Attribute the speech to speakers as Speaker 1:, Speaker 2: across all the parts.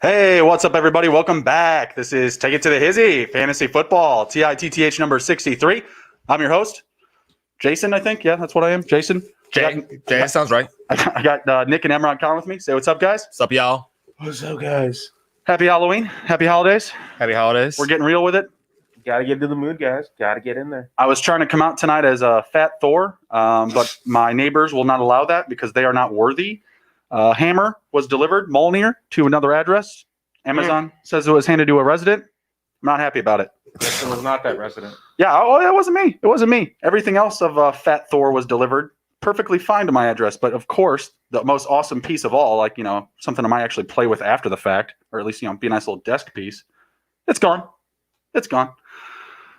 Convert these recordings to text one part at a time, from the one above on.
Speaker 1: Hey, what's up, everybody? Welcome back. This is Take It to the Hizzy, Fantasy Football, TITTH number 63. I'm your host, Jason, I think. Yeah, that's what I am, Jason.
Speaker 2: Jay, that sounds right.
Speaker 1: I got Nick and Emron Collin with me. Say what's up, guys.
Speaker 2: What's up, y'all?
Speaker 3: What's up, guys?
Speaker 1: Happy Halloween. Happy holidays.
Speaker 2: Happy holidays.
Speaker 1: We're getting real with it.
Speaker 3: Gotta get into the mood, guys. Gotta get in there.
Speaker 1: I was trying to come out tonight as a fat Thor, but my neighbors will not allow that because they are not worthy. Hammer was delivered, Molnir, to another address. Amazon says it was handed to a resident. I'm not happy about it.
Speaker 3: This was not that resident.
Speaker 1: Yeah, it wasn't me. It wasn't me. Everything else of Fat Thor was delivered perfectly fine to my address. But of course, the most awesome piece of all, like, something I might actually play with after the fact, or at least, be a nice little desk piece. It's gone. It's gone.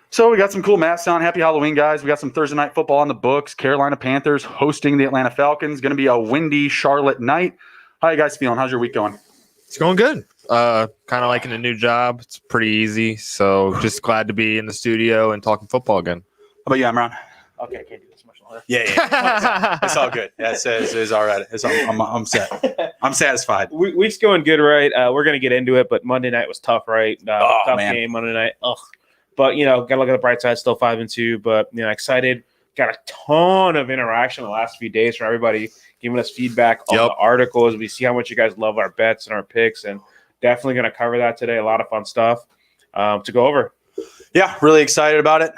Speaker 1: So we got some cool masks on. Happy Halloween, guys. We got some Thursday night football on the books. Carolina Panthers hosting the Atlanta Falcons. Going to be a windy Charlotte night. How you guys feeling? How's your week going?
Speaker 2: It's going good. Kind of liking a new job. It's pretty easy. So just glad to be in the studio and talking football again.
Speaker 1: How about you, Emron?
Speaker 3: Okay, I can't do this much longer.
Speaker 1: Yeah. It's all good. It's all right. I'm set. I'm satisfied.
Speaker 3: Week's going good, right? We're going to get into it, but Monday night was tough, right? Tough
Speaker 1: man.
Speaker 3: game Monday night. Ugh. But, got to look at the bright side, still 5-2, but, excited. Got a ton of interaction the last few days from everybody giving us feedback on the articles. We see how much you guys love our bets and our picks, and definitely going to cover that today. A lot of fun stuff to go over.
Speaker 1: Yeah, really excited about it.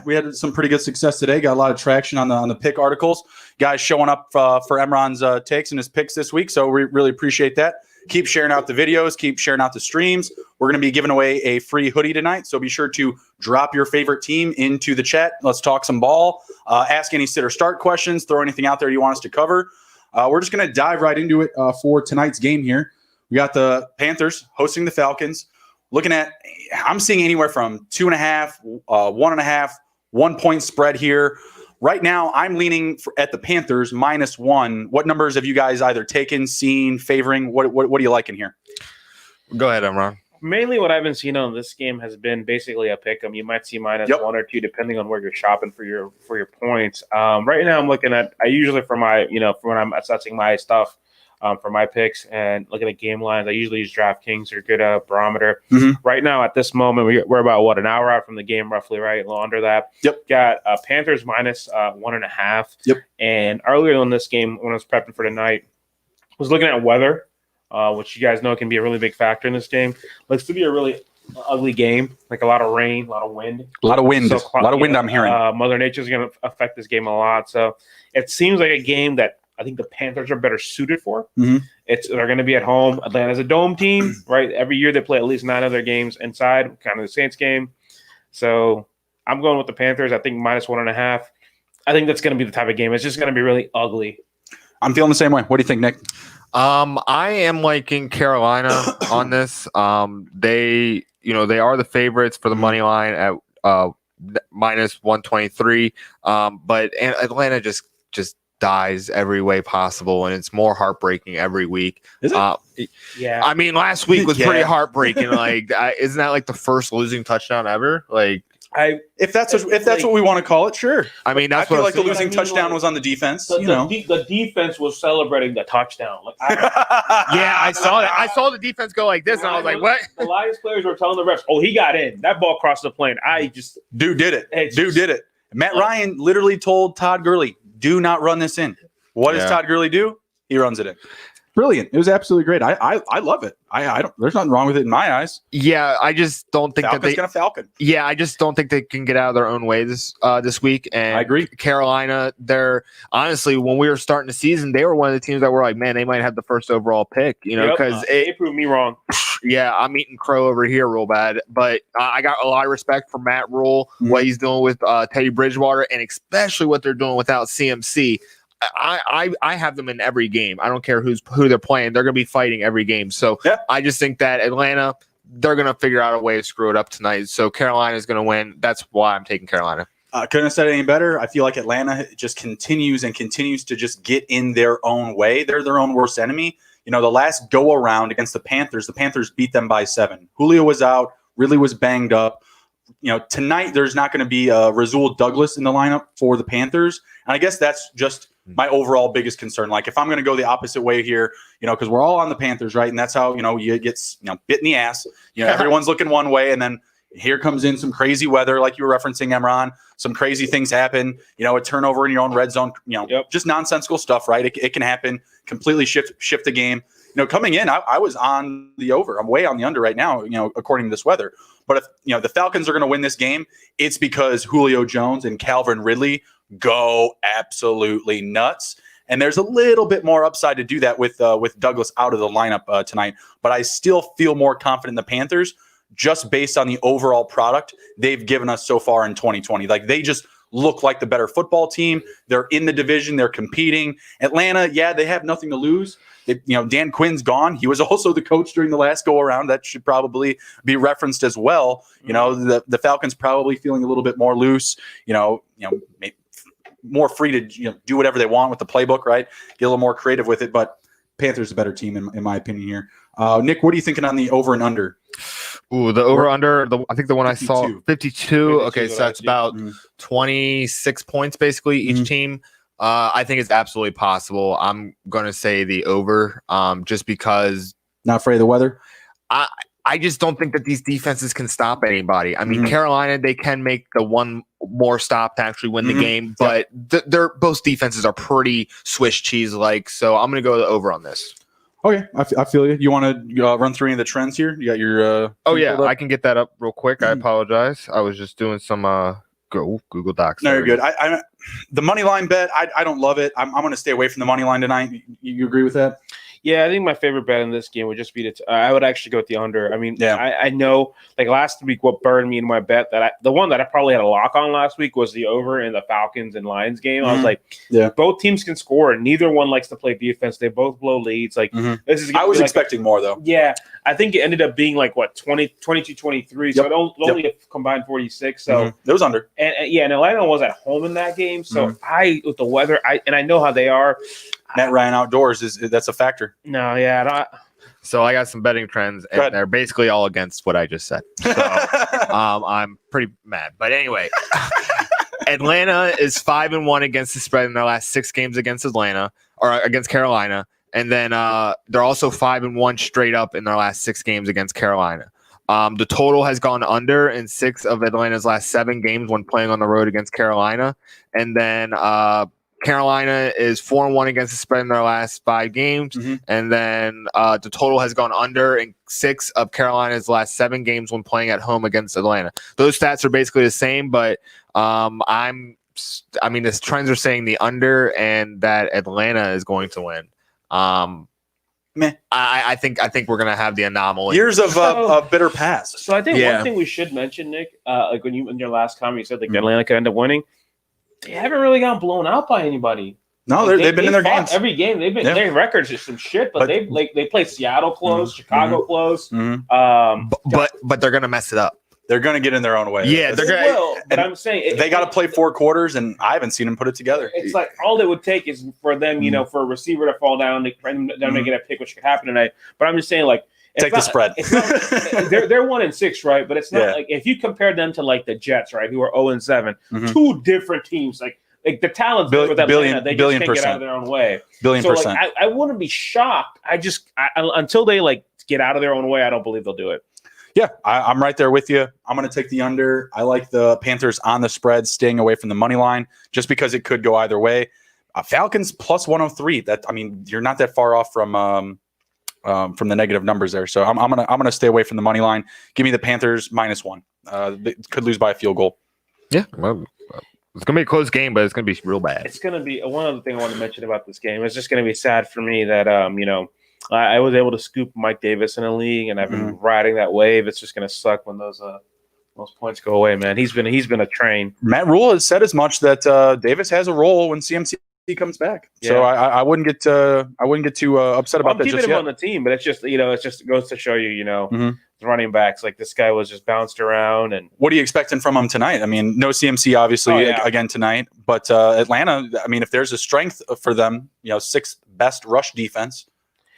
Speaker 1: We had some pretty good success today. Got a lot of traction on the pick articles. Guys showing up for Emron's takes and his picks this week, so we really appreciate that. Keep sharing out the videos. Keep sharing out the streams. We're going to be giving away a free hoodie tonight, so be sure to drop your favorite team into the chat. Let's talk some ball. Ask any sit or start questions. Throw anything out there you want us to cover. We're just going to dive right into it for tonight's game here. We got the Panthers hosting the Falcons. I'm seeing anywhere from 2.5, 1.5, 1 point spread here. Right now, I'm leaning at the Panthers -1. What numbers have you guys either taken, seen, favoring? What are you liking here?
Speaker 2: Go ahead, Emron.
Speaker 3: Mainly what I've been seeing on this game has been basically a pick 'em. You might see -1 or 2 depending on where you're shopping for your points. Right now I'm looking at I usually for my for when I'm assessing my stuff for my picks and looking at game lines, I usually use DraftKings. They're a good barometer.
Speaker 1: Mm-hmm.
Speaker 3: Right now at this moment we're about an hour out from the game roughly, right? A little under that.
Speaker 1: Yep.
Speaker 3: Got Panthers -1.5.
Speaker 1: Yep.
Speaker 3: And earlier in this game when I was prepping for tonight, I was looking at weather. Which you guys know can be a really big factor in this game. Looks to be a really ugly game, like a lot of rain, a lot of wind.
Speaker 1: A lot of wind, I'm hearing.
Speaker 3: Mother Nature's going to affect this game a lot. So it seems like a game that I think the Panthers are better suited for.
Speaker 1: Mm-hmm.
Speaker 3: They're going to be at home. Atlanta's a dome team, right? Every year they play at least 9 of their games inside, kind of the Saints game. So I'm going with the Panthers. I think -1.5. I think that's going to be the type of game. It's just going to be really ugly.
Speaker 1: I'm feeling the same way. What do you think, Nick?
Speaker 2: I am liking Carolina on this. They are the favorites for the money line at -123. But Atlanta just dies every way possible, and it's more heartbreaking every week.
Speaker 1: Is it?
Speaker 3: Yeah.
Speaker 2: I mean, last week was pretty heartbreaking. Like, isn't that like the first losing touchdown ever? Like,
Speaker 1: if that's what we want to call it, sure.
Speaker 2: I mean,
Speaker 1: I feel like the losing touchdown was on the defense.
Speaker 3: The defense was celebrating the touchdown.
Speaker 2: I saw that. I saw the defense go like this, and I was like, "What?"
Speaker 3: The Lions players were telling the refs, "Oh, he got in. That ball crossed the plane."
Speaker 1: Dude did it. Matt Ryan literally told Todd Gurley, "Do not run this in." What does Todd Gurley do? He runs it in. Brilliant. It was absolutely great. I love it. I don't. There's nothing wrong with it in my eyes.
Speaker 2: Yeah, I just don't think
Speaker 1: Falcon's gonna Falcon.
Speaker 2: Yeah, I just don't think they can get out of their own way this week. And
Speaker 1: I agree.
Speaker 2: Carolina, they're honestly, when we were starting the season, they were one of the teams that were like, man, they might have the first overall pick. Because
Speaker 3: they proved me wrong.
Speaker 2: Yeah, I'm eating crow over here real bad. But I got a lot of respect for Matt Rule, what he's doing with Teddy Bridgewater, and especially what they're doing without CMC. I have them in every game. I don't care who they're playing. They're going to be fighting every game. So I just think that Atlanta, they're going to figure out a way to screw it up tonight. So Carolina is going to win. That's why I'm taking Carolina.
Speaker 1: Couldn't have said it any better. I feel like Atlanta just continues to just get in their own way. They're their own worst enemy. The last go around against the Panthers beat them by 7. Julio was out, really was banged up. Tonight there's not going to be Rasul Douglas in the lineup for the Panthers. And I guess that's just my overall biggest concern. Like if I'm going to go the opposite way here, because we're all on the Panthers, right? And that's how, you get, bit in the ass. Everyone's looking one way, and then here comes in some crazy weather, like you were referencing, Emron. Some crazy things happen, a turnover in your own red zone, just nonsensical stuff, right? It can happen, completely shift the game. Coming in, I was on the over. I'm way on the under right now, according to this weather. But if, the Falcons are going to win this game, it's because Julio Jones and Calvin Ridley go absolutely nuts. And there's a little bit more upside to do that with Douglas out of the lineup tonight. But I still feel more confident in the Panthers just based on the overall product they've given us so far in 2020. Like they just look like the better football team. They're in the division. They're competing. Atlanta, yeah, they have nothing to lose. Dan Quinn's gone. He was also the coach during the last go around. That should probably be referenced as well. The Falcons probably feeling a little bit more loose, more free to do whatever they want with the playbook, right? Get a little more creative with it. But Panthers a better team in my opinion here. Nick, what are you thinking on the over and under?
Speaker 2: Ooh, the over under. I think the one 52. I saw 52. Okay, so that's about 26 points basically each team. I think it's absolutely possible. I'm going to say the over, just because.
Speaker 1: Not afraid of the weather?
Speaker 2: I just don't think that these defenses can stop anybody. I mean, Carolina, they can make the one more stop to actually win the game, but both defenses are pretty Swiss cheese like. So I'm going to go the over on this.
Speaker 1: Okay, I feel you. You want to run through any of the trends here? You got your.
Speaker 2: Oh yeah, I can get that up real quick. I apologize. I was just doing some Google Docs.
Speaker 1: No, you're good. The money line bet, I don't love it. I'm going to stay away from the money line tonight. You agree with that?
Speaker 3: Yeah, I think my favorite bet in this game would just be I would actually go with the under. I mean, I know like last week what burned me in my bet the one that I probably had a lock on last week was the over in the Falcons and Lions game. I was like, both teams can score and neither one likes to play defense. They both blow leads. Like this is. I was
Speaker 1: expecting more though.
Speaker 3: Yeah, I think it ended up being like 22-23. So it only combined 46. So
Speaker 1: it was under.
Speaker 3: And Atlanta was at home in that game. So with the weather, I know how they are.
Speaker 1: Matt Ryan outdoors that's a factor.
Speaker 3: No, yeah.
Speaker 2: So I got some betting trends, and they're basically all against what I just said. So I'm pretty mad. But anyway, Atlanta is 5-1 against the spread in their last 6 games against Atlanta or against Carolina, and then they're also 5-1 straight up in their last 6 games against Carolina. The total has gone under in 6 of Atlanta's last 7 games when playing on the road against Carolina, and then Carolina is 4-1 against the spread in their last 5 games, and then the total has gone under in 6 of Carolina's last 7 games when playing at home against Atlanta. Those stats are basically the same, but the trends are saying the under and that Atlanta is going to win. I think we're gonna have the anomaly.
Speaker 1: Years of a bitter past.
Speaker 3: So I think one thing we should mention, Nick, like when you in your last comment you said like Atlanta could end up winning. They haven't really gotten blown out by anybody.
Speaker 1: No, they've been in their games
Speaker 3: every game. They've been their records is some shit, but they played Seattle close, Chicago close.
Speaker 2: But they're gonna mess it up.
Speaker 1: They're gonna get in their own way.
Speaker 2: Yeah,
Speaker 3: they're gonna. But I'm saying
Speaker 1: they got to play 4 quarters, and I haven't seen them put it together.
Speaker 3: It's like all it would take is for them, for a receiver to fall down, them to get a pick, which could happen tonight. But I'm just saying, like.
Speaker 1: Take the spread.
Speaker 3: It's not, they're 1-6, right? But it's not like if you compare them to like the Jets, right, who are 0-7, 2 different teams. Like the talent's there with Atlanta, they just can't get out of their own way.
Speaker 1: Billion%.
Speaker 3: Like, I wouldn't be shocked. Until they like get out of their own way, I don't believe they'll do it.
Speaker 1: Yeah, I'm right there with you. I'm going to take the under. I like the Panthers on the spread, staying away from the money line, just because it could go either way. Falcons plus 103. You're not that far off from the negative numbers there. So I'm gonna stay away from the money line. Give me the Panthers -1. They could lose by a field goal.
Speaker 2: Yeah, well, it's gonna be a close game, but it's gonna be real bad.
Speaker 3: It's gonna be one other thing I want to mention about this game. It's just gonna be sad for me that I was able to scoop Mike Davis in a league, and I've been riding that wave. It's just gonna suck when those points go away, man. He's been a train.
Speaker 1: Matt Rule has said as much that Davis has a role when CMC comes back. So I wouldn't get too upset about that.
Speaker 3: I'm keeping him on the team, but it's just it just goes to show you, running backs. Like this guy was just bounced around. And
Speaker 1: what are you expecting from him tonight? I mean, no CMC obviously again tonight, but Atlanta. I mean, if there's a strength for them, sixth best rush defense.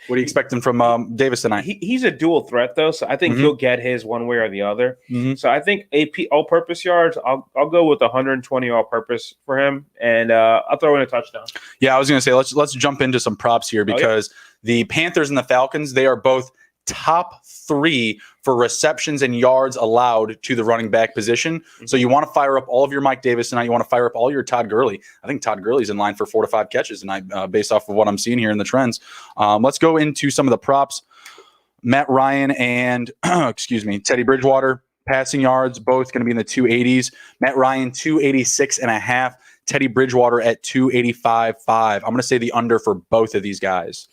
Speaker 1: What are you expecting from Davis tonight?
Speaker 3: He's a dual threat though, so I think he'll get his one way or the other. So I think AP all-purpose yards. I'll go with 120 all-purpose for him, and I'll throw in a touchdown.
Speaker 1: Yeah, I was going to say let's jump into some props here because the Panthers and the Falcons, they are both top 3 for receptions and yards allowed to the running back position. So you want to fire up all of your Mike Davis tonight. You want to fire up all your Todd Gurley. I think Todd Gurley's in line for 4 to 5 catches tonight based off of what I'm seeing here in the trends. Let's go into some of the props. Matt Ryan and Teddy Bridgewater, passing yards, both going to be in the 280s. Matt Ryan, 286.5. Teddy Bridgewater at 285.5. I'm going to say the under for both of these guys.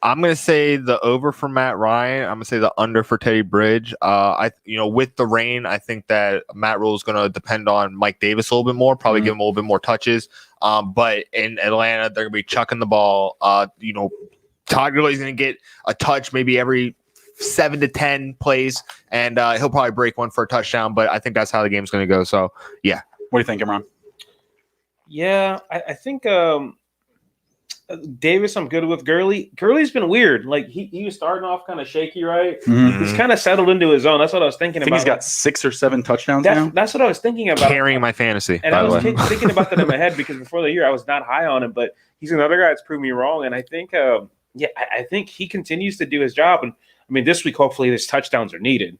Speaker 2: I'm going to say the over for Matt Ryan. I'm going to say the under for Teddy Bridge. With the rain, I think that Matt Rule is going to depend on Mike Davis a little bit more, probably give him a little bit more touches. But in Atlanta, they're going to be chucking the ball. Todd Gurley is going to get a touch maybe every 7 to 10 plays, and he'll probably break one for a touchdown. But I think that's how the game's going to go. So, yeah.
Speaker 1: What do you think, Imran?
Speaker 3: Yeah, I think Davis, I'm good with Gurley. Gurley's been weird. Like he was starting off kind of shaky, right? He's kind of settled into his own. That's what I was thinking about.
Speaker 1: He's got 6 or 7 touchdowns now.
Speaker 3: That's what I was thinking about.
Speaker 2: Carrying my fantasy.
Speaker 3: And I was thinking about that in my head because before the year I was not high on him, but he's another guy that's proved me wrong. And I think, I think he continues to do his job. And I mean, this week hopefully his touchdowns are needed.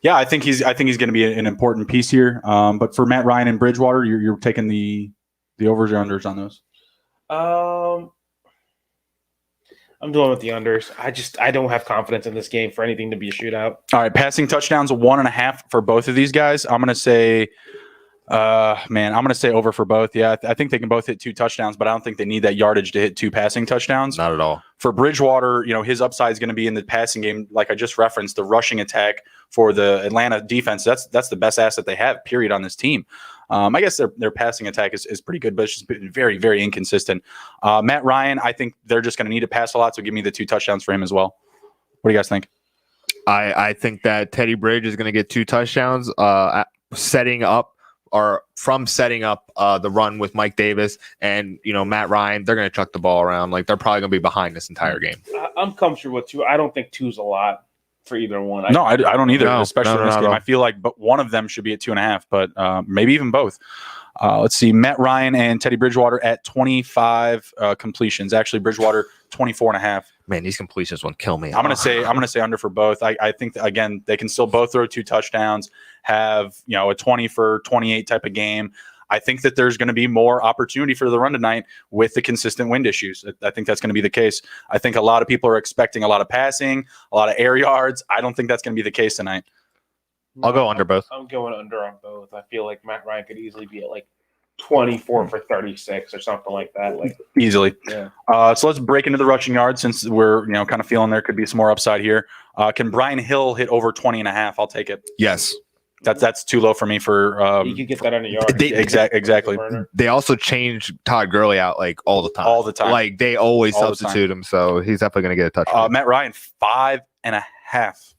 Speaker 1: Yeah, I think he's going to be an important piece here. But for Matt Ryan and Bridgewater, you're taking the overs or unders on those.
Speaker 3: I'm doing with the unders. I don't have confidence in this game for anything to be a shootout.
Speaker 1: All right, passing touchdowns 1.5 for both of these guys. I'm gonna say, over for both. Yeah, I think they can both hit 2 touchdowns, but I don't think they need that yardage to hit 2 passing touchdowns.
Speaker 2: Not at all. For
Speaker 1: Bridgewater, his upside is going to be in the passing game, like I just referenced, the rushing attack for the Atlanta defense. That's the best asset they have, period, on this team. I guess their passing attack is pretty good, but it's just been very, very inconsistent. Matt Ryan, I think they're just going to need to pass a lot, so give me the 2 touchdowns for him as well. What do you guys think?
Speaker 2: I think that Teddy Bridge is going to get 2 touchdowns setting up the run with Mike Davis and, Matt Ryan. They're going to chuck the ball around. Like, they're probably going to be behind this entire game.
Speaker 3: I'm comfortable with 2. I don't think 2's a lot for either one.
Speaker 1: I don't either, especially in this game. I feel like one of them should be at 2.5, but maybe even both. Let's see. Matt Ryan and Teddy Bridgewater at 25 completions. Actually, Bridgewater 24.5.
Speaker 2: Man, these completions won't kill me.
Speaker 1: I'm gonna say under for both. I think that, again, they can still both throw 2 touchdowns, have a 20 for 28 type of game. I think that there's going to be more opportunity for the run tonight with the consistent wind issues. I think that's going to be the case. I think a lot of people are expecting a lot of passing, a lot of air yards. I don't think that's going to be the case tonight.
Speaker 2: I'll go under both.
Speaker 3: I'm going under on both. I feel like Matt Ryan could easily be at like 24 for 36 or something like that. Like
Speaker 1: easily.
Speaker 3: Yeah.
Speaker 1: So let's break into the rushing yards since we're kind of feeling there could be some more upside here. Can Brian Hill hit over 20.5? I'll take it.
Speaker 2: Yes.
Speaker 1: That's too low for me for.
Speaker 3: You could get that on a yard.
Speaker 1: Exactly.
Speaker 2: They also change Todd Gurley out like all the time. Like they always substitute him, so he's definitely going to get a touchdown.
Speaker 1: Matt Ryan 5.5.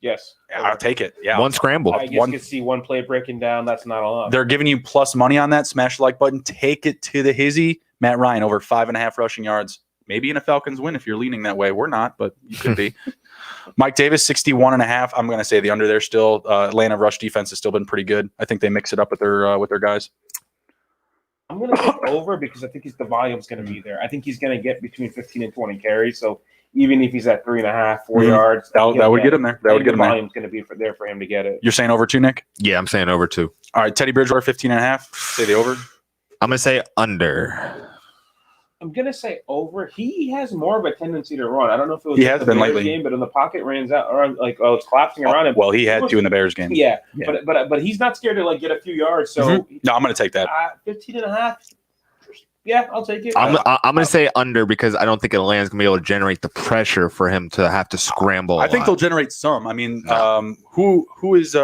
Speaker 3: Yes,
Speaker 1: I'll take it. Yeah,
Speaker 2: one scramble.
Speaker 3: I guess you can see one play breaking down. That's not a lot.
Speaker 1: They're giving you plus money on that. Smash the like button. Take it to the Hizzy. Matt Ryan over 5.5 rushing yards. Maybe in a Falcons win if you're leaning that way. We're not, but you could be. Mike Davis 61.5. I'm going to say the under there still. Atlanta rush defense has still been pretty good. I think they mix it up with their guys.
Speaker 3: I'm going to take over because I think the volume's going to be there. I think he's going to get between 15 and 20 carries. So even if he's at 3.5, 4 yards,
Speaker 1: that would get him there. That would get him there.
Speaker 3: The volume's going to be there for him to get it.
Speaker 1: You're saying over 2, Nick?
Speaker 2: Yeah, I'm saying over 2.
Speaker 1: All right, Teddy Bridgewater 15.5. Say the over.
Speaker 2: I'm going to say under.
Speaker 3: I'm going to say over. He has more of a tendency to run. I don't know if it was
Speaker 1: he has been lately,
Speaker 3: game, but in the pocket runs out or it's collapsing around him.
Speaker 1: Well, he had to in the Bears game.
Speaker 3: Yeah. But he's not scared to get a few yards. So
Speaker 1: no, I'm going to take that.
Speaker 3: 15.5. Yeah, I'll take it.
Speaker 2: I'm going to say under because I don't think Atlanta's going to be able to generate the pressure for him to have to scramble.
Speaker 1: I think they'll generate some. I mean, who is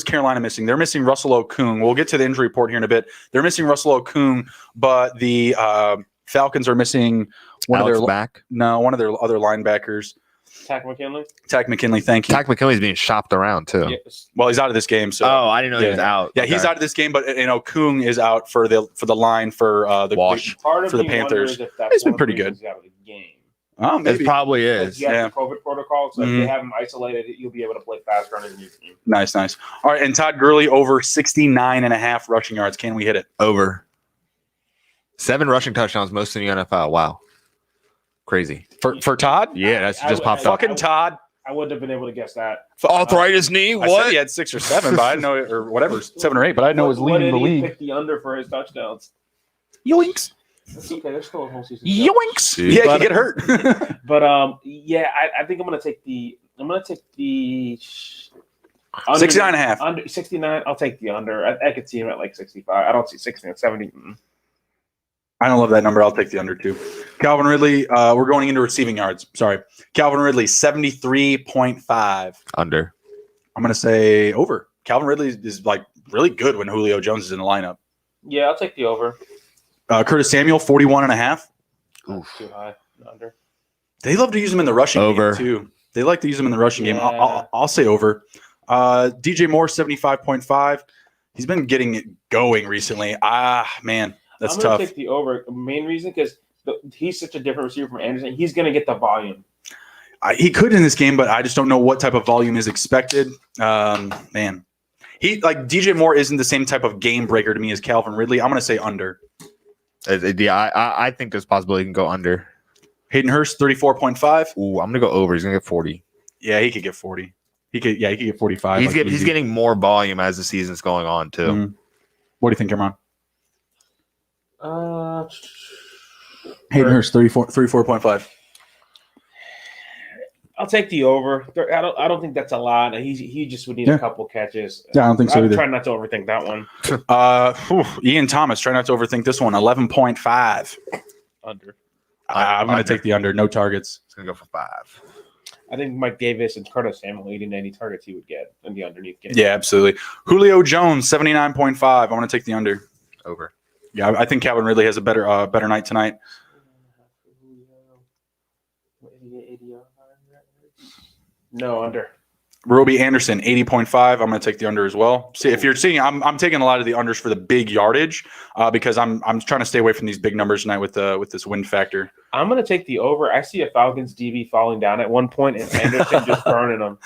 Speaker 1: Carolina missing? They're missing Russell Okung. We'll get to the injury report here in a bit. They're missing Russell Okung, but the Falcons are missing one of their other linebackers.
Speaker 3: Tack McKinley.
Speaker 1: Tack McKinley, thank you.
Speaker 2: Tack McKinley's being shopped around too.
Speaker 3: Yes.
Speaker 1: Well, he's out of this game, so
Speaker 2: I didn't know he was out.
Speaker 1: Yeah, he's out of this game, but Kung is out for the line for the
Speaker 2: Wash.
Speaker 3: Part of
Speaker 1: for the
Speaker 3: me
Speaker 1: Panthers.
Speaker 3: wonders if that's
Speaker 1: He's been
Speaker 3: one of the
Speaker 1: pretty
Speaker 3: reasons
Speaker 1: good.
Speaker 3: he's out of the game.
Speaker 1: Oh, maybe.
Speaker 2: It probably
Speaker 3: Because
Speaker 2: is.
Speaker 3: you have
Speaker 1: Yeah.
Speaker 3: the COVID protocol, so if they have him isolated, you'll be able to play fast running in your team.
Speaker 1: Nice. All right, and Todd Gurley over 69.5 rushing yards. Can we hit it?
Speaker 2: Over. 7 rushing touchdowns, most in the NFL. Wow. Crazy.
Speaker 1: For Todd?
Speaker 2: Yeah, that's
Speaker 3: I
Speaker 2: just
Speaker 3: would-
Speaker 2: popped up.
Speaker 1: Fucking Todd.
Speaker 3: I wouldn't have been able to guess that.
Speaker 2: Arthritis knee?
Speaker 1: I said he had 6 or 7, but I didn't know it, or whatever, 7 or 8, but I didn't know it was
Speaker 3: What
Speaker 1: leading
Speaker 3: did
Speaker 1: the
Speaker 3: he
Speaker 1: league.
Speaker 3: pick the under for his touchdowns?
Speaker 1: Yoinks.
Speaker 3: That's okay. There's still a whole season. to go.
Speaker 1: Yoinks.
Speaker 2: Dude.
Speaker 1: Yeah, he
Speaker 3: But-
Speaker 1: could get hurt.
Speaker 3: But yeah, I think I'm gonna take the under
Speaker 1: 69.5.
Speaker 3: Under 69. I'll take the under. I could see him at like 65. I don't see 60 and 70.
Speaker 1: I don't love that number. I'll take the under too. Calvin Ridley, we're going into receiving yards. Sorry. Calvin Ridley, 73.5.
Speaker 2: Under.
Speaker 1: I'm going to say over. Calvin Ridley is like really good when Julio Jones is in the lineup.
Speaker 3: Yeah, I'll take the over.
Speaker 1: Curtis Samuel, 41.5.
Speaker 3: Too high. Under.
Speaker 1: They love to use him in the rushing
Speaker 2: Over.
Speaker 1: game too. They like to use him in the rushing game.
Speaker 3: Yeah.
Speaker 1: I'll say over. DJ Moore, 75.5. He's been getting it going recently. Man, that's
Speaker 3: I'm gonna
Speaker 1: tough.
Speaker 3: take the over. Main reason because he's such a different receiver from Anderson. He's gonna get the volume.
Speaker 1: He could in this game, but I just don't know what type of volume is expected. Man, he like DJ Moore isn't the same type of game breaker to me as Calvin Ridley. I'm going to say under.
Speaker 2: Yeah, I think there's possibility he can go under.
Speaker 1: Hayden Hurst, 34.5.
Speaker 2: Ooh, I'm gonna go over. He's gonna get 40.
Speaker 1: Yeah, he could get 40. He could get 45.
Speaker 2: He's getting more volume as the season's going on too.
Speaker 1: Mhm. What do you think, Cameron? Hayden Hurst, 34.5.
Speaker 3: I'll take the over. I don't think that's a lot. He just would need a couple catches.
Speaker 1: Yeah, I don't think so
Speaker 3: I'm
Speaker 1: either.
Speaker 3: trying not to overthink that one.
Speaker 1: Ian Thomas, try not to overthink this one. 11.5.
Speaker 3: Under.
Speaker 1: I'm going to
Speaker 2: Under.
Speaker 1: take the under. No targets.
Speaker 2: He's gonna go for 5.
Speaker 3: I think Mike Davis and Curtis Samuel leading any targets he would get in the underneath game.
Speaker 1: Yeah, absolutely. Julio Jones, 79.5. I want to take the under.
Speaker 2: Over.
Speaker 1: Yeah, I think Calvin Ridley has a better night tonight.
Speaker 3: No, under.
Speaker 1: Roby Anderson, 80.5. I'm going to take the under as well. See, if you're seeing, I'm taking a lot of the unders for the big yardage because I'm trying to stay away from these big numbers tonight with this win factor.
Speaker 3: I'm going to take the over. I see a Falcons DB falling down at one point and Anderson just burning them.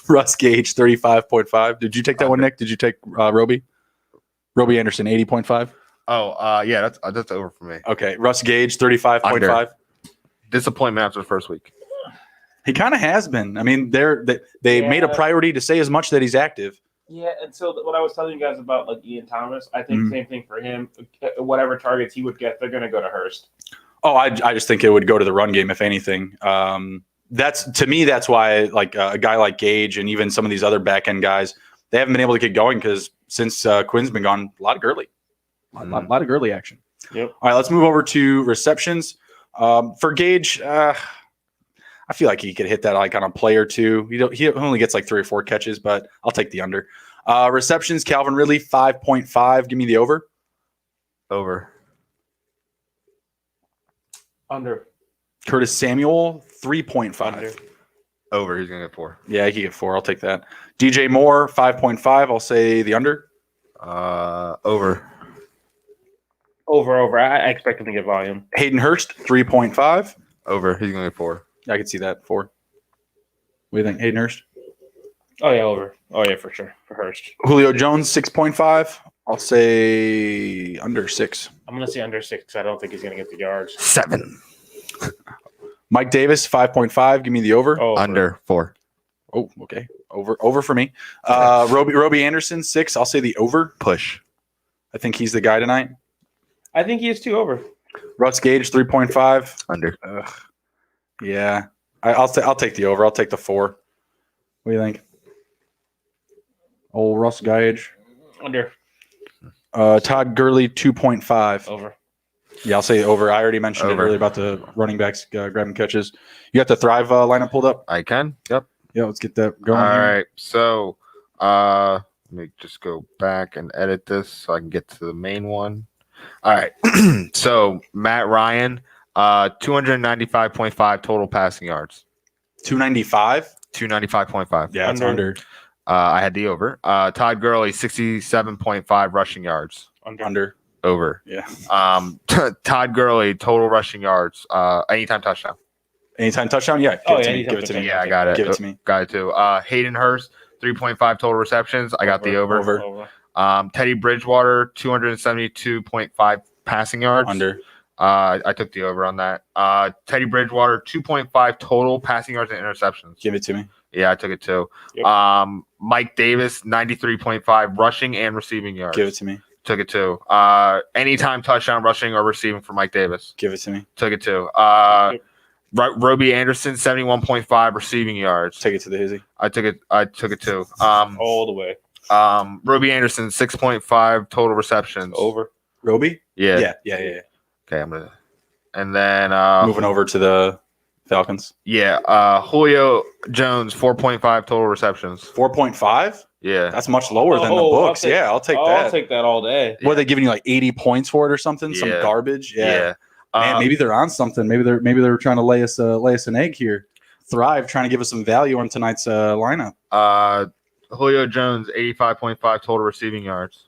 Speaker 1: Russ Gage, 35.5. Did you take that one, Nick? Did you take Roby? Roby Anderson, 80.5.
Speaker 2: Oh, yeah, that's over for me.
Speaker 1: Okay, Russ Gage, 35.5.
Speaker 2: Disappointment after the first week.
Speaker 1: He kind of has been. I mean, they made a priority to say as much that he's active.
Speaker 3: Yeah, and so what I was telling you guys about like Ian Thomas, I think same thing for him. Whatever targets he would get, they're going to go to Hurst.
Speaker 1: Oh, I just think it would go to the run game if anything. That's why like a guy like Gage and even some of these other back end guys, they haven't been able to get going because since Quinn's been gone, a lot of Gurley, a lot of Gurley action.
Speaker 3: Yep.
Speaker 1: All right, let's move over to receptions. For Gage, I feel like he could hit that like on a play or two. He only gets like 3 or 4 catches, but I'll take the under. Receptions, Calvin Ridley, 5.5. Give me the over.
Speaker 2: Over.
Speaker 3: Under.
Speaker 1: Curtis Samuel, 3.5.
Speaker 3: Under.
Speaker 2: Over. He's gonna get 4.
Speaker 1: Yeah, he could get 4. I'll take that. DJ Moore, 5.5. I'll say the under.
Speaker 2: Over.
Speaker 3: Over. I expect him to get volume.
Speaker 1: Hayden Hurst, 3.5.
Speaker 2: Over. He's gonna get 4.
Speaker 1: I could see that. 4. What do you think, Hayden Hurst?
Speaker 3: Oh, yeah, over. Oh, yeah, for sure. For Hurst.
Speaker 1: Julio Jones, 6.5. I'll say under 6.
Speaker 3: I'm going to say under 6 because I don't think he's going to get the yards.
Speaker 2: 7.
Speaker 1: Mike Davis, 5.5. Give me the over.
Speaker 3: Oh,
Speaker 2: Under 4.
Speaker 1: Oh, okay. Over for me. Roby Anderson, 6. I'll say the over.
Speaker 2: Push.
Speaker 1: I think he's the guy tonight.
Speaker 3: I think he is too over.
Speaker 1: Russ Gage, 3.5.
Speaker 2: Under.
Speaker 1: Yeah. I'll take the over. I'll take the 4. What do you think? Old Russ Gage.
Speaker 3: Under.
Speaker 1: Todd Gurley, 2.5.
Speaker 3: Over.
Speaker 1: Yeah, I'll say over. I already mentioned it earlier about the running backs grabbing catches. You got the Thrive lineup pulled up?
Speaker 2: I can. Yep.
Speaker 1: Yeah, let's get that going.
Speaker 2: All
Speaker 1: here.
Speaker 2: right. So let me just go back and edit this so I can get to the main one. All right. So Matt Ryan, 295.5 total passing yards.
Speaker 1: 295.
Speaker 2: 295.5.
Speaker 1: Yeah, it's
Speaker 3: Under.
Speaker 1: under.
Speaker 2: I had the over. Todd Gurley, 67.5 rushing yards.
Speaker 1: Under.
Speaker 2: Over.
Speaker 1: Yeah.
Speaker 2: Todd Gurley, total rushing yards. Anytime touchdown.
Speaker 1: Anytime touchdown? Yeah.
Speaker 3: Oh,
Speaker 1: Give it
Speaker 3: yeah,
Speaker 1: to me.
Speaker 3: anytime
Speaker 1: Give it to me.
Speaker 3: touchdown.
Speaker 2: Yeah, I got it.
Speaker 1: Give it to me.
Speaker 2: Got it too. Hayden Hurst, 3.5 total receptions. I got the over. Teddy Bridgewater, 272.5 passing yards.
Speaker 1: Under.
Speaker 2: I took the over on that. Teddy Bridgewater, 2.5 total passing yards and interceptions.
Speaker 1: Give it to me.
Speaker 2: Yeah, I took it too.
Speaker 3: Yep.
Speaker 2: Mike Davis, 93.5 rushing and receiving yards.
Speaker 1: Give it to me.
Speaker 2: Took it too. Anytime touchdown rushing or receiving for Mike Davis.
Speaker 1: Give it to me.
Speaker 2: Took it too. Roby Anderson, 71.5 receiving yards.
Speaker 1: Take it to the Hizzy.
Speaker 2: I took it too.
Speaker 3: All the way.
Speaker 2: Roby Anderson, 6.5 total receptions.
Speaker 3: Over.
Speaker 1: Roby?
Speaker 2: Yeah.
Speaker 1: Yeah.
Speaker 2: Okay, I'm gonna. And then
Speaker 1: Moving over to the Falcons.
Speaker 2: Julio Jones, 4.5 total receptions.
Speaker 1: 4.5?
Speaker 2: Yeah.
Speaker 1: That's much lower than the books. I'll take that.
Speaker 3: I'll take that all day.
Speaker 1: What, are they giving you like 80 points for it or something? Some
Speaker 2: Yeah.
Speaker 1: garbage?
Speaker 2: Yeah.
Speaker 1: Man, maybe they're on something. Maybe they're trying to lay us an egg here. Thrive, trying to give us some value on tonight's lineup.
Speaker 2: Julio Jones, 85.5 total receiving yards.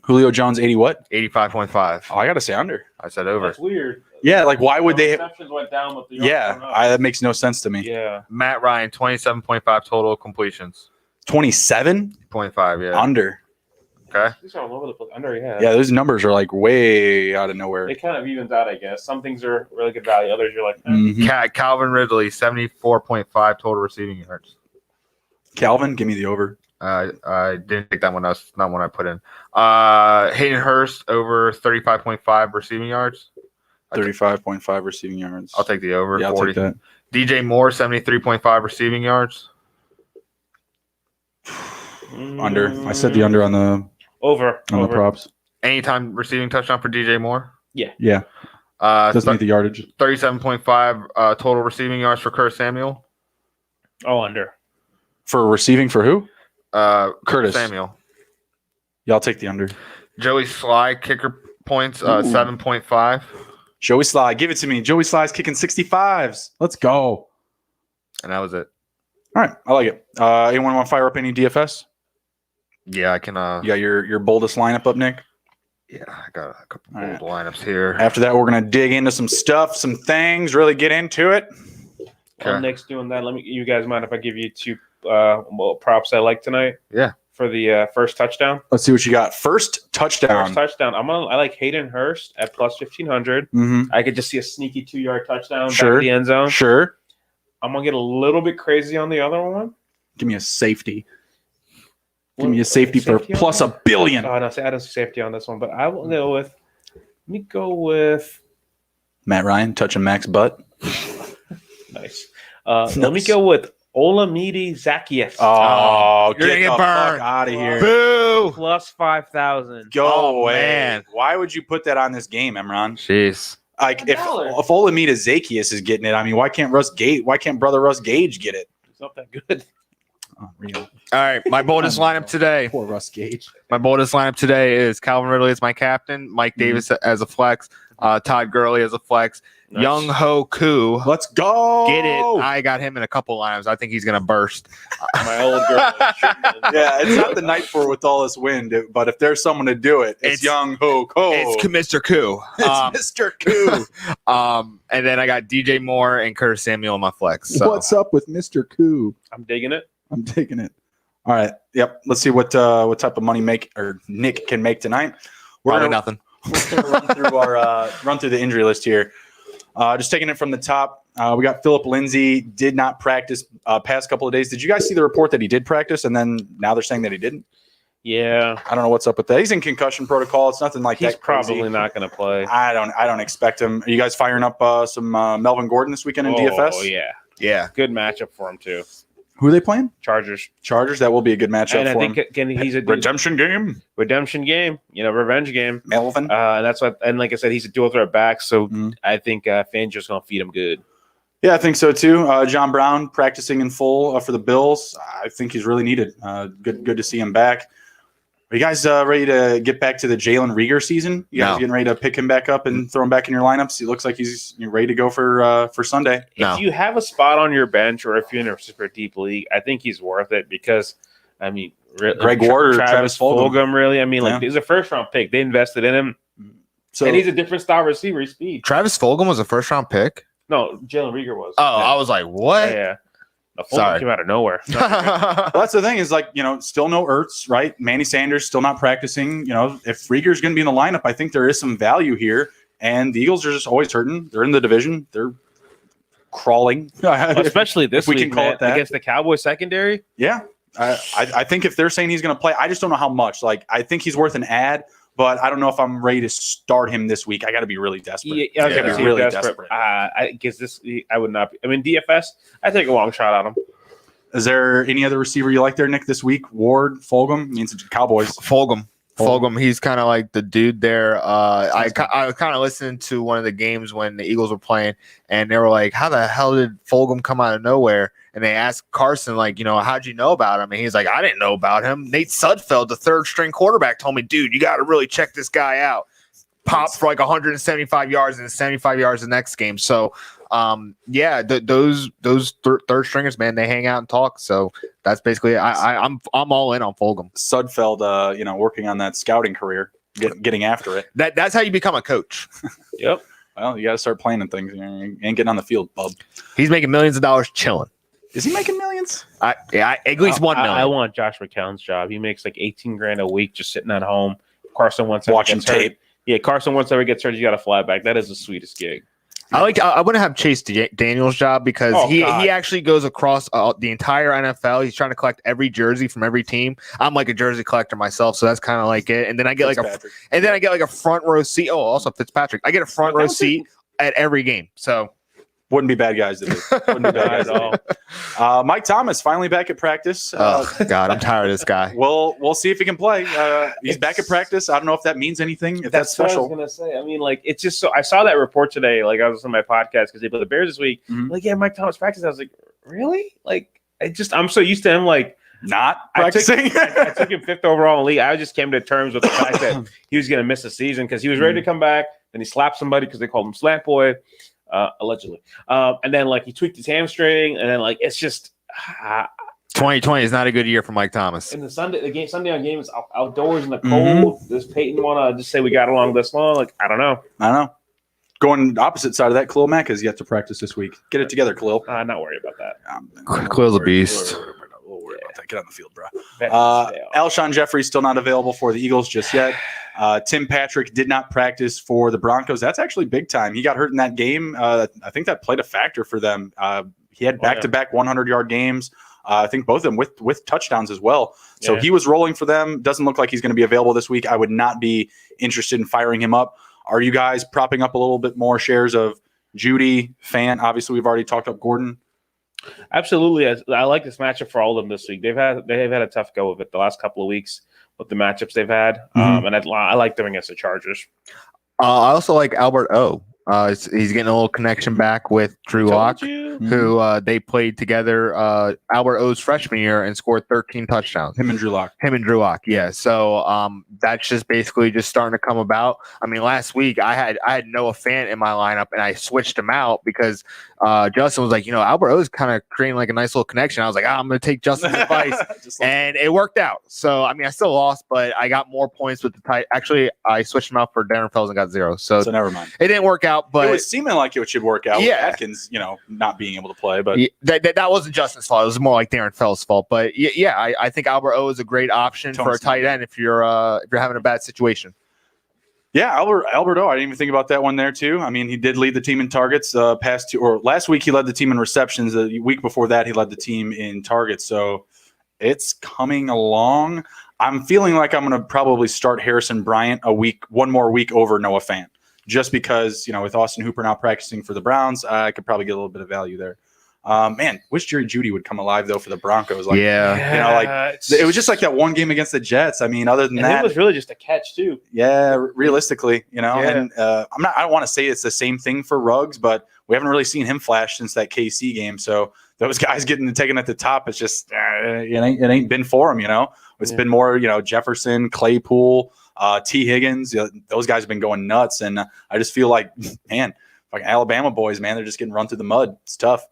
Speaker 1: Julio Jones, 80 what?
Speaker 2: 85.5.
Speaker 1: Oh, I got to say under.
Speaker 2: I said over.
Speaker 3: That's weird.
Speaker 1: Yeah, like why would they?
Speaker 3: Receptions went down, but the yards went up.
Speaker 1: That makes no sense to me.
Speaker 3: Yeah.
Speaker 2: Matt Ryan, 27.5 total completions.
Speaker 1: 27?
Speaker 2: 0.5, yeah.
Speaker 1: Under.
Speaker 2: Okay.
Speaker 3: These are all over the place. Under, yeah.
Speaker 1: Yeah, those numbers are like way out of nowhere.
Speaker 3: It kind of evens out, I guess. Some things are really good value. Others, you're like,
Speaker 1: Mhm.
Speaker 2: Calvin Ridley, 74.5 total receiving yards.
Speaker 1: Calvin, give me the over.
Speaker 2: I didn't take that one. That's not one I put in. Hayden Hurst, over 35.5 receiving yards.
Speaker 1: 35.5 receiving yards.
Speaker 2: I'll take the over.
Speaker 1: Yeah, I'll
Speaker 2: 40.
Speaker 1: take that.
Speaker 2: DJ Moore, 73.5 receiving yards.
Speaker 1: Under. I said the under on the
Speaker 3: Over.
Speaker 1: the props.
Speaker 2: Anytime receiving touchdown for DJ Moore.
Speaker 1: Yeah. Doesn't need the yardage.
Speaker 2: 37.5 total receiving yards for Curtis Samuel.
Speaker 3: Oh, under.
Speaker 1: For receiving for who?
Speaker 2: Curtis Samuel.
Speaker 1: Yeah, I'll take the under.
Speaker 2: Joey Sly, kicker points, 7.5.
Speaker 1: Joey Sly, give it to me. Joey Sly's kicking 65s. Let's go.
Speaker 2: And that was it.
Speaker 1: All right, I like it. Anyone want to fire up any DFS?
Speaker 2: Yeah, I can.
Speaker 1: You got your boldest lineup up, Nick?
Speaker 2: Yeah, I got a couple
Speaker 1: All
Speaker 2: bold lineups here.
Speaker 1: After that, we're going to dig into some stuff, some things, really get into it.
Speaker 3: While Nick's doing that, you guys mind if I give you two props I like tonight?
Speaker 2: Yeah.
Speaker 3: For the first touchdown.
Speaker 1: Let's see what you got. First touchdown.
Speaker 3: I like Hayden Hurst at plus 1,500.
Speaker 1: Mm-hmm.
Speaker 3: I could just see a sneaky 2-yard touchdown back
Speaker 1: Sure.
Speaker 3: of the end zone.
Speaker 1: Sure.
Speaker 3: I'm gonna get a little bit crazy on the other one.
Speaker 1: Give me a safety. Give me a safety for plus $1 billion.
Speaker 3: Oh no, I don't see safety on this one, but I will go with. Let me go with
Speaker 1: Matt Ryan touching Mac's butt.
Speaker 3: nice. Let me go with Olamide Zacchaeus.
Speaker 1: Oh,
Speaker 2: you're gonna get burned.
Speaker 1: Out of here.
Speaker 2: Boo!
Speaker 3: Plus 5,000.
Speaker 1: Go away.
Speaker 2: Man.
Speaker 1: Why would you put that on this game, Emron?
Speaker 2: Jeez.
Speaker 1: Like if Olamide Zacchaeus is getting it, I mean, why can't brother Russ Gage get it?
Speaker 3: It's not that good.
Speaker 1: Oh, really?
Speaker 2: All right, my boldest lineup today.
Speaker 1: Poor Russ Gage.
Speaker 2: My boldest lineup today is Calvin Ridley as my captain, Mike Davis as a flex, Todd Gurley as a flex,
Speaker 3: Nice.
Speaker 2: Young Ho Koo.
Speaker 1: Let's go.
Speaker 2: Get it? I got him in a couple lineups. I think he's gonna burst.
Speaker 3: My old girl.
Speaker 1: Yeah, it's not the night for with all this wind, but if there's someone to do it, it's Young Ho Koo.
Speaker 2: It's Mr. Koo.
Speaker 1: It's Mr. Koo.
Speaker 2: And then I got DJ Moore and Curtis Samuel in my flex. So.
Speaker 1: What's up with Mr. Koo?
Speaker 3: I'm digging it.
Speaker 1: I'm taking it. All right. Yep. Let's see what type of money Nick can make tonight.
Speaker 2: Probably nothing.
Speaker 1: We're gonna run through the injury list here. Just taking it from the top. We got Philip Lindsay did not practice past couple of days. Did you guys see the report that he did practice and then now they're saying that he didn't?
Speaker 3: Yeah.
Speaker 1: I don't know what's up with that. He's in concussion protocol. It's nothing like
Speaker 3: He's
Speaker 1: that crazy.
Speaker 3: probably not going to play.
Speaker 1: I don't expect him. Are you guys firing up some Melvin Gordon this weekend in DFS?
Speaker 3: Oh yeah.
Speaker 2: Yeah.
Speaker 3: Good matchup for him too.
Speaker 1: Who are they playing?
Speaker 3: Chargers.
Speaker 1: That will be a good matchup
Speaker 3: And I
Speaker 1: for
Speaker 3: think
Speaker 1: him.
Speaker 3: he's a
Speaker 1: Redemption game.
Speaker 3: Revenge game.
Speaker 1: Melvin.
Speaker 3: And that's what. And like I said, he's a dual threat back, so
Speaker 1: Mhm.
Speaker 3: I think Fangio's going to feed him good.
Speaker 1: Yeah, I think so too. John Brown practicing in full for the Bills. I think he's really needed. Good to see him back. Are you guys ready to get back to the Jalen Reagor season? You guys getting ready to pick him back up and throw him back in your lineups? He looks like he's ready to go for Sunday.
Speaker 3: If you have a spot on your bench or if you're in a super deep league, I think he's worth it because, I mean,
Speaker 1: Greg Ward or Travis Fulgham,
Speaker 3: really. I mean, he's a first-round pick. They invested in him. So, and he's a different style receiver. He's speed.
Speaker 2: Travis Fulgham was a first-round pick?
Speaker 3: No, Jalen Reagor was.
Speaker 2: Oh, yeah. I was like, what?
Speaker 3: Yeah. The Fulgham came out of nowhere.
Speaker 1: Well, that's the thing is still no Ertz, right? Manny Sanders still not practicing. If Rieger's going to be in the lineup, I think there is some value here. And the Eagles are just always hurting. They're in the division. They're crawling.
Speaker 3: Especially this week,
Speaker 1: we can call it that.
Speaker 3: Against the Cowboys secondary.
Speaker 1: Yeah. I think if they're saying he's going to play, I just don't know how much. I think he's worth an ad. But I don't know if I'm ready to start him this week. I got to be really desperate.
Speaker 3: Yeah, I got to be really desperate. I guess I would not be. I mean, DFS, I take a long shot on him.
Speaker 1: Is there any other receiver you like there, Nick, this week? Ward, Fulgham? Means Cowboys.
Speaker 2: Fulgham. He's kind of like the dude there. I was kind of listening to one of the games when the Eagles were playing, and they were like, how the hell did Fulgham come out of nowhere? And they asked Carson, how'd you know about him? And he's like, I didn't know about him. Nate Sudfeld, the third-string quarterback, told me, dude, you got to really check this guy out. Popped for 175 yards and 75 yards the next game. So, those third stringers, man, they hang out and talk. So that's basically it. I'm all in on Fulgham.
Speaker 1: Sudfeld, working on that scouting career, getting after it.
Speaker 2: That's how you become a coach.
Speaker 3: Yep.
Speaker 1: Well, you got to start playing in things. You ain't getting on the field, bub.
Speaker 2: He's making millions of dollars chilling.
Speaker 1: Is he making millions?
Speaker 2: At least 1 million.
Speaker 3: I want Josh McCown's job. He makes like $18,000 a week just sitting at home. Carson Wentz
Speaker 1: watching tape.
Speaker 3: Yeah, Carson Wentz ever gets hurt, he's got a fly back. That is the sweetest gig.
Speaker 2: I want to have Chase Daniel's job because he actually goes across the entire NFL. He's trying to collect every jersey from every team. I'm like a jersey collector myself, so that's kind of like it. And then I get a front row seat. Oh, also Fitzpatrick. I get a front row seat at every game. So.
Speaker 1: Wouldn't be bad guys to do. Wouldn't be bad guys at all. Mike Thomas finally back at practice.
Speaker 2: God, I'm tired of this guy.
Speaker 1: We'll see if he can play. He's back at practice. I don't know if that means anything. If that's special.
Speaker 3: What I was gonna say. I mean, it's just so. I saw that report today. I was on my podcast because they play the Bears this week.
Speaker 1: Mm-hmm.
Speaker 3: Mike Thomas practice. I was like, really? I'm so used to him.
Speaker 1: Not practicing.
Speaker 3: I took him 5th overall in the league. I just came to terms with the fact that he was going to miss the season because he was ready to come back. Then he slapped somebody because they called him Slant Boy. Allegedly. And then he tweaked his hamstring, and then it's just
Speaker 2: 2020 is not a good year for Mike Thomas.
Speaker 3: And Sunday on game is outdoors in the cold. Does Peyton want to just say we got along this long? I don't know.
Speaker 1: Going opposite side of that, Khalil Mack has yet to practice this week. Get it together, Khalil.
Speaker 3: Not worried about that.
Speaker 2: Khalil's a beast.
Speaker 1: We'll worry about that. Get on the field, bro. Alshon Jeffrey still not available for the Eagles just yet. Tim Patrick did not practice for the Broncos. That's actually big time. He got hurt in that game. I think that played a factor for them. He had back-to-back 100-yard games. I think both of them with touchdowns as well. So he was rolling for them. Doesn't look like he's going to be available this week. I would not be interested in firing him up. Are you guys propping up a little bit more shares of Judy, Fant? Obviously, we've already talked up Gordon.
Speaker 3: Absolutely. I like this matchup for all of them this week. They've had a tough go of it the last couple of weeks with the matchups they've had. And I like them against the Chargers.
Speaker 2: I also like Albert O. He's getting a little connection back with Drew Lock, who they played together Albert O's freshman year and scored 13 touchdowns.
Speaker 1: Him and Drew Lock.
Speaker 2: Yeah. So that's just basically just starting to come about. I mean, last week I had Noah Fant in my lineup and I switched him out because Justin was like, Albert O is kind of creating a nice little connection. I was like, I'm going to take Justin's advice, and it worked out. So I mean, I still lost, but I got more points with the tight. Actually, I switched him out for Darren Fells and got 0. So
Speaker 1: never mind.
Speaker 2: It didn't work out. But
Speaker 1: it was seeming like it should work out with Atkins, not being able to play. But
Speaker 2: that wasn't Justin's fault. It was more like Darren Fell's fault. But I think Albert O is a great option for a tight end if you're having a bad situation.
Speaker 1: Yeah, Albert O. I didn't even think about that one there too. I mean, he did lead the team in targets last week. He led the team in receptions. The week before that, he led the team in targets. So it's coming along. I'm feeling like I'm going to probably start Harrison Bryant one more week over Noah Fant. Just because, with Austin Hooper now practicing for the Browns, I could probably get a little bit of value there. Wish Jerry Jeudy would come alive, though, for the Broncos. It was just like that one game against the Jets. I mean, other than that.
Speaker 3: It was really just a catch, too.
Speaker 1: Yeah, realistically, and I don't want to say it's the same thing for Ruggs, but we haven't really seen him flash since that KC game. So those guys getting taken at the top, it's just it ain't been for him. It's been more Jefferson, Claypool, T. Higgins. Those guys have been going nuts, and I just feel like fucking Alabama boys, man, they're just getting run through the mud. It's tough.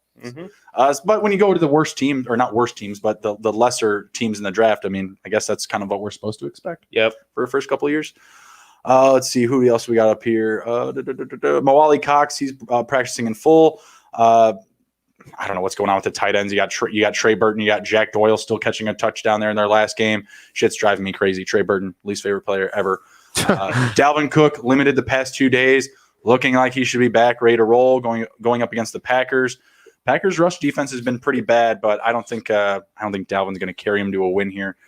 Speaker 1: But when you go to the worst team, or not worst teams, but the lesser teams in the draft, I mean, I guess that's kind of what we're supposed to expect.
Speaker 3: Yep.
Speaker 1: For the first couple of years. Let's see who else we got up here. Moali Cox, he's practicing in full. I don't know what's going on with the tight ends. You got Trey Burton, you got Jack Doyle still catching a touchdown there in their last game. Shit's driving me crazy. Trey Burton, least favorite player ever. Dalvin Cook limited the past 2 days, looking like he should be back, ready to roll, going up against the Packers. Packers rush defense has been pretty bad, but I don't think Dalvin's going to carry him to a win here.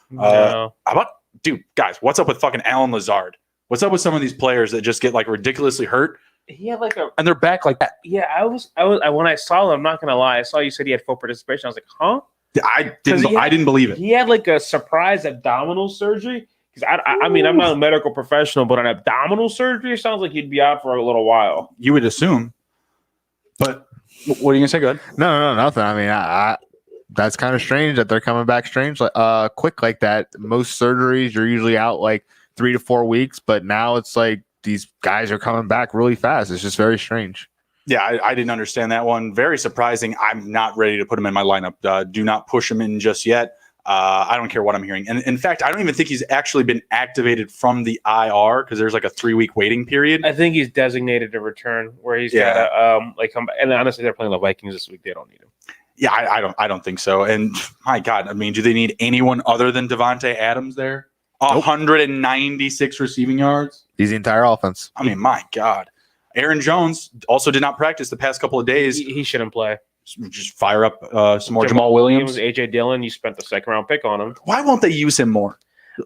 Speaker 3: No.
Speaker 1: How about, dude, guys, what's up with fucking Allen Lazard? What's up with some of these players that just get like ridiculously hurt?
Speaker 3: He had
Speaker 1: and they're back like that.
Speaker 3: Yeah, I was when I saw him, I'm not gonna lie, I saw you said he had full participation. I was like, huh?
Speaker 1: I didn't believe it.
Speaker 3: He had like a surprise abdominal surgery. Because I mean, I'm not a medical professional, but an abdominal surgery sounds like he'd be out for a little while.
Speaker 1: You would assume, but what are you gonna say? Go ahead.
Speaker 2: No, nothing. I mean, that's kind of strange that they're coming back quick like that. Most surgeries you're usually out like 3 to 4 weeks, but now it's like these guys are coming back really fast. It's just very strange.
Speaker 1: Yeah, I didn't understand that one. Very surprising. I'm not ready to put him in my lineup. Do not push him in just yet. I don't care what I'm hearing. And in fact, I don't even think he's actually been activated from the IR because there's like a 3-week waiting period.
Speaker 3: I think he's designated to return where he's got to come back. And honestly, they're playing the Vikings this week. They don't need him.
Speaker 1: Yeah, I don't think so. And my God, I mean, do they need anyone other than Devontae Adams there? 196 receiving yards.
Speaker 2: He's the entire offense.
Speaker 1: I mean, my God. Aaron Jones also did not practice the past couple of days.
Speaker 3: He shouldn't play.
Speaker 1: Just fire up some more Jamal Williams.
Speaker 3: AJ Dillon, you spent the second round pick on him.
Speaker 1: Why won't they use him more?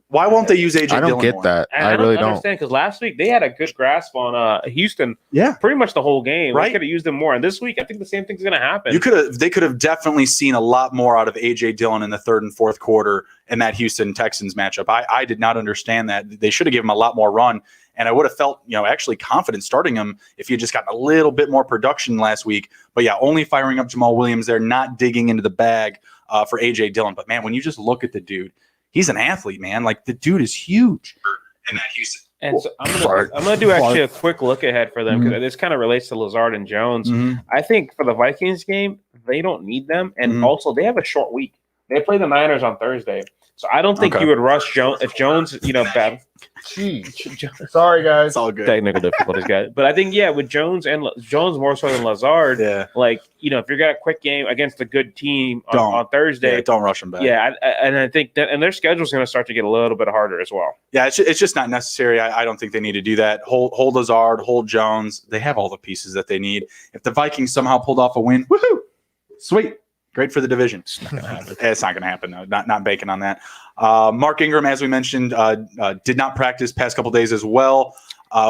Speaker 1: Why won't they use AJ Dillon?
Speaker 2: I don't get that. I really don't
Speaker 3: understand because last week they had a good grasp on Houston.
Speaker 1: Yeah,
Speaker 3: pretty much the whole game.
Speaker 1: Right.
Speaker 3: They could have used him more. And this week, I think the same thing's going to happen.
Speaker 1: They could have definitely seen a lot more out of AJ Dillon in the third and fourth quarter in that Houston Texans matchup. I did not understand that. They should have given him a lot more run. And I would have felt, actually confident starting him if he had just gotten a little bit more production last week. But yeah, only firing up Jamal Williams there, not digging into the bag for AJ Dillon. But man, when you just look at the dude, he's an athlete, man. Like the dude is huge. And that Houston.
Speaker 3: And so I'm gonna do actually a quick look ahead for them because this kind of relates to Lazard and Jones. I think for the Vikings game, they don't need them, and also they have a short week. They play the Niners on Thursday, so I don't think you would rush Jones if Jones, bad.
Speaker 2: Sorry, guys.
Speaker 1: It's all good.
Speaker 3: Technical difficulties, guys. But I think with Jones more so than Lazard.
Speaker 1: Yeah.
Speaker 3: Like if you're got a quick game against a good team on Thursday,
Speaker 1: don't rush them back.
Speaker 3: Yeah, and I think that and their schedule's going to start to get a little bit harder as well.
Speaker 1: Yeah, it's just not necessary. I don't think they need to do that. Hold Lazard, hold Jones. They have all the pieces that they need. If the Vikings somehow pulled off a win, woohoo! Sweet. Great for the division. It's not going to happen, though. Not banking on that. Mark Ingram, as we mentioned, did not practice past couple days as well.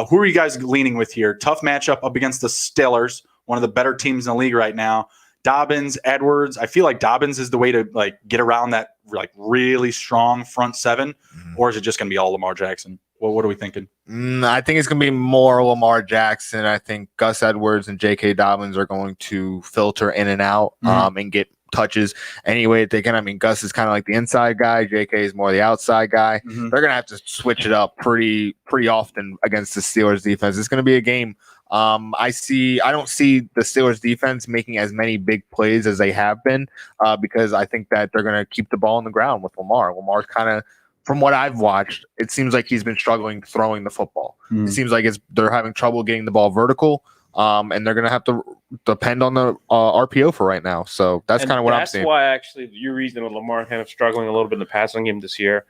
Speaker 1: Who are you guys leaning with here? Tough matchup up against the Steelers, one of the better teams in the league right now. Dobbins, Edwards. I feel like Dobbins is the way to get around that really strong front seven, or is it just going to be all Lamar Jackson? Well, what are we thinking?
Speaker 2: I think it's going to be more Lamar Jackson. I think Gus Edwards and J.K. Dobbins are going to filter in and out and get touches any way that they can. I mean, Gus is kind of like the inside guy. J.K. is more the outside guy. They're going to have to switch it up pretty often against the Steelers defense. It's going to be a game. I don't see the Steelers defense making as many big plays as they have been because I think that they're going to keep the ball on the ground with Lamar. Lamar's kind of, from what I've watched, it seems like he's been struggling throwing the football. It seems like they're having trouble getting the ball vertical, and they're going to have to depend on the RPO for right now. So that's kind of what I'm seeing.
Speaker 3: That's why actually your reason with Lamar kind of struggling a little bit in the passing game this year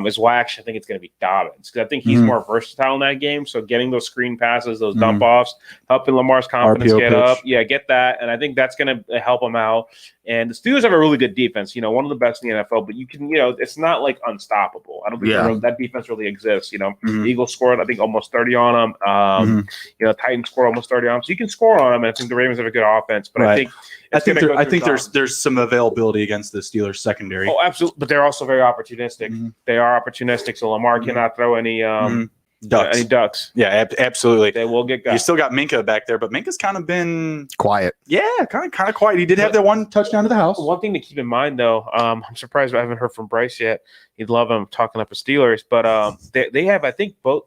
Speaker 3: is why I actually think it's going to be Dobbins because I think he's more versatile in that game. So getting those screen passes, those dump offs, helping Lamar's confidence
Speaker 1: RPO
Speaker 3: get
Speaker 1: pitch.
Speaker 3: up. Yeah, get that. And I think that's going to help him out. And the Steelers have a really good defense, one of the best in the NFL, but you can, it's not like unstoppable. I don't think that defense really exists. The Eagles scored, I think, almost 30 on them. Titans scored almost 30 on them. So you can score on them. And I think the Ravens have a good offense, but I think
Speaker 1: there's some availability against the Steelers secondary.
Speaker 3: Oh, absolutely. But they're also very opportunistic. They are opportunistic. So Lamar cannot throw any
Speaker 1: Ducks.
Speaker 3: Any Ducks?
Speaker 1: Yeah, absolutely.
Speaker 3: They will get got.
Speaker 1: You still got Minka back there, but Minka's kind of been
Speaker 2: quiet.
Speaker 1: Yeah, kind of quiet. He did have that one touchdown to the house.
Speaker 3: One thing to keep in mind, though, I'm surprised I haven't heard from Bryce yet. He'd love him talking up the Steelers, but they have, I think, both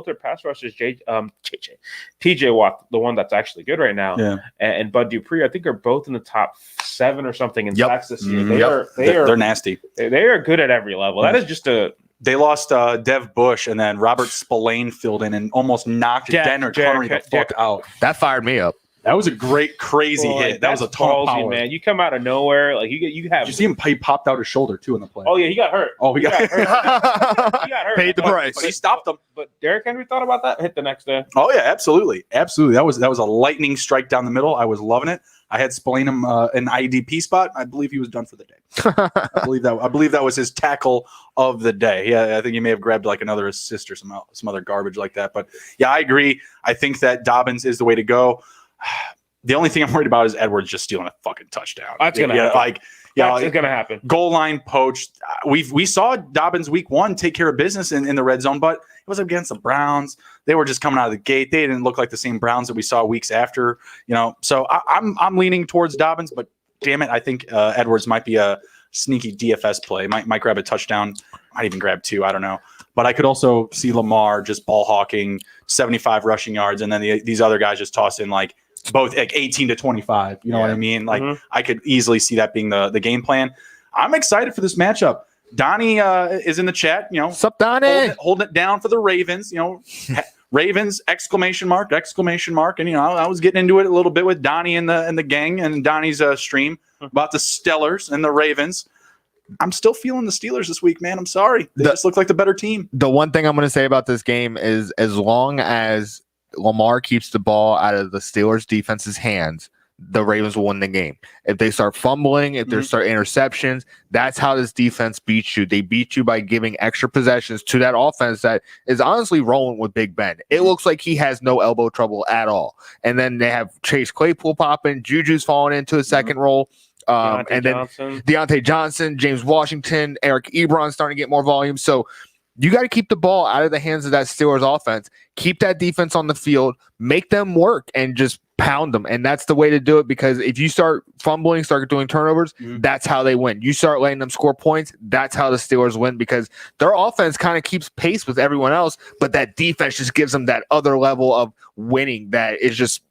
Speaker 3: their pass rushers, TJ Watt, the one that's actually good right now, and Bud Dupree, I think are both in the top 7 or something in sacks this year. They're
Speaker 1: nasty.
Speaker 3: They are good at every level. That is just a.
Speaker 1: They lost Dev Bush, and then Robert Spillane filled in and almost knocked Denner Connery the fuck out.
Speaker 2: That fired me up.
Speaker 1: That was a great, crazy hit. That was a ton of power,
Speaker 3: man. You come out of nowhere, like you have.
Speaker 1: Did you see him? He popped out his shoulder too in the play.
Speaker 3: Oh yeah, he got hurt.
Speaker 1: He got hurt.
Speaker 3: He got hurt.
Speaker 2: Paid the price.
Speaker 1: But he stopped them.
Speaker 3: But Derrick Henry thought about that. Hit the next day.
Speaker 1: Oh yeah, absolutely. That was a lightning strike down the middle. I was loving it. I had Spillane him an IDP spot. I believe he was done for the day. I believe that was his tackle of the day. Yeah, I think he may have grabbed like another assist or some other garbage like that. But yeah, I agree. I think that Dobbins is the way to go. The only thing I'm worried about is Edwards just stealing a fucking touchdown.
Speaker 3: That's gonna happen. It's gonna happen.
Speaker 1: Goal line poached. We saw Dobbins week 1 take care of business in the red zone, but it was against the Browns. They were just coming out of the gate. They didn't look like the same Browns that we saw weeks after. So I'm leaning towards Dobbins, but damn it, I think Edwards might be a sneaky DFS play. Might grab a touchdown. Might even grab 2. I don't know. But I could also see Lamar just ball hawking 75 rushing yards, and then these other guys just toss in like both like 18 to 25. You know what I mean? Like I could easily see that being the game plan. I'm excited for this matchup. Donnie is in the chat.
Speaker 2: What's up, Donnie?
Speaker 1: Holding it down for the Ravens. Ravens ! And I was getting into it a little bit with Donnie and the gang and Donnie's stream about the Stellars and the Ravens. I'm still feeling the Steelers this week, man. I'm sorry. They just look like the better team.
Speaker 2: The one thing I'm going to say about this game is as long as Lamar keeps the ball out of the Steelers defense's hands, the Ravens will win the game. If they start fumbling, if they start interceptions, that's how this defense beats you. They beat you by giving extra possessions to that offense that is honestly rolling with Big Ben. It looks like he has no elbow trouble at all. And then they have Chase Claypool popping, Juju's falling into a second role. And then Deontay Johnson, James Washington, Eric Ebron starting to get more volume. So you got to keep the ball out of the hands of that Steelers offense. Keep that defense on the field, make them work, and just pound them. And that's the way to do it, because if you start fumbling, start doing turnovers, that's how they win. You start letting them score points, that's how the Steelers win, because their offense kind of keeps pace with everyone else, but that defense just gives them that other level of winning that is just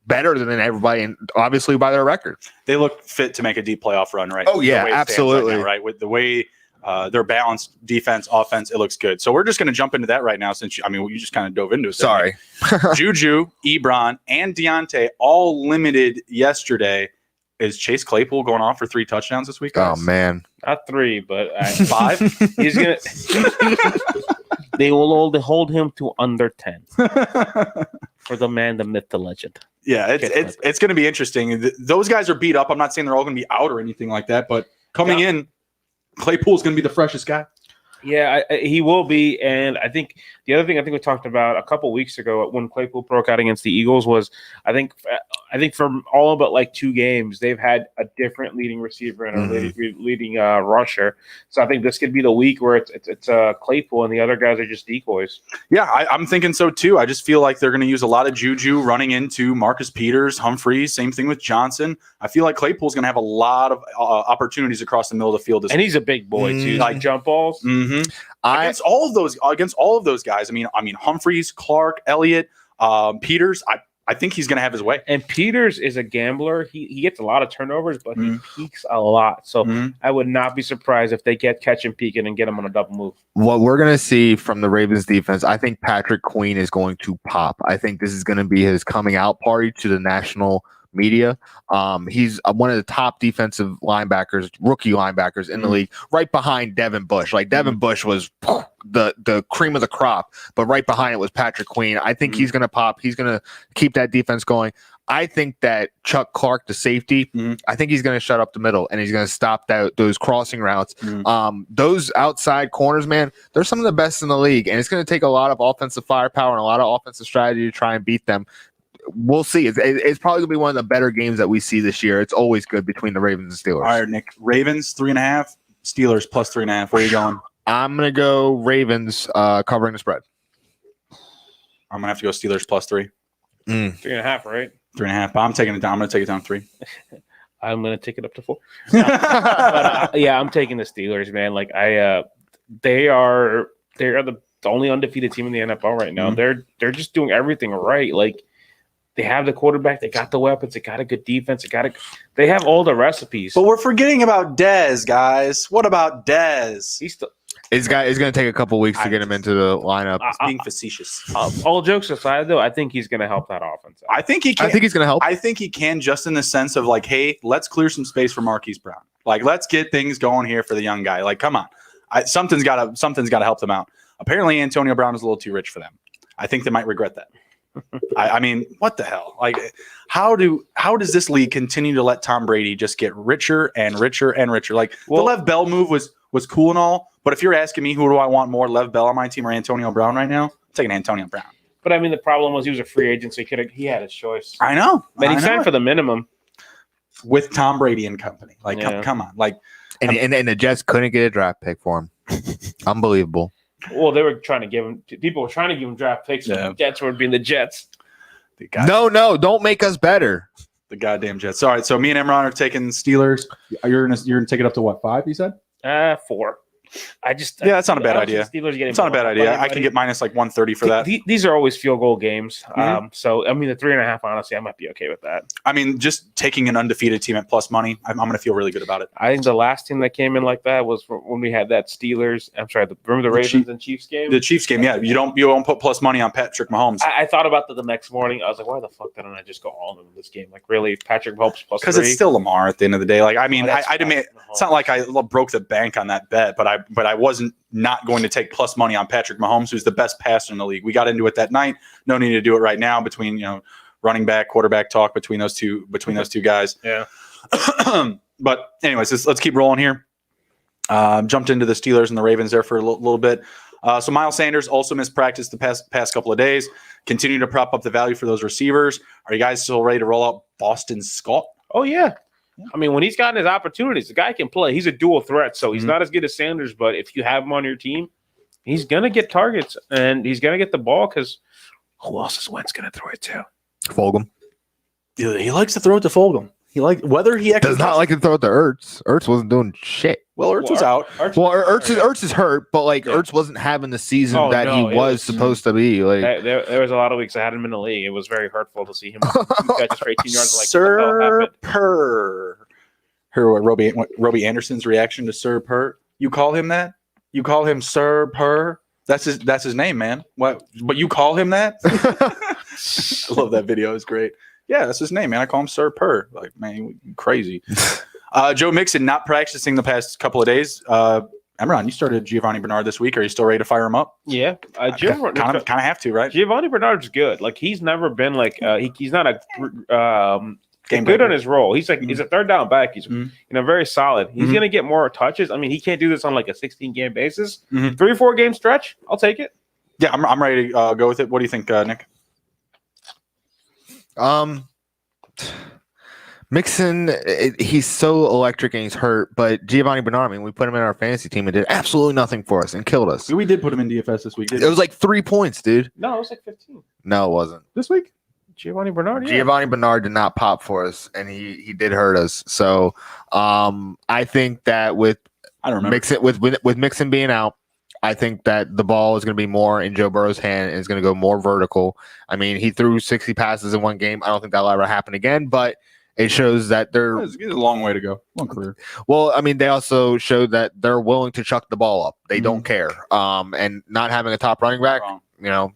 Speaker 2: better than everybody, and obviously by their record.
Speaker 1: They look fit to make a deep playoff run, right?
Speaker 2: Oh, yeah, absolutely.
Speaker 1: Right? With the way their balanced defense, offense, it looks good. So we're just going to jump into that right now, since you just kind of dove into it.
Speaker 2: Sorry.
Speaker 1: Juju, Ebron, and Deontay all limited yesterday. Is Chase Claypool going off for 3 touchdowns this week, guys?
Speaker 2: Oh, man.
Speaker 3: Not 3, but
Speaker 1: 5?
Speaker 3: He's going to... They will only hold him to under 10. For the man, the myth, the legend.
Speaker 1: Yeah, it's going to be interesting. Those guys are beat up. I'm not saying they're all going to be out or anything like that, but coming in, Claypool's going to be the freshest guy.
Speaker 3: Yeah, he will be. And I think the other thing I think we talked about a couple weeks ago when Claypool broke out against the Eagles was I think from all but like 2 games, they've had a different leading receiver and a leading rusher. So I think this could be the week where it's Claypool and the other guys are just decoys. Yeah, I'm thinking so too. I just feel like they're going to use a lot of Juju running into Marcus Peters, Humphreys, same thing with Johnson. I feel like Claypool's going to have a lot of opportunities across the middle of the field. And he's a big boy too, like jump balls. Against all of those guys. I mean Humphreys, Clark, Elliott, Peters. I think he's going to have his way. And Peters is a gambler. He gets a lot of turnovers, but he peaks a lot. So I would not be surprised if they catch him peaking and get him on a double move.
Speaker 2: What we're going to see from the Ravens defense, I think Patrick Queen is going to pop. I think this is going to be his coming out party to the national media. He's one of the top defensive linebackers, rookie linebackers in the league, right behind Devin Bush. Like Devin Bush was the cream of the crop, but right behind it was Patrick Queen. I think he's going to pop. He's going to keep that defense going. I think that Chuck Clark, the safety, I think he's going to shut up the middle and he's going to stop those crossing routes. Those outside corners, man, they're some of the best in the league, and it's going to take a lot of offensive firepower and a lot of offensive strategy to try and beat them. We'll see. It's probably going to be one of the better games that we see this year. It's always good between the Ravens and Steelers.
Speaker 1: All right, Nick. Ravens 3.5, Steelers plus 3.5. Where are you going?
Speaker 2: I'm going to go Ravens covering the spread.
Speaker 1: I'm gonna have to go Steelers +3.
Speaker 3: 3.5, right?
Speaker 1: 3.5. But I'm gonna take it down 3.
Speaker 3: I'm gonna take it up to 4. But yeah, I'm taking the Steelers, man. Like they are the only undefeated team in the NFL right now. They're just doing everything right. Like they have the quarterback, they got the weapons, they got a good defense, they have all the recipes.
Speaker 1: But we're forgetting about Dez, guys. What about Dez?
Speaker 3: He's still.
Speaker 2: It's going to take a couple weeks to get him into the lineup.
Speaker 1: Being facetious.
Speaker 3: All jokes aside, though, I think he's going to help that offense out.
Speaker 1: I think he can.
Speaker 2: I think he's going to help.
Speaker 1: I think he can, just in the sense of like, hey, let's clear some space for Marquise Brown. Like, let's get things going here for the young guy. Like, come on, something's got to help them out. Apparently, Antonio Brown is a little too rich for them. I think they might regret that. I mean, what the hell? Like, how does this league continue to let Tom Brady just get richer and richer and richer? Like, the Lev Bell move was cool and all, but if you're asking me who do I want more, Lev Bell on my team or Antonio Brown right now, I'm taking Antonio Brown.
Speaker 3: But I mean, the problem was he was a free agent, so he had his choice.
Speaker 1: I know,
Speaker 3: but he signed for the minimum
Speaker 1: with Tom Brady and company. Like, come on, like,
Speaker 2: and the Jets couldn't get a draft pick for him. Unbelievable.
Speaker 3: Well, they were trying to give him. People were trying to give him draft picks. Yeah. The Jets would be the Jets.
Speaker 2: No, don't make us better.
Speaker 1: The goddamn Jets. All right, so me and Emron are taking Steelers. You're gonna take it up to what, 5? You said
Speaker 3: 4.
Speaker 1: That's not a bad idea. It's not a bad idea. I can get minus like 130 for that.
Speaker 3: These are always field goal games. So I mean, the 3.5. Honestly, I might be okay with that.
Speaker 1: I mean, just taking an undefeated team at plus money, I'm going to feel really good about it.
Speaker 3: I think the last team that came in like that was when we had that Steelers. I'm sorry, remember the Ravens and Chiefs game?
Speaker 1: The Chiefs game, yeah. You don't put plus money on Patrick Mahomes.
Speaker 3: I thought about that the next morning. I was like, why the fuck didn't I just go all in this game? Like, really, Patrick Mahomes plus 3?
Speaker 1: Because it's still Lamar at the end of the day. Like, I mean, I admit it's not like I broke the bank on that bet, but I wasn't not going to take plus money on Patrick Mahomes, who's the best passer in the league. We got into it that night. No need to do it right now between, running back, quarterback talk between those two guys.
Speaker 3: Yeah.
Speaker 1: But anyways, let's keep rolling here. Jumped into the Steelers and the Ravens there for a little bit. So Miles Sanders also missed practice the past couple of days. Continue to prop up the value for those receivers. Are you guys still ready to roll out Boston Scott?
Speaker 3: Oh, yeah. I mean, when he's gotten his opportunities, the guy can play. He's a dual threat, so he's not as good as Sanders, but if you have him on your team, he's going to get targets, and he's going to get the ball because who else is Wentz going to throw it to?
Speaker 2: Fulgham.
Speaker 1: Yeah, he likes to throw it to Fulgham. Whether he actually
Speaker 2: does not like to throw it to Ertz. Ertz wasn't doing shit.
Speaker 1: Well, Ertz was out.
Speaker 2: Ertz is hurt, but Ertz wasn't having the season that he was supposed to be. Like
Speaker 3: there was a lot of weeks I had him in the league. It was very hurtful to see him catch for 18 yards. Like
Speaker 1: Sir Purr. Robbie Anderson's reaction to Sir Purr. You call him that? You call him Sir Purr? That's his name, man. What? But you call him that? I love that video. It's great. Yeah, that's his name, man. I call him Sir Purr. Like, man, you crazy. Joe Mixon not practicing the past couple of days. Emron, you started Giovanni Bernard this week. Are you still ready to fire him up?
Speaker 3: Yeah,
Speaker 1: kind of have to, right?
Speaker 3: Giovanni Bernard's good. Like, he's never been like he's not a good on his role. He's like he's a third down back. He's very solid. He's gonna get more touches. I mean, he can't do this on like a 16-game basis. 3-4 game stretch, I'll take it.
Speaker 1: Yeah, I'm ready to go with it. What do you think, Nick?
Speaker 2: Mixon, he's so electric and he's hurt, but Giovanni Bernard, I mean, we put him in our fantasy team and did absolutely nothing for us and killed us.
Speaker 1: We did put him in DFS this week.
Speaker 2: It was like 3 points, dude.
Speaker 3: No, it was like 15.
Speaker 2: No, it wasn't.
Speaker 1: This week?
Speaker 3: Giovanni Bernard?
Speaker 2: Yeah. Giovanni Bernard did not pop for us, and he did hurt us. So I think that with Mixon being out, I think that the ball is going to be more in Joe Burrow's hand and is going to go more vertical. I mean, he threw 60 passes in one game. I don't think that'll ever happen again, but it shows that they're
Speaker 1: it's a long way to go. Long career.
Speaker 2: Well, I mean, they also showed that they're willing to chuck the ball up. They don't care. And not having a top running back, I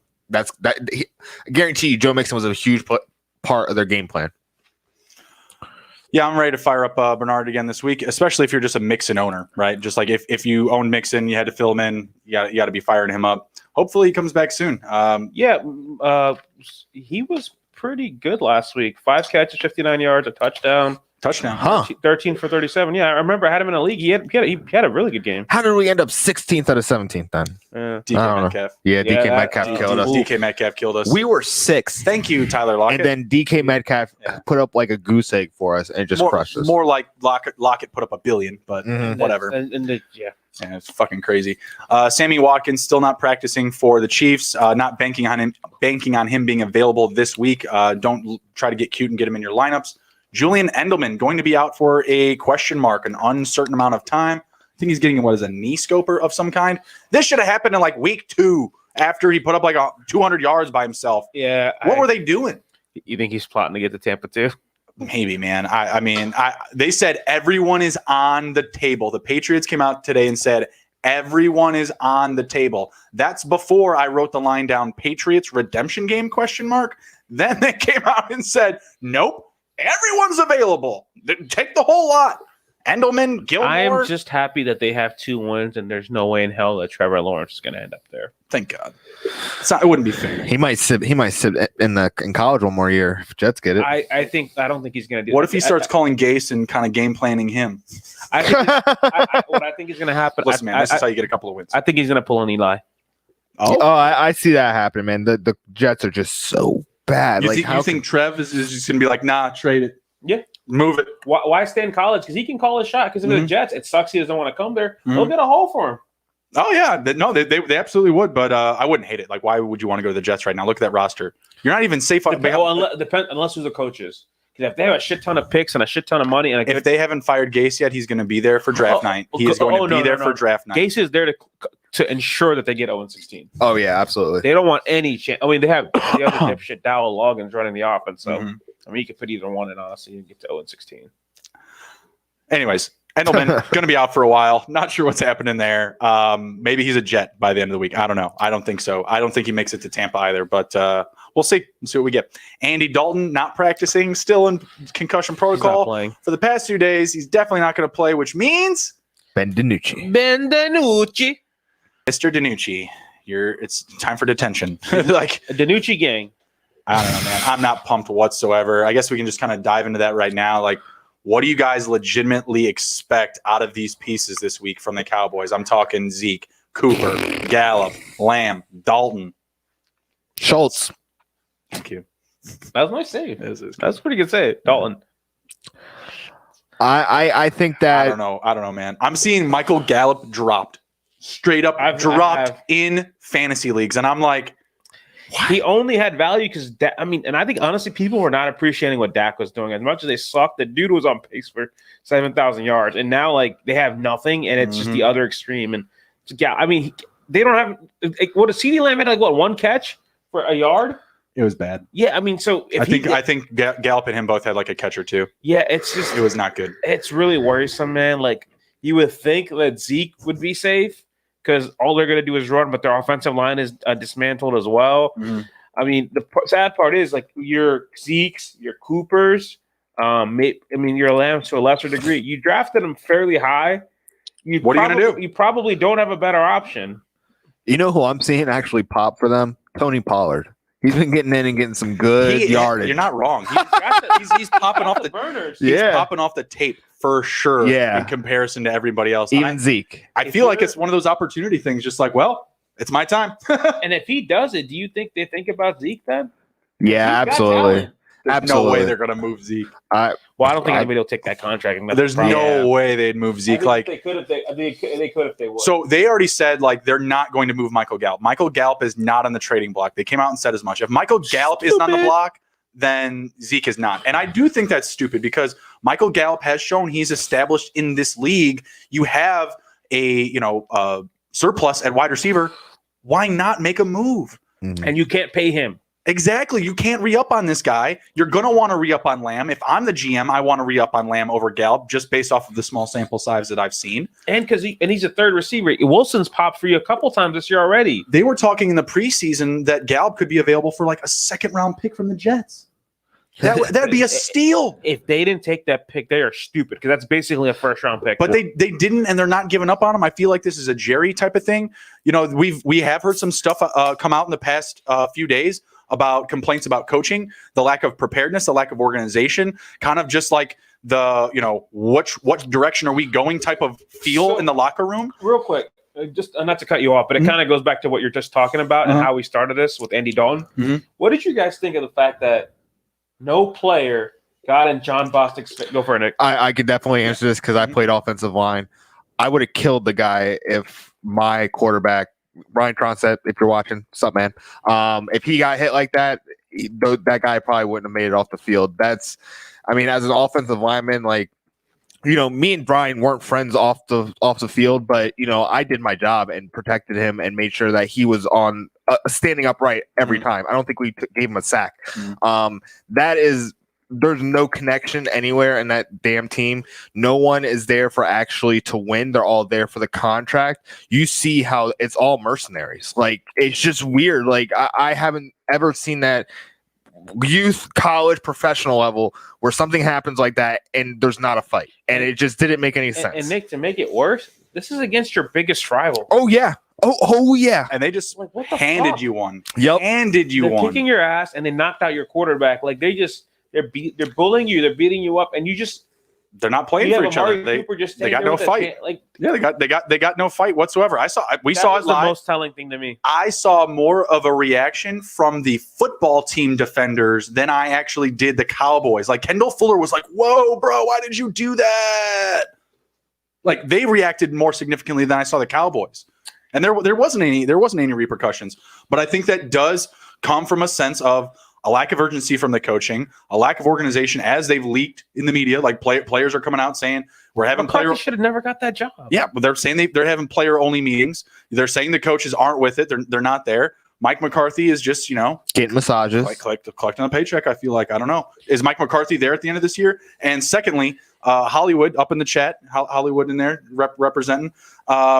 Speaker 2: guarantee you Joe Mixon was a huge part of their game plan.
Speaker 1: Yeah, I'm ready to fire up Bernard again this week, especially if you're just a Mixon owner, right? Just like if you own Mixon, you had to fill him in, you got to be firing him up. Hopefully he comes back soon.
Speaker 3: He was pretty good last week. 5 catches, 59 yards, a touchdown.
Speaker 1: touchdown.
Speaker 2: Huh.
Speaker 3: 13 for 37. Yeah, I remember I had him in a league. He had a really good game.
Speaker 2: How did we end up 16th out of 17th then?
Speaker 1: DK
Speaker 2: I don't know.
Speaker 1: Metcalf.
Speaker 2: Yeah, DK
Speaker 3: that-
Speaker 2: Metcalf killed us.
Speaker 1: DK Metcalf killed us.
Speaker 2: We were 6th.
Speaker 1: Thank you, Tyler Lockett.
Speaker 2: And then DK Metcalf put up like a goose egg for us and just crushed us.
Speaker 1: More like Lockett put up $1 billion, but whatever.
Speaker 3: Yeah,
Speaker 1: it's fucking crazy. Sammy Watkins still not practicing for the Chiefs. Not banking on him being available this week. Don't try to get cute and get him in your lineups. Julian Edelman going to be out for a question mark, an uncertain amount of time. I think he's getting a knee scoper of some kind. This should have happened in like week 2 after he put up like 200 yards by himself.
Speaker 3: Yeah.
Speaker 1: What were they doing?
Speaker 3: You think he's plotting to get to Tampa too?
Speaker 1: Maybe, man. I mean, they said everyone is on the table. The Patriots came out today and said everyone is on the table. That's before I wrote the line down, Patriots redemption game ? Then they came out and said, nope, everyone's available. Take the whole lot. Endelman, Gilmore.
Speaker 3: I am just happy that they have 2 wins, and there's no way in hell that Trevor Lawrence is going to end up there.
Speaker 1: Thank God. It wouldn't be fair.
Speaker 2: He might sit in college one more year if Jets get it.
Speaker 3: I don't think he's going to do.
Speaker 1: What if he starts calling Gase and kind of game planning him?
Speaker 3: What I think is going to happen.
Speaker 1: Listen, man, this is how you get a couple of wins.
Speaker 3: I think he's going to pull an Eli.
Speaker 2: I see that happen, man. The Jets are just so bad.
Speaker 1: You think Trev is just going to be like, nah, trade it.
Speaker 3: Yeah.
Speaker 1: Move it.
Speaker 3: Why stay in college? Because he can call his shot. Because if the Jets, it sucks he doesn't want to come there. They'll get a haul for him.
Speaker 1: Oh, yeah. They absolutely would, but I wouldn't hate it. Like, why would you want to go to the Jets right now? Look at that roster. You're not even safe.
Speaker 3: Unless who the coach is. Because if they have a shit ton of picks and a shit ton of money. If
Speaker 1: they haven't fired Gase yet, he's going to be there for draft night. He is going to be there for draft night.
Speaker 3: Gase is there to ensure that they get 0-16.
Speaker 2: Oh, yeah, absolutely.
Speaker 3: They don't want any chance. I mean, they have the other dipshit Dowell Loggins running the offense. So, I mean, you could put either one in, honestly, and get to 0-16.
Speaker 1: Anyways, Endelman going to be out for a while. Not sure what's happening there. Maybe he's a Jet by the end of the week. I don't know. I don't think so. I don't think he makes it to Tampa either, but we'll see. Let's see what we get. Andy Dalton not practicing, still in concussion protocol for the past 2 days. He's definitely not going to play, which means
Speaker 2: Ben DiNucci.
Speaker 1: Mr. DiNucci, it's time for detention. Like
Speaker 3: a DiNucci gang.
Speaker 1: I don't know, man. I'm not pumped whatsoever. I guess we can just kind of dive into that right now. Like, what do you guys legitimately expect out of these pieces this week from the Cowboys? I'm talking Zeke, Cooper, Gallup, Lamb, Dalton,
Speaker 2: Schultz.
Speaker 1: Thank you.
Speaker 3: That was my save. That's a pretty good save, Dalton.
Speaker 2: I think that
Speaker 1: I don't know, man. I'm seeing Michael Gallup dropped, straight up in fantasy leagues, and I'm like, what?
Speaker 3: He only had value because and I think honestly people were not appreciating what Dak was doing as much as they sucked. The dude was on pace for 7,000 yards, and now like they have nothing, and it's just the other extreme. And yeah, I mean they don't have what a CeeDee Lamb had one catch for a yard.
Speaker 1: It was bad.
Speaker 3: Yeah, I mean, so
Speaker 1: I think Gallup and him both had like a catch or two.
Speaker 3: Yeah, it
Speaker 1: was not good.
Speaker 3: It's really worrisome, man. Like you would think that Zeke would be safe because all they're going to do is run, but their offensive line is dismantled as well. I mean, the sad part is like your Zekes, your Coopers, your Lambs to a lesser degree. You drafted them fairly high.
Speaker 1: What are you going to do?
Speaker 3: You probably don't have a better option.
Speaker 2: You know who I'm seeing actually pop for them? Tony Pollard. He's been getting in and getting some good yardage.
Speaker 1: You're not wrong. He's popping off the burners. He's popping off the tape for sure.
Speaker 2: Yeah.
Speaker 1: In comparison to everybody else.
Speaker 2: Even Zeke.
Speaker 1: I feel like it's one of those opportunity things. Just like, well, it's my time.
Speaker 3: And if he does it, do you think they think about Zeke then?
Speaker 2: Yeah, absolutely.
Speaker 1: There's no way they're going to move Zeke.
Speaker 3: I don't think anybody will take that contract.
Speaker 1: There's no way they'd move Zeke. Like
Speaker 3: they could if they would.
Speaker 1: So they already said like they're not going to move Michael Gallup. Michael Gallup is not on the trading block. They came out and said as much. If Michael Gallup isn't on the block, then Zeke is not. And I do think that's stupid because Michael Gallup has shown he's established in this league. You have a surplus at wide receiver. Why not make a move?
Speaker 3: And you can't pay him.
Speaker 1: Exactly. You can't re-up on this guy. You're going to want to re-up on Lamb. If I'm the GM, I want to re-up on Lamb over Gallup just based off of the small sample size that I've seen.
Speaker 3: And because he's a third receiver. Wilson's popped for you a couple times this year already.
Speaker 1: They were talking in the preseason that Gallup could be available for like a second-round pick from the Jets. That'd be a steal.
Speaker 3: If they didn't take that pick, they are stupid because that's basically a first-round pick.
Speaker 1: But they didn't, and they're not giving up on him. I feel like this is a Jerry type of thing. We have heard some stuff come out in the past few days about complaints about coaching, the lack of preparedness, the lack of organization, kind of just like the what direction are we going type of feel in the locker room.
Speaker 3: Real quick, just not to cut you off, but it kind of goes back to what you're just talking about and how we started this with Andy Dalton. What did you guys think of the fact that no player got in John Bostic's – go for it, Nick.
Speaker 2: I could definitely answer this because I played offensive line. I would have killed the guy if my quarterback, Ryan Cronset, if you're watching, what's up, man? If he got hit like that, that guy probably wouldn't have made it off the field. As an offensive lineman, me and Brian weren't friends off the field, but I did my job and protected him and made sure that he was on standing upright every time. I don't think we gave him a sack. There's no connection anywhere in that damn team. No one is there for actually to win. They're all there for the contract. You see how it's all mercenaries. It's just weird. I haven't ever seen that youth, college, professional level where something happens like that and there's not a fight. And it just didn't make any sense.
Speaker 3: And Nick, to make it worse, this is against your biggest rival.
Speaker 2: Oh, yeah. Oh yeah.
Speaker 1: And they just
Speaker 3: what the
Speaker 1: handed
Speaker 3: fuck?
Speaker 1: You one.
Speaker 2: Yep.
Speaker 1: Handed you
Speaker 3: They're
Speaker 1: one.
Speaker 3: kicking your ass and they knocked out your quarterback. They're bullying you. They're beating you up, and they're
Speaker 1: not playing for each other. They got no fight. They got no fight whatsoever. We saw it live.
Speaker 3: The most telling thing to me.
Speaker 1: I saw more of a reaction from the football team defenders than I actually did the Cowboys. Kendall Fuller was like, "Whoa, bro, why did you do that?" They reacted more significantly than I saw the Cowboys, and there wasn't any repercussions. But I think that does come from a sense of a lack of urgency from the coaching, a lack of organization as they've leaked in the media. Players are coming out saying we're having player.
Speaker 3: Should have never got that job.
Speaker 1: Yeah, but they're saying they're having player only meetings. They're saying the coaches aren't with it. They're not there. Mike McCarthy is just
Speaker 2: getting massages,
Speaker 1: collecting a paycheck. I feel like I don't know. Is Mike McCarthy there at the end of this year? And secondly, Hollywood up in the chat, Hollywood in there representing.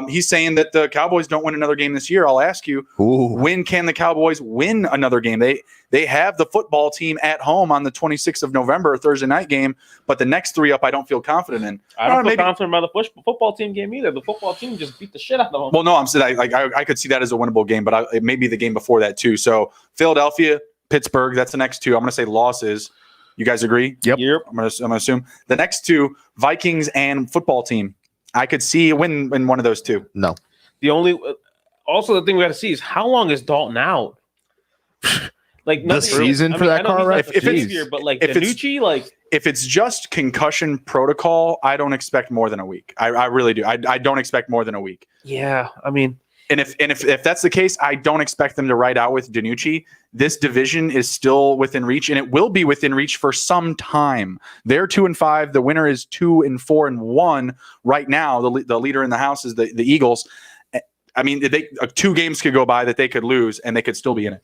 Speaker 1: He's saying that the Cowboys don't win another game this year. I'll ask you, when can the Cowboys win another game? They have the football team at home on the 26th of November, Thursday night game, but the next three up I don't feel confident in.
Speaker 3: I don't feel confident about the football team game either. The football team just beat the shit out of them.
Speaker 1: Well, no, I'm saying I could see that as a winnable game, but it may be the game before that too. So Philadelphia, Pittsburgh, that's the next two. I'm going to say losses. You guys agree?
Speaker 2: Yep.
Speaker 1: I'm gonna assume the next two, Vikings and football team. I could see a win in one of those two.
Speaker 2: No.
Speaker 3: Also the thing we got to see is how long is Dalton out?
Speaker 2: The season for that car, right?
Speaker 3: If DiNucci,
Speaker 1: if it's just concussion protocol, I don't expect more than a week. I really do. I don't expect more than a week.
Speaker 3: Yeah,
Speaker 1: And if that's the case, I don't expect them to ride out with DiNucci. This division is still within reach, and it will be within reach for some time. They're 2-5. The winner is 2-4-1 right now. The leader in the house is the Eagles. Two games could go by that they could lose, and they could still be in it.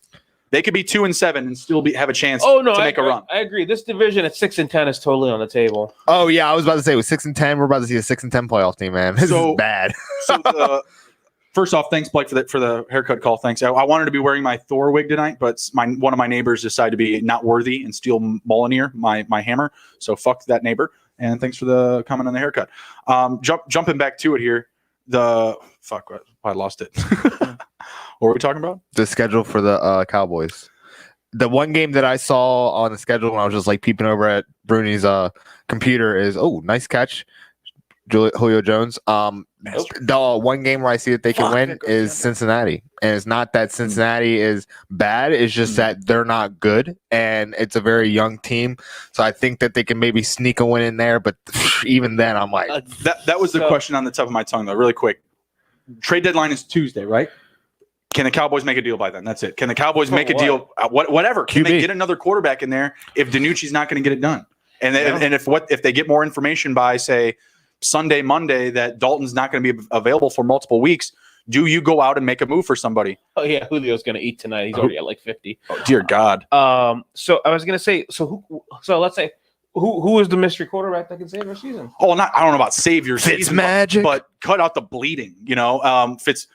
Speaker 1: They could be 2-7 and still have a chance to make a run.
Speaker 3: I agree. This division at 6-10 is totally on the table.
Speaker 2: Oh yeah, I was about to say with 6-10, we're about to see a 6-10 playoff team, man. This is bad.
Speaker 1: First off, thanks, Blake, for the haircut call. Thanks. I wanted to be wearing my Thor wig tonight, but one of my neighbors decided to be not worthy and steal Mjolnir, my hammer. So fuck that neighbor. And thanks for the comment on the haircut. Jumping back to it here. I lost it. What were we talking about?
Speaker 2: The schedule for the Cowboys. The one game that I saw on the schedule when I was just peeping over at Bruni's computer is nice catch, Julio Jones. The one game where I see that they can win is Cincinnati, and it's not that Cincinnati is bad. It's just that they're not good, and it's a very young team. So I think that they can maybe sneak a win in there. But even then, I'm like
Speaker 1: that was the question on the tip of my tongue, though. Really quick, trade deadline is Tuesday, right? Can the Cowboys make a deal by then? That's it. Can the Cowboys make a deal? Whatever. Can they get another quarterback in there if DiNucci's not going to get it done? And if they get more information by say Sunday, Monday that Dalton's not going to be available for multiple weeks, do you go out and make a move for somebody?
Speaker 3: Oh yeah, Julio's going to eat tonight. He's already at 50.
Speaker 1: Oh dear God.
Speaker 3: So I was going to say, so let's say who is the mystery quarterback that can save our season?
Speaker 1: Oh, I don't know about save your season,
Speaker 2: magic,
Speaker 1: but cut out the bleeding.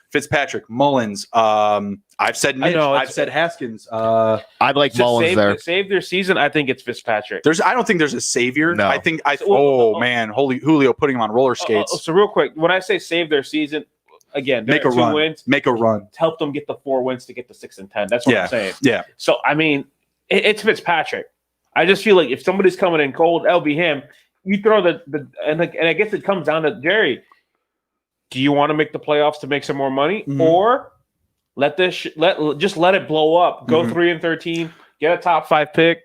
Speaker 1: Fitzpatrick, Mullins. I've said Mitch. I've said Haskins.
Speaker 2: I'd like Mullins there.
Speaker 3: Save their season. I think it's Fitzpatrick.
Speaker 1: I don't think there's a savior.
Speaker 2: No.
Speaker 1: I think holy Julio putting him on roller skates.
Speaker 3: So real quick, when I say save their season, again,
Speaker 1: make a run. Wins. Make a run.
Speaker 3: Help them get the 4 wins to get the 6-10. That's what I'm saying.
Speaker 1: Yeah.
Speaker 3: So it's Fitzpatrick. I just feel like if somebody's coming in cold, that'll be him. you throw and I guess it comes down to Jerry. Do you want to make the playoffs to make some more money, or let let it blow up? Go 3-13, get a top 5 pick.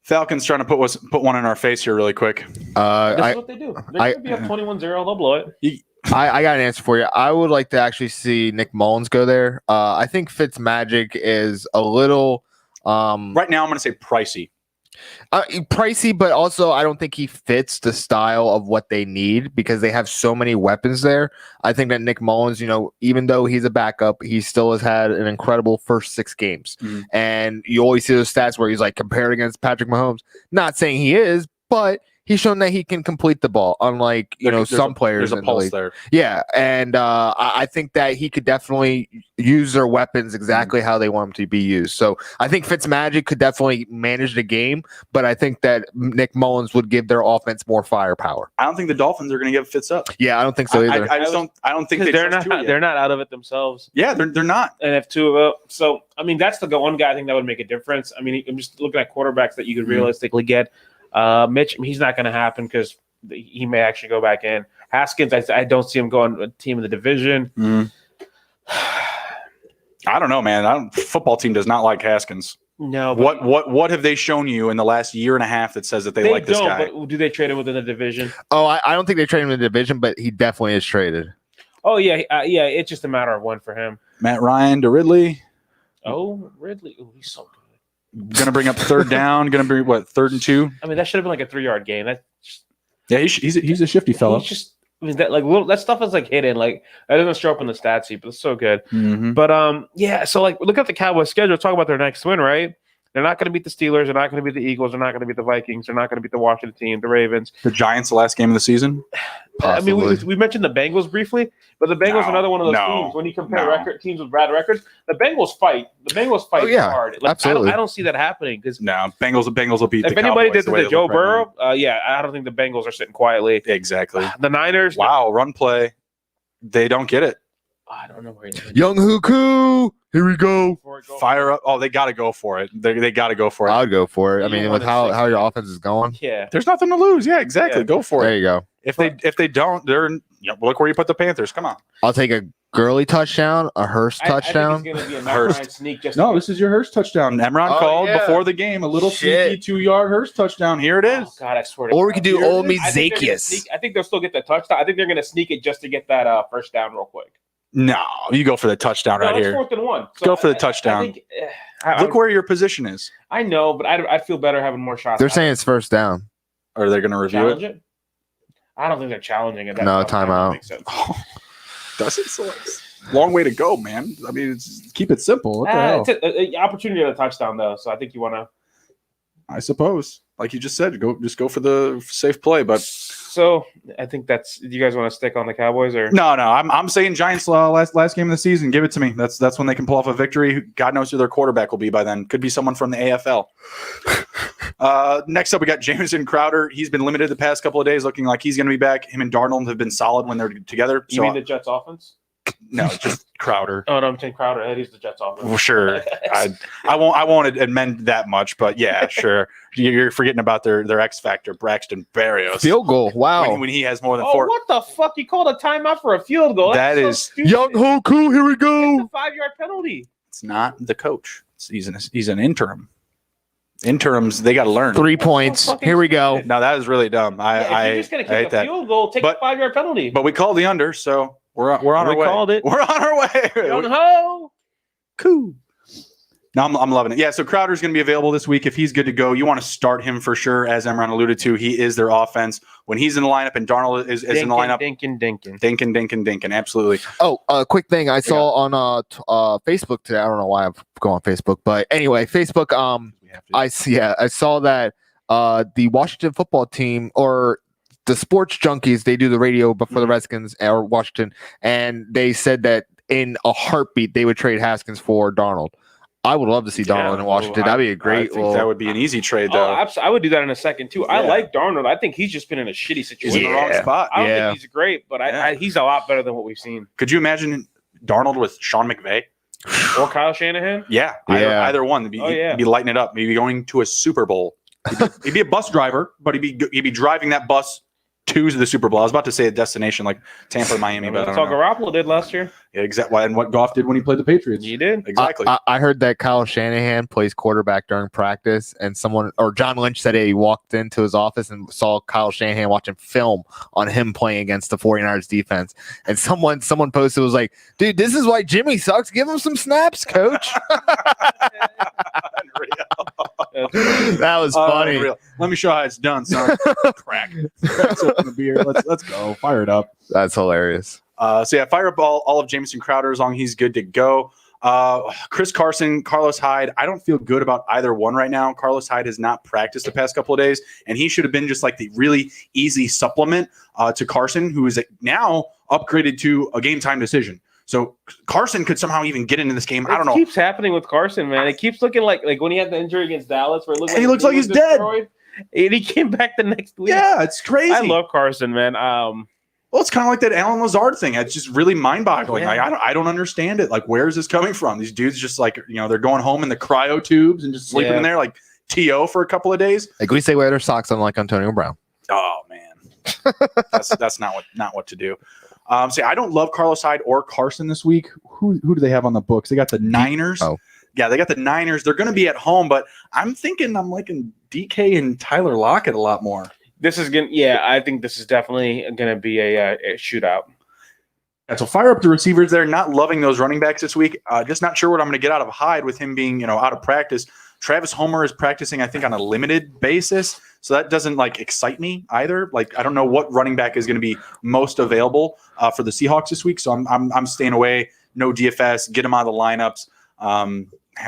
Speaker 1: Falcons trying to put one in our face here really quick.
Speaker 3: This is what they do. They're going to be up 21-0. They'll blow it.
Speaker 2: I got an answer for you. I would like to actually see Nick Mullins go there. I think Fitzmagic is a little
Speaker 1: right now I'm going to say pricey.
Speaker 2: Pricey, but also I don't think he fits the style of what they need because they have so many weapons there. I think that Nick Mullins, even though he's a backup, he still has had an incredible first 6 games. And you always see those stats where he's like compared against Patrick Mahomes. Not saying he is, but he's shown that he can complete the ball, unlike some players.
Speaker 1: There's a pulse there.
Speaker 2: Yeah, and I think that he could definitely use their weapons exactly how they want them to be used. So I think Fitzmagic could definitely manage the game, but I think that Nick Mullins would give their offense more firepower.
Speaker 1: I don't think the Dolphins are going to give Fitz up.
Speaker 2: Yeah, I don't think so either.
Speaker 1: I don't think
Speaker 3: they're not out of it themselves.
Speaker 1: Yeah, they're not.
Speaker 3: And if 2 of it, so I mean that's the one guy I think that would make a difference. I mean, I'm just looking at quarterbacks that you could realistically get. Mitch, he's not going to happen because he may actually go back in. Haskins, I don't see him going a team in the division.
Speaker 1: I don't know, man. Football team does not like Haskins.
Speaker 3: No.
Speaker 1: What have they shown you in the last year and a half that says that they like this guy?
Speaker 3: But do they trade him within the division?
Speaker 2: Oh, I don't think they trade him in the division, but he definitely is traded.
Speaker 3: Oh yeah, yeah. It's just a matter of when for him.
Speaker 1: Matt Ryan to Ridley.
Speaker 3: Oh, Ridley. Oh, he's so good.
Speaker 1: Going to bring up 3rd down. Going to be 3rd and 2.
Speaker 3: I mean, that should have been like a 3-yard game.
Speaker 1: He's a shifty fellow.
Speaker 3: That stuff is like hidden. Like that doesn't show up in the stat sheet, but it's so good. But yeah. So like, look at the Cowboys' schedule. Talk about their next win, right? They're not going to beat the Steelers. They're not going to beat the Eagles. They're not going to beat the Vikings. They're not going to beat the Washington team, the Ravens.
Speaker 1: The Giants, the last game of the season?
Speaker 2: Possibly.
Speaker 3: I mean, we mentioned the Bengals briefly, but the Bengals are another one of those teams. When you compare teams with bad records, the Bengals fight. The Bengals fight hard. Like,
Speaker 2: absolutely.
Speaker 3: I don't see that happening.
Speaker 1: No, Bengals will beat the Cowboys.
Speaker 3: If anybody did to Joe Burrow, I don't think the Bengals are sitting quietly.
Speaker 1: Exactly.
Speaker 3: The Niners.
Speaker 1: Wow, run play. They don't get it.
Speaker 3: I don't know where he's
Speaker 2: Young Huku. Here we go.
Speaker 1: Fire up. Oh, they got to go for it. They got to go for it.
Speaker 2: I would go for it. I mean, with how your offense is going.
Speaker 3: Yeah.
Speaker 1: There's nothing to lose. Yeah, exactly. Go for it.
Speaker 2: There you go.
Speaker 1: If they don't, look where you put the Panthers. Come on.
Speaker 2: I'll take a Gurley touchdown, a Hurst touchdown.
Speaker 3: I think it's going to be a Hurst sneak.
Speaker 1: This is your Hurst touchdown. Emron called before the game a little sneaky 2-yard Hurst touchdown. Here it is.
Speaker 3: Oh, God, I swear to
Speaker 2: or
Speaker 3: God.
Speaker 2: we could do Old Meat Zacchaeus.
Speaker 3: I think they'll still get the touchdown. I think they're going to sneak it just to get that first down real quick.
Speaker 1: No, you go for the touchdown right here.
Speaker 3: 4th and 1. So
Speaker 1: go for the touchdown. Look where your position is.
Speaker 3: I know, but I feel better having more shots.
Speaker 2: They're saying it's first down.
Speaker 1: Are they going to review it?
Speaker 3: I don't think they're challenging it.
Speaker 2: No, timeout.
Speaker 1: Does it? So long way to go, man. I mean, keep it simple. What the hell?
Speaker 3: It's an opportunity at a touchdown, though. So I think you want to.
Speaker 1: I suppose, like you just said, go for the safe play. But
Speaker 3: so I think that's. Do you guys want to stick on the Cowboys or
Speaker 1: no? I'm saying Giants last game of the season. Give it to me. That's when they can pull off a victory. God knows who their quarterback will be by then. Could be someone from the AFL. Next up, we got Jamison Crowder. He's been limited the past couple of days, looking like he's going to be back. Him and Darnold have been solid when they're together.
Speaker 3: You mean the Jets offense?
Speaker 1: No, just Crowder.
Speaker 3: Oh no, I'm saying Crowder. He's the Jets offense.
Speaker 1: Well, sure. I won't amend that much, but yeah, sure. You're forgetting about their X factor, Braxton Berrios.
Speaker 2: Field goal. Wow.
Speaker 1: When he has more than 4.
Speaker 3: What the fuck? You called a timeout for a field goal?
Speaker 1: That is
Speaker 3: so stupid.
Speaker 2: Young Hoku. Here we go.
Speaker 3: It's a 5-yard penalty.
Speaker 1: It's not the coach. He's an interim. Interims, they got to learn.
Speaker 2: 3 points. Here we go.
Speaker 1: No, that was really dumb.
Speaker 3: If you're just gonna kick a field goal, take the 5-yard penalty.
Speaker 1: But we called the under, so we're on our way.
Speaker 3: We called it.
Speaker 1: We're on our way.
Speaker 3: Young ho.
Speaker 1: Cool. No, I'm loving it. Yeah, so Crowder's going to be available this week. If he's good to go, you want to start him for sure. As Emron alluded to, he is their offense. When he's in the lineup and Darnold is in the lineup. Dinkin. Absolutely.
Speaker 2: Oh, a quick thing I saw on Facebook today. I don't know why I'm going on Facebook, but anyway, Facebook. I saw that the Washington football team or the Sports Junkies, they do the radio before the Redskins or Washington, and they said that in a heartbeat they would trade Haskins for Darnold. I would love to see Darnold in Washington. That'd be a great.
Speaker 1: I think that would be an easy trade, though.
Speaker 3: I would do that in a second too. I like Darnold. I think he's just been in a shitty situation.
Speaker 1: He's in the wrong spot.
Speaker 3: I don't think he's great, but he's a lot better than what we've seen.
Speaker 1: Could you imagine Darnold with Sean McVay
Speaker 3: or Kyle Shanahan?
Speaker 1: Yeah. Either one. Be lighting it up. Maybe going to a Super Bowl. He'd be a bus driver, but he'd be driving that bus to the Super Bowl. I was about to say a destination like Tampa or Miami, but
Speaker 3: that's all Garoppolo did last year.
Speaker 1: Yeah, exactly. And what Goff did when he played the Patriots.
Speaker 3: He did.
Speaker 1: Exactly.
Speaker 2: I heard that Kyle Shanahan plays quarterback during practice, and John Lynch said he walked into his office and saw Kyle Shanahan watching film on him playing against the 49ers defense. And someone posted, was like, dude, this is why Jimmy sucks. Give him some snaps, coach. That was funny.
Speaker 1: Unreal. Let me show how it's done, son. Crack open the beer. Let's go. Fire it up.
Speaker 2: That's hilarious.
Speaker 1: Fire up all of Jamison Crowder as long as he's good to go. Chris Carson, Carlos Hyde. I don't feel good about either one right now. Carlos Hyde has not practiced the past couple of days, and he should have been just like the really easy supplement to Carson, who is now upgraded to a game time decision. So Carson could somehow even get into this game. I don't know.
Speaker 3: It keeps happening with Carson, man. It keeps looking like when he had the injury against Dallas, where it looked like
Speaker 1: he looks like he's dead.
Speaker 3: And he came back the next week.
Speaker 1: Yeah, it's crazy.
Speaker 3: I love Carson, man.
Speaker 1: Well, it's kind of like that Alan Lazard thing. It's just really mind-boggling.
Speaker 3: Yeah.
Speaker 1: Like, I don't understand it. Like, where is this coming from? These dudes just like, they're going home in the cryo tubes and just sleeping in there like TO for a couple of days.
Speaker 2: Like we say, wear their socks on like Antonio Brown.
Speaker 1: Oh man, that's not what to do. I don't love Carlos Hyde or Carson this week. Who do they have on the books? They got the Niners.
Speaker 2: Oh.
Speaker 1: Yeah, they got the Niners. They're going to be at home, but I'm liking DK and Tyler Lockett a lot more.
Speaker 3: This is gonna, I think this is definitely gonna be a shootout.
Speaker 1: And so fire up the receivers there. Not loving those running backs this week. Just not sure what I'm going to get out of Hyde with him being out of practice. Travis Homer is practicing, I think, on a limited basis, so that doesn't excite me either. Like, I don't know what running back is going to be most available for the Seahawks this week, so I'm staying away. No DFS. Get him out of the lineups.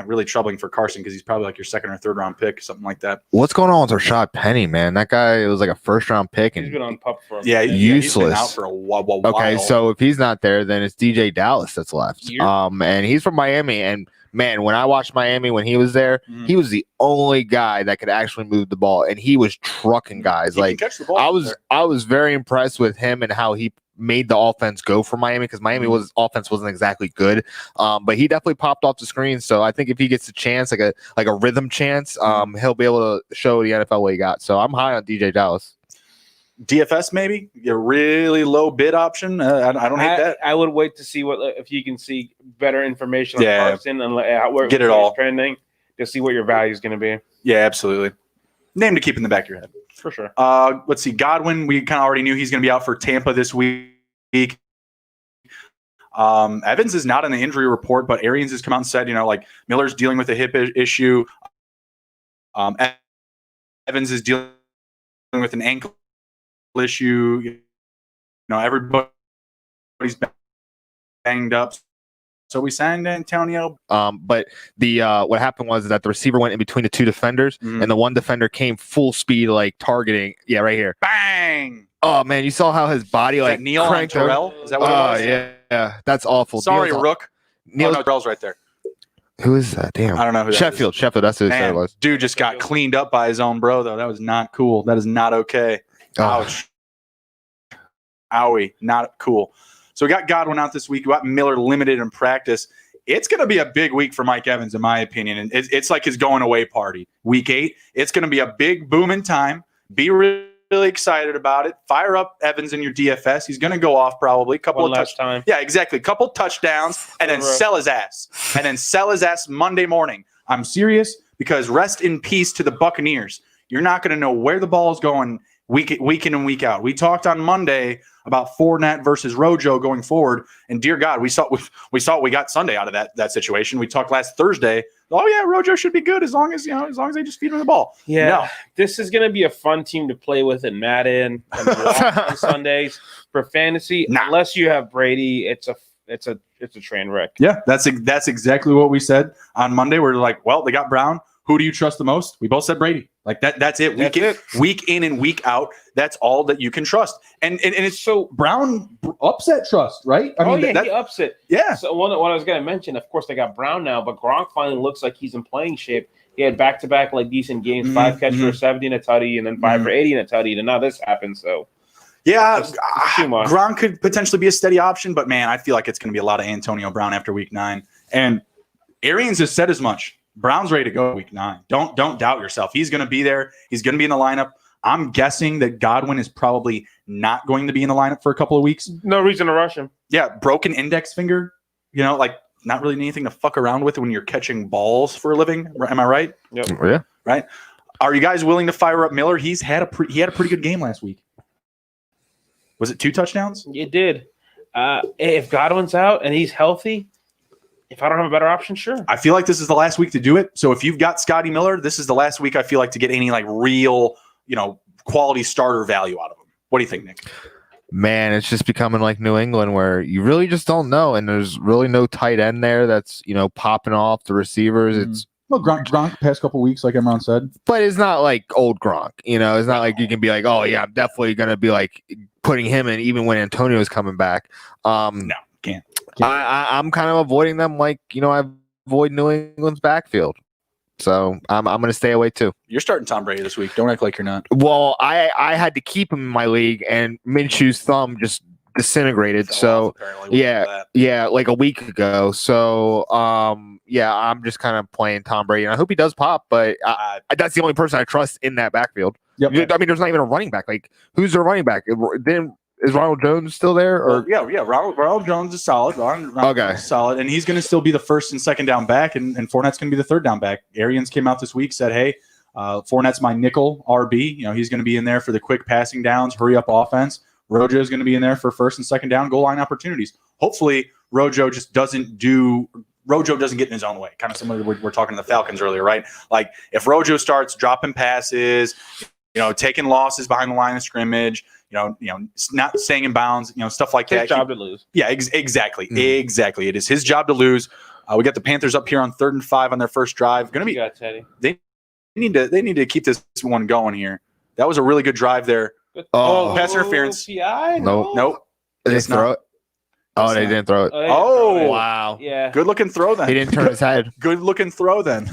Speaker 1: Really troubling for Carson because he's probably like your second or third round pick, something like that.
Speaker 2: What's going on with Rashad Penny, man? That guy was like a first round pick, and
Speaker 3: He's been on pup for
Speaker 1: useless.
Speaker 2: He's been
Speaker 1: out for a while.
Speaker 2: Okay, so if he's not there, then it's DJ Dallas that's left. And he's from Miami, and man, when I watched Miami when he was there, he was the only guy that could actually move the ball, and he was trucking guys.
Speaker 1: He can catch the ball
Speaker 2: I was very impressed with him and how he made the offense go for Miami, because Miami offense wasn't exactly good, but he definitely popped off the screen. So I think if he gets a chance, like a rhythm chance, he'll be able to show the NFL what he got. So I'm high on DJ Dallas.
Speaker 1: DFS maybe a really low bid option. I don't hate that.
Speaker 3: I would wait to see if you can see better information on Carson and where
Speaker 1: get it all
Speaker 3: trending to see what your value is going to be.
Speaker 1: Yeah, absolutely. Name to keep in the back of your head.
Speaker 3: For sure.
Speaker 1: Let's see. Godwin, we kind of already knew he's going to be out for Tampa this week. Evans is not on the injury report, but Arians has come out and said, Miller's dealing with a hip issue. Evans is dealing with an ankle issue. Everybody's banged up. So we signed Antonio.
Speaker 2: But the what happened was that the receiver went in between the two defenders, and the one defender came full speed, targeting. Yeah, right here.
Speaker 1: Bang!
Speaker 2: Oh man, you saw how his body
Speaker 1: Neil on Terrell? Is that what it was?
Speaker 2: Yeah, that's awful.
Speaker 1: Sorry, Rook.
Speaker 2: Neil
Speaker 1: Terrell's right there.
Speaker 2: Who is that? Damn,
Speaker 1: I don't know who that
Speaker 2: Sheffield.
Speaker 1: is.
Speaker 2: Sheffield. That's who it was.
Speaker 1: Dude just got cleaned up by his own bro, though. That was not cool. That is not okay. Ouch. Owie. Not cool. So we got Godwin out this week. We got Miller limited in practice. It's going to be a big week for Mike Evans, in my opinion. And it's like his going away party. Week 8. It's going to be a big booming time. Be really excited about it. Fire up Evans in your DFS. He's going to go off probably. Couple of touchdowns. Yeah, exactly. Couple touchdowns and then sell his ass. And then sell his ass Monday morning. I'm serious, because rest in peace to the Buccaneers. You're not going to know where the ball is going week in and week out. We talked on Monday about Fournette versus Rojo going forward, and dear God, we saw what we got Sunday out of that situation. We talked last Thursday. Oh yeah, Rojo should be good as long as they just feed him the ball.
Speaker 3: Yeah, no. This is going to be a fun team to play with in Madden and on Sundays for fantasy. Unless you have Brady, it's a train wreck.
Speaker 1: Yeah, that's exactly what we said on Monday. We're like, well, they got Brown. Who do you trust the most? We both said Brady. That's it. Week in and week out. That's all that you can trust. And it's so Brown upset trust, right?
Speaker 3: I mean, he upset.
Speaker 1: Yeah.
Speaker 3: So what I was going to mention, of course, they got Brown now, but Gronk finally looks like he's in playing shape. He had back-to-back decent games, 5 catches for 70 and a tutty, and then 5 for 80 and a tutty. And now this happened. So
Speaker 1: yeah, Gronk could potentially be a steady option, but man, I feel like it's going to be a lot of Antonio Brown after week 9. And Arians has said as much. Brown's ready to go week 9. Don't doubt yourself. He's going to be there. He's going to be in the lineup. I'm guessing that Godwin is probably not going to be in the lineup for a couple of weeks.
Speaker 3: No reason to rush him.
Speaker 1: Yeah, broken index finger. Like not really anything to fuck around with when you're catching balls for a living. Am I right?
Speaker 3: Yep.
Speaker 2: Yeah.
Speaker 1: Right. Are you guys willing to fire up Miller? He had a pretty good game last week. Was it 2 touchdowns?
Speaker 3: It did. If Godwin's out and he's healthy, if I don't have a better option, sure.
Speaker 1: I feel like this is the last week to do it. So if you've got Scotty Miller, this is the last week I feel like to get any like real, quality starter value out of him. What do you think, Nick?
Speaker 2: Man, it's just becoming like New England where you really just don't know. And there's really no tight end there that's, popping off the receivers. It's
Speaker 1: Gronk past couple weeks, like Emron said.
Speaker 2: But it's not like old Gronk. It's not like you can be like, oh, yeah, I'm definitely going to be like putting him in even when Antonio's coming back.
Speaker 1: No, can't.
Speaker 2: I'm kind of avoiding them like, I avoid New England's backfield. So I'm going to stay away too.
Speaker 1: You're starting Tom Brady this week. Don't act like you're not.
Speaker 2: Well, I had to keep him in my league, and Minshew's thumb just disintegrated. So yeah, like a week ago. So I'm just kind of playing Tom Brady, and I hope he does pop. But that's the only person I trust in that backfield.
Speaker 1: Yep.
Speaker 2: I mean, there's not even a running back. Like, who's their running back? Then is Ronald Jones still there? Or
Speaker 1: Ronald Jones is solid. Ronald is solid, and he's going to still be the first and second down back, and Fournette's going to be the third down back. Arians came out this week, said, "Hey, Fournette's my nickel RB. He's going to be in there for the quick passing downs, hurry up offense. Rojo is going to be in there for first and second down goal line opportunities. Hopefully, Rojo doesn't get in his own way. Kind of similar to what we're talking to the Falcons earlier, right? Like if Rojo starts dropping passes, taking losses behind the line of scrimmage, not staying in bounds, stuff like that.
Speaker 3: His job to lose.
Speaker 1: Yeah, exactly. Mm-hmm. Exactly. It is his job to lose. We got the Panthers up here on 3rd and 5 on their first drive. Going to be.
Speaker 3: You got Teddy.
Speaker 1: They need to keep this one going here. That was a really good drive there. Pass interference.
Speaker 3: PI?
Speaker 1: Nope.
Speaker 2: They didn't throw it. Oh, they didn't throw it.
Speaker 1: Oh,
Speaker 2: wow.
Speaker 3: Yeah.
Speaker 1: Good looking throw then.
Speaker 2: He didn't turn his head.
Speaker 1: Good looking throw then.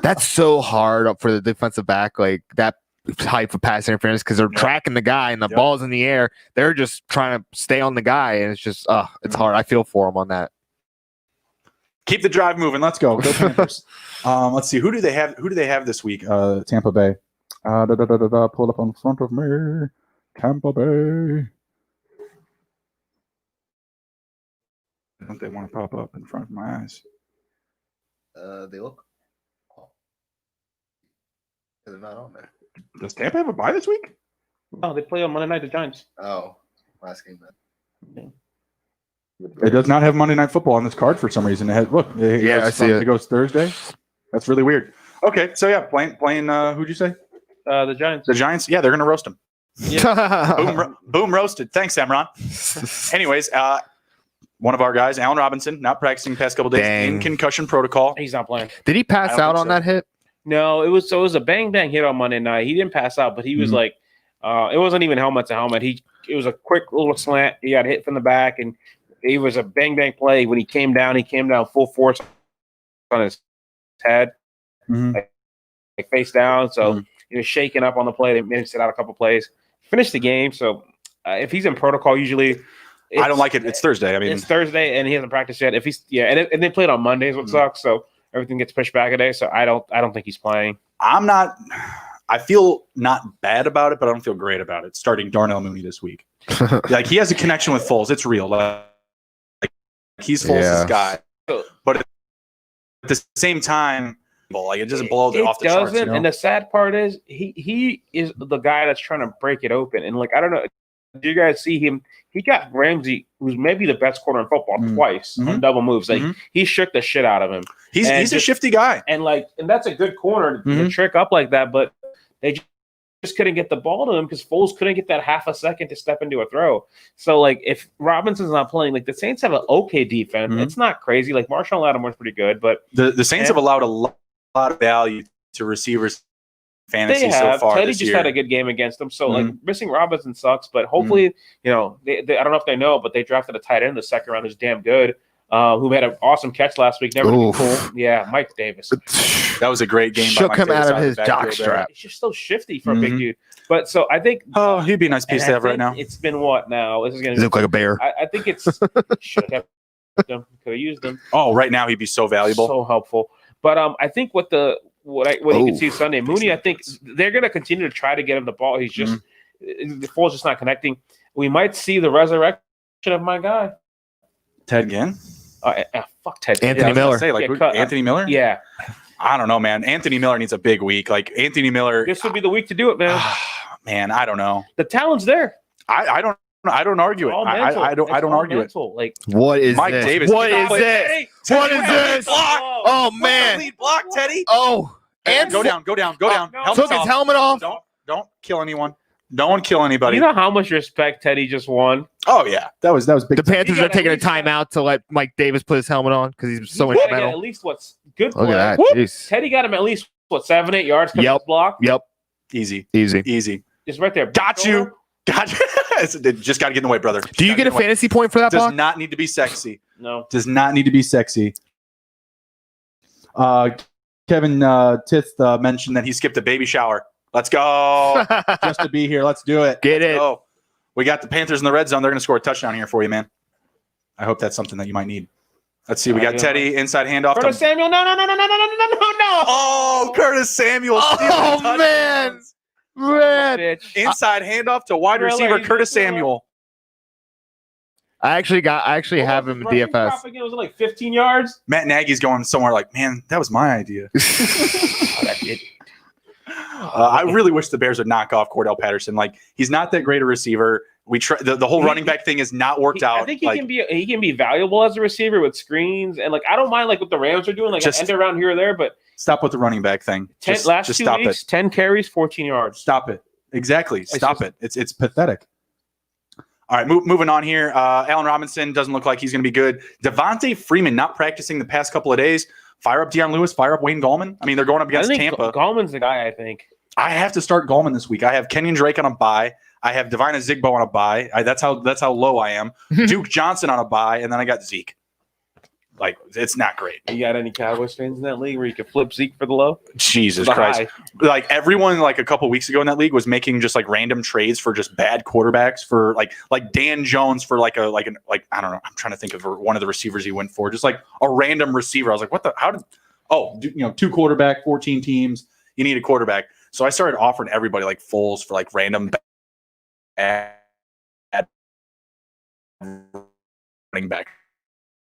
Speaker 2: That's so hard for the defensive back, like that type of pass interference, because they're tracking the guy and the ball's in the air. They're just trying to stay on the guy, and it's just it's hard. I feel for him on that.
Speaker 1: Keep the drive moving. Let's go. Go Panthers. Let's see. Who do they have this week? Tampa Bay. Pull up on front of me. Tampa Bay. Don't they want to pop up in front of my eyes?
Speaker 2: They look. They're not on there.
Speaker 1: Does Tampa have a bye this week?
Speaker 3: Oh, they play on Monday night, the Giants.
Speaker 2: Oh, last game then.
Speaker 1: It does not have Monday Night Football on this card for some reason. I see it. It goes Thursday. That's really weird. Okay, so yeah, playing. Who'd you say?
Speaker 3: The Giants.
Speaker 1: The Giants. Yeah, they're gonna roast them.
Speaker 3: Yeah.
Speaker 1: boom, roasted. Thanks, Emron. Anyways, one of our guys, Allen Robinson, not practicing the past couple days in concussion protocol.
Speaker 3: He's not playing.
Speaker 2: Did he pass out on that hit?
Speaker 3: No, it was a bang hit on Monday night. He didn't pass out, but he was like, it wasn't even helmet to helmet. It was a quick little slant. He got hit from the back, and it was a bang play. When he came down full force on his head, like face down. So he was shaking up on the play. They made him sit out a couple plays. Finished the game. So if he's in protocol, usually
Speaker 1: I don't like it. It's Thursday. I mean,
Speaker 3: it's Thursday, and he hasn't practiced yet. If he's and they played on Mondays, what sucks. So everything gets pushed back a day. So I don't think he's playing.
Speaker 1: I feel not bad about it, but I don't feel great about it. Starting Darnell Mooney this week, like he has a connection with Foles. It's real. Like he's Foles' guy, but at the same time, like it doesn't blow off the charts.
Speaker 3: And the sad part is he is the guy that's trying to break it open. And like I don't know, do you guys see him? He got Ramsey, who's maybe the best corner in football, twice on double moves. Like he shook the shit out of him.
Speaker 1: He's a shifty guy,
Speaker 3: and that's a good corner to trick up like that. But they just couldn't get the ball to him because Foles couldn't get that half a second to step into a throw. So like if Robinson's not playing, like the Saints have an okay defense. It's not crazy. Like Marshall Lattimore's pretty good, but
Speaker 1: the Saints have allowed a lot of value to receivers. Fantasy so far.
Speaker 3: Teddy just had a good game against them, so like missing Robinson sucks. But hopefully, they I don't know if they know, but they drafted a tight end in the second round who's damn good. Who had an awesome catch last week. Never been cool. Yeah, Mike Davis.
Speaker 1: That was a great game.
Speaker 2: Shook him out of his jockstrap.
Speaker 3: He's just so shifty for a big dude. But so I think.
Speaker 1: Oh, he'd be a nice piece to have right now.
Speaker 3: It's been what now? This is going to
Speaker 2: look like a bear.
Speaker 3: I think it's should have them. Could have used them.
Speaker 1: Oh, right now he'd be so valuable,
Speaker 3: so helpful. But I think what you can see Sunday, Mooney, I think they're going to continue to try to get him the ball. He's just the ball's just not connecting. We might see the resurrection of my guy
Speaker 1: Ted Ginn.
Speaker 3: Fuck Ted.
Speaker 2: Anthony Miller.
Speaker 1: Anthony Miller.
Speaker 3: Yeah,
Speaker 1: I don't know, man. Anthony Miller needs a big week. Like Anthony Miller.
Speaker 3: This would be the week to do it, man.
Speaker 1: Man, I don't know.
Speaker 3: The talent's there.
Speaker 1: I don't argue it. I don't argue it.
Speaker 3: Like
Speaker 2: what is
Speaker 1: Mike
Speaker 2: this?
Speaker 1: Davis?
Speaker 2: What is this? What is this? Oh man!
Speaker 1: Lead block, Teddy.
Speaker 2: Oh,
Speaker 1: and go down.
Speaker 3: No.
Speaker 1: Took
Speaker 2: his helmet off.
Speaker 1: Don't kill anyone. No one kill anybody.
Speaker 3: You know how much respect Teddy just won?
Speaker 1: Oh yeah, that was big.
Speaker 2: The Panthers are taking a timeout to let Mike Davis put his helmet on because he's so instrumental.
Speaker 3: At least what's good.
Speaker 2: Look at that. Jeez.
Speaker 3: Teddy got him at least 7-8 yards.
Speaker 2: Yep.
Speaker 3: Block.
Speaker 2: Yep.
Speaker 1: Easy.
Speaker 3: Just right there.
Speaker 1: Got you. Just got to get in the way, brother.
Speaker 2: Do you get a fantasy point for that?
Speaker 1: Does
Speaker 2: block?
Speaker 1: not need to be sexy.
Speaker 3: No.
Speaker 1: Does not need to be sexy. Kevin Tith mentioned that he skipped a baby shower. Let's go. Just to be here. Let's do it.
Speaker 2: Get it.
Speaker 1: Oh, we got the Panthers in the red zone. They're going to score a touchdown here for you, man. I hope that's something that you might need. Let's see. We got Teddy inside handoff.
Speaker 3: Curtis Samuel. No.
Speaker 1: Oh, Curtis Samuel.
Speaker 2: Oh, man.
Speaker 1: Inside handoff to wide receiver Curtis Samuel.
Speaker 2: I actually have him in DFS.
Speaker 3: It was like 15 yards.
Speaker 1: Matt Nagy's going somewhere like, man, that was my idea. I really wish the Bears would knock off Cordell Patterson. Like, he's not that great a receiver. We try the whole running back thing has not worked out.
Speaker 3: I think he can be valuable as a receiver with screens, and like I don't mind like what the Rams are doing, like just, an end around here or there. But
Speaker 1: stop with the running back thing.
Speaker 3: Last 2 weeks, 10 carries, 14 yards.
Speaker 1: Stop it. Exactly. Stop it. It's pathetic. All right, moving on here. Allen Robinson doesn't look like he's going to be good. Devontae Freeman not practicing the past couple of days. Fire up Deion Lewis. Fire up Wayne Gallman. I mean, they're going up against Tampa.
Speaker 3: Gallman's the guy, I think.
Speaker 1: I have to start Gallman this week. I have Kenyon Drake on a bye. I have Divine Zigbo on a bye. That's how low I am. Duke Johnson on a bye, and then I got Zeke. Like, it's not great.
Speaker 3: You got any Cowboys fans in that league where you could flip Zeke for the low?
Speaker 1: Jesus Christ. Like, everyone, like, a couple weeks ago in that league was making just, like, random trades for just bad quarterbacks for, like Dan Jones for, I don't know. I'm trying to think of one of the receivers he went for. Just, like, a random receiver. I was like, two quarterback, 14 teams. You need a quarterback. So I started offering everybody, like, Foles for, like, random bad running back.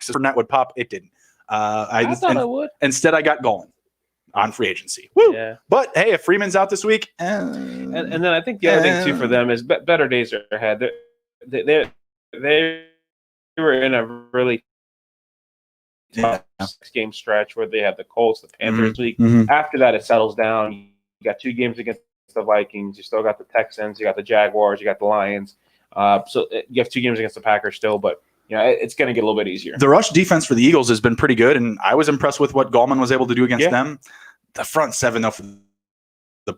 Speaker 1: Fournette would pop. It didn't. I thought I would. Instead, I got Gallman on free agency. Woo! Yeah. But hey, if Freeman's out this week,
Speaker 3: and then I think the other thing too for them is better days are ahead. They were in a really tough 6-game stretch where they had the Colts, the Panthers week. Mm-hmm. After that, it settles down. You got 2 games against the Vikings. You still got the Texans. You got the Jaguars. You got the Lions. So you have 2 games against the Packers still, but. It's going to get a little bit easier. The
Speaker 1: rush defense for the Eagles has been pretty good, and I was impressed with what Gallman was able to do against them. The front seven, though, for the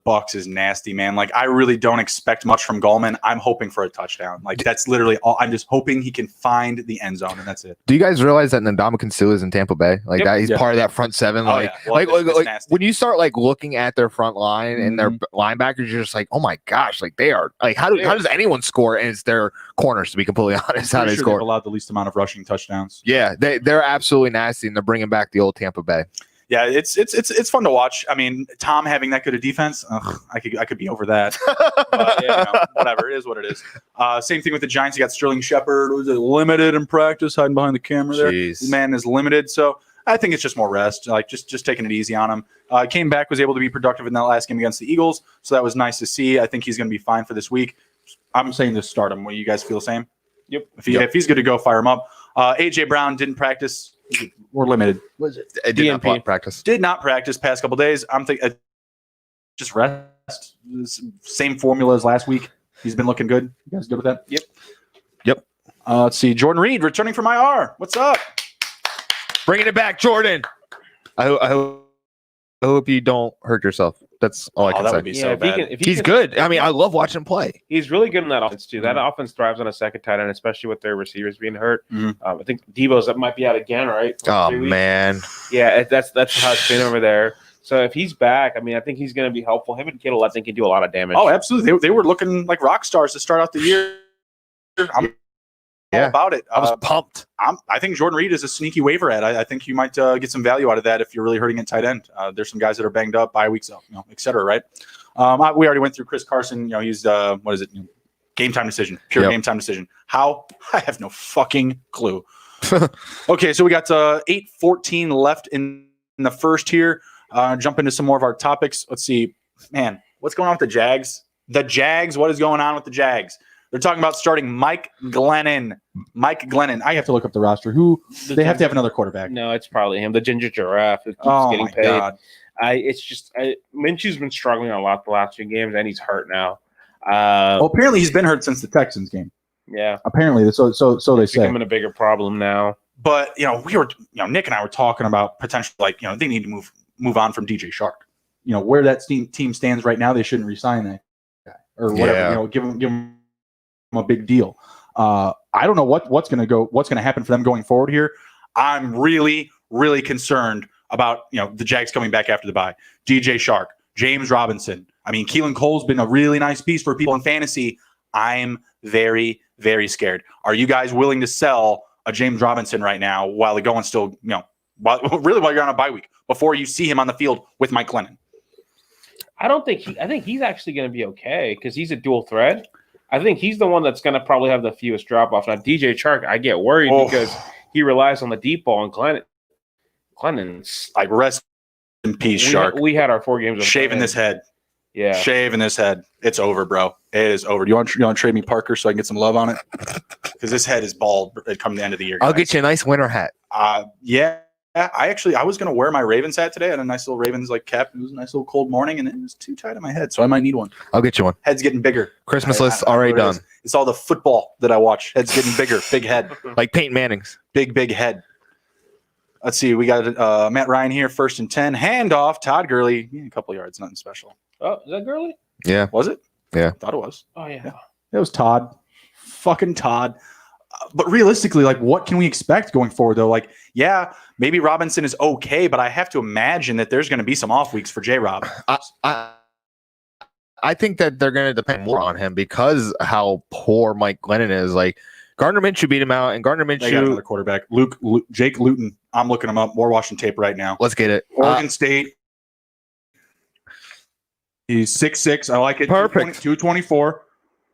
Speaker 1: Bucs is nasty, man. Like, I really don't expect much from Gallman. I'm hoping for a touchdown. Like, that's literally all. I'm just hoping he can find the end zone, and that's it.
Speaker 2: Do you guys realize that Ndamukong Suh is in Tampa Bay? Like, that he's part of that front seven. Like, when you start like looking at their front line and their linebackers, you're just like, oh my gosh, like they are like, how does anyone score? And it's their corners, to be completely honest, how they score.
Speaker 1: They've allowed the least amount of rushing touchdowns.
Speaker 2: Yeah, they're absolutely nasty, and they're bringing back the old Tampa Bay.
Speaker 1: Yeah, it's fun to watch. I mean, Tom having that good a defense, I could be over that. Whatever, it is what it is. Same thing with the Giants. You got Sterling Shepard, who's limited in practice, hiding behind the camera there. The man is limited, so I think it's just more rest. Like just taking it easy on him. Came back, was able to be productive in that last game against the Eagles, so that was nice to see. I think he's going to be fine for this week. I'm saying to start him. Will you guys feel the same?
Speaker 3: Yep.
Speaker 1: If he's good to go, fire him up. AJ Brown didn't practice. We're limited.
Speaker 2: Was it? Did not practice.
Speaker 1: Did not practice past couple days. I'm thinking just rest. Same formula as last week. He's been looking good. You guys good with that?
Speaker 2: Yep.
Speaker 1: Let's see. Jordan Reed returning from IR. What's up?
Speaker 2: Bringing it back, Jordan. I hope you don't hurt yourself. That's all I can say.
Speaker 1: Would be so bad.
Speaker 2: He's good. I mean, I love watching him play.
Speaker 3: He's really good in that offense too. That offense thrives on a second tight end, especially with their receivers being hurt. I think Debo's might be out again, right?
Speaker 2: Oh man.
Speaker 3: Yeah, that's how it's been over there. So if he's back, I mean, I think he's going to be helpful. Him and Kittle, I think, can do a lot of damage.
Speaker 1: Oh, absolutely. They were looking like rock stars to start out the year. about it.
Speaker 2: I was pumped.
Speaker 1: I think Jordan Reed is a sneaky waiver ad. I think you might get some value out of that if you're really hurting at tight end. There's some guys that are banged up, bye weeks, et cetera, right? We already went through Chris Carson. He's what is it? Game time decision, pure game time decision. How? I have no fucking clue. Okay, so we got 8:14 left in the first here. Jump into some more of our topics. Let's see, man, what's going on with the Jags? The Jags, what is going on with the Jags? They're talking about starting Mike Glennon. I have to look up the roster. They have to have another quarterback.
Speaker 3: No, it's probably him. The ginger giraffe who keeps getting paid. God. Minshew's been struggling a lot the last few games, and he's hurt now.
Speaker 1: Well, apparently he's been hurt since the Texans game.
Speaker 3: Yeah,
Speaker 1: apparently. So they say.
Speaker 3: Becoming a bigger problem now.
Speaker 1: But we were, Nick and I were talking about potential, they need to move on from DJ Shark. Where that team stands right now, they shouldn't resign that guy or whatever.
Speaker 2: Yeah.
Speaker 1: Give him a big deal. I don't know what's going to happen for them going forward here. I'm really, really concerned about the Jags coming back after the bye. DJ Shark, James Robinson. I mean, Keelan Cole's been a really nice piece for people in fantasy. I'm very, very scared. Are you guys willing to sell a James Robinson right now while the going still, while you're on a bye week before you see him on the field with Mike Glennon?
Speaker 3: I think he's actually going to be okay because he's a dual threat. I think he's the one that's going to probably have the fewest drop offs. Now, DJ Chark, I get worried because he relies on the deep ball, and Glennon's
Speaker 1: like rest in peace, Shark.
Speaker 3: We had our 4 games of
Speaker 1: shaving this head.
Speaker 3: Yeah,
Speaker 1: shaving this head. It's over, bro. It is over. Do you want to trade me Parker so I can get some love on it? Because this head is bald come the end of the year. Guys.
Speaker 2: I'll get you a nice winter hat.
Speaker 1: Yeah. I was going to wear my Ravens hat today. I had a nice little Ravens cap. It was a nice little cold morning, and it was too tight on my head, so I might need one.
Speaker 2: I'll get you one.
Speaker 1: Head's getting bigger.
Speaker 2: Christmas list already done.
Speaker 1: It's all the football that I watch. Head's getting bigger. Big head.
Speaker 2: Like Peyton Manning's.
Speaker 1: Big head. Let's see. We got Matt Ryan here, 1st and 10. Handoff. Todd Gurley. A couple yards. Nothing special.
Speaker 3: Oh, is that Gurley?
Speaker 2: Yeah.
Speaker 1: Was it?
Speaker 2: Yeah.
Speaker 1: Thought it was.
Speaker 3: Oh, yeah.
Speaker 1: It was Todd. Fucking Todd. But realistically, what can we expect going forward, though? Maybe Robinson is okay, but I have to imagine that there's going to be some off weeks for J-Rob.
Speaker 2: I think that they're going to depend more on him because how poor Mike Glennon is. Gardner Minshew beat him out, and Gardner Minshew.
Speaker 1: They got another quarterback. Jake Luton. I'm looking him up. More watching tape right now.
Speaker 2: Let's get it.
Speaker 1: Oregon State. He's 6'6". I like it.
Speaker 2: Perfect.
Speaker 1: 224.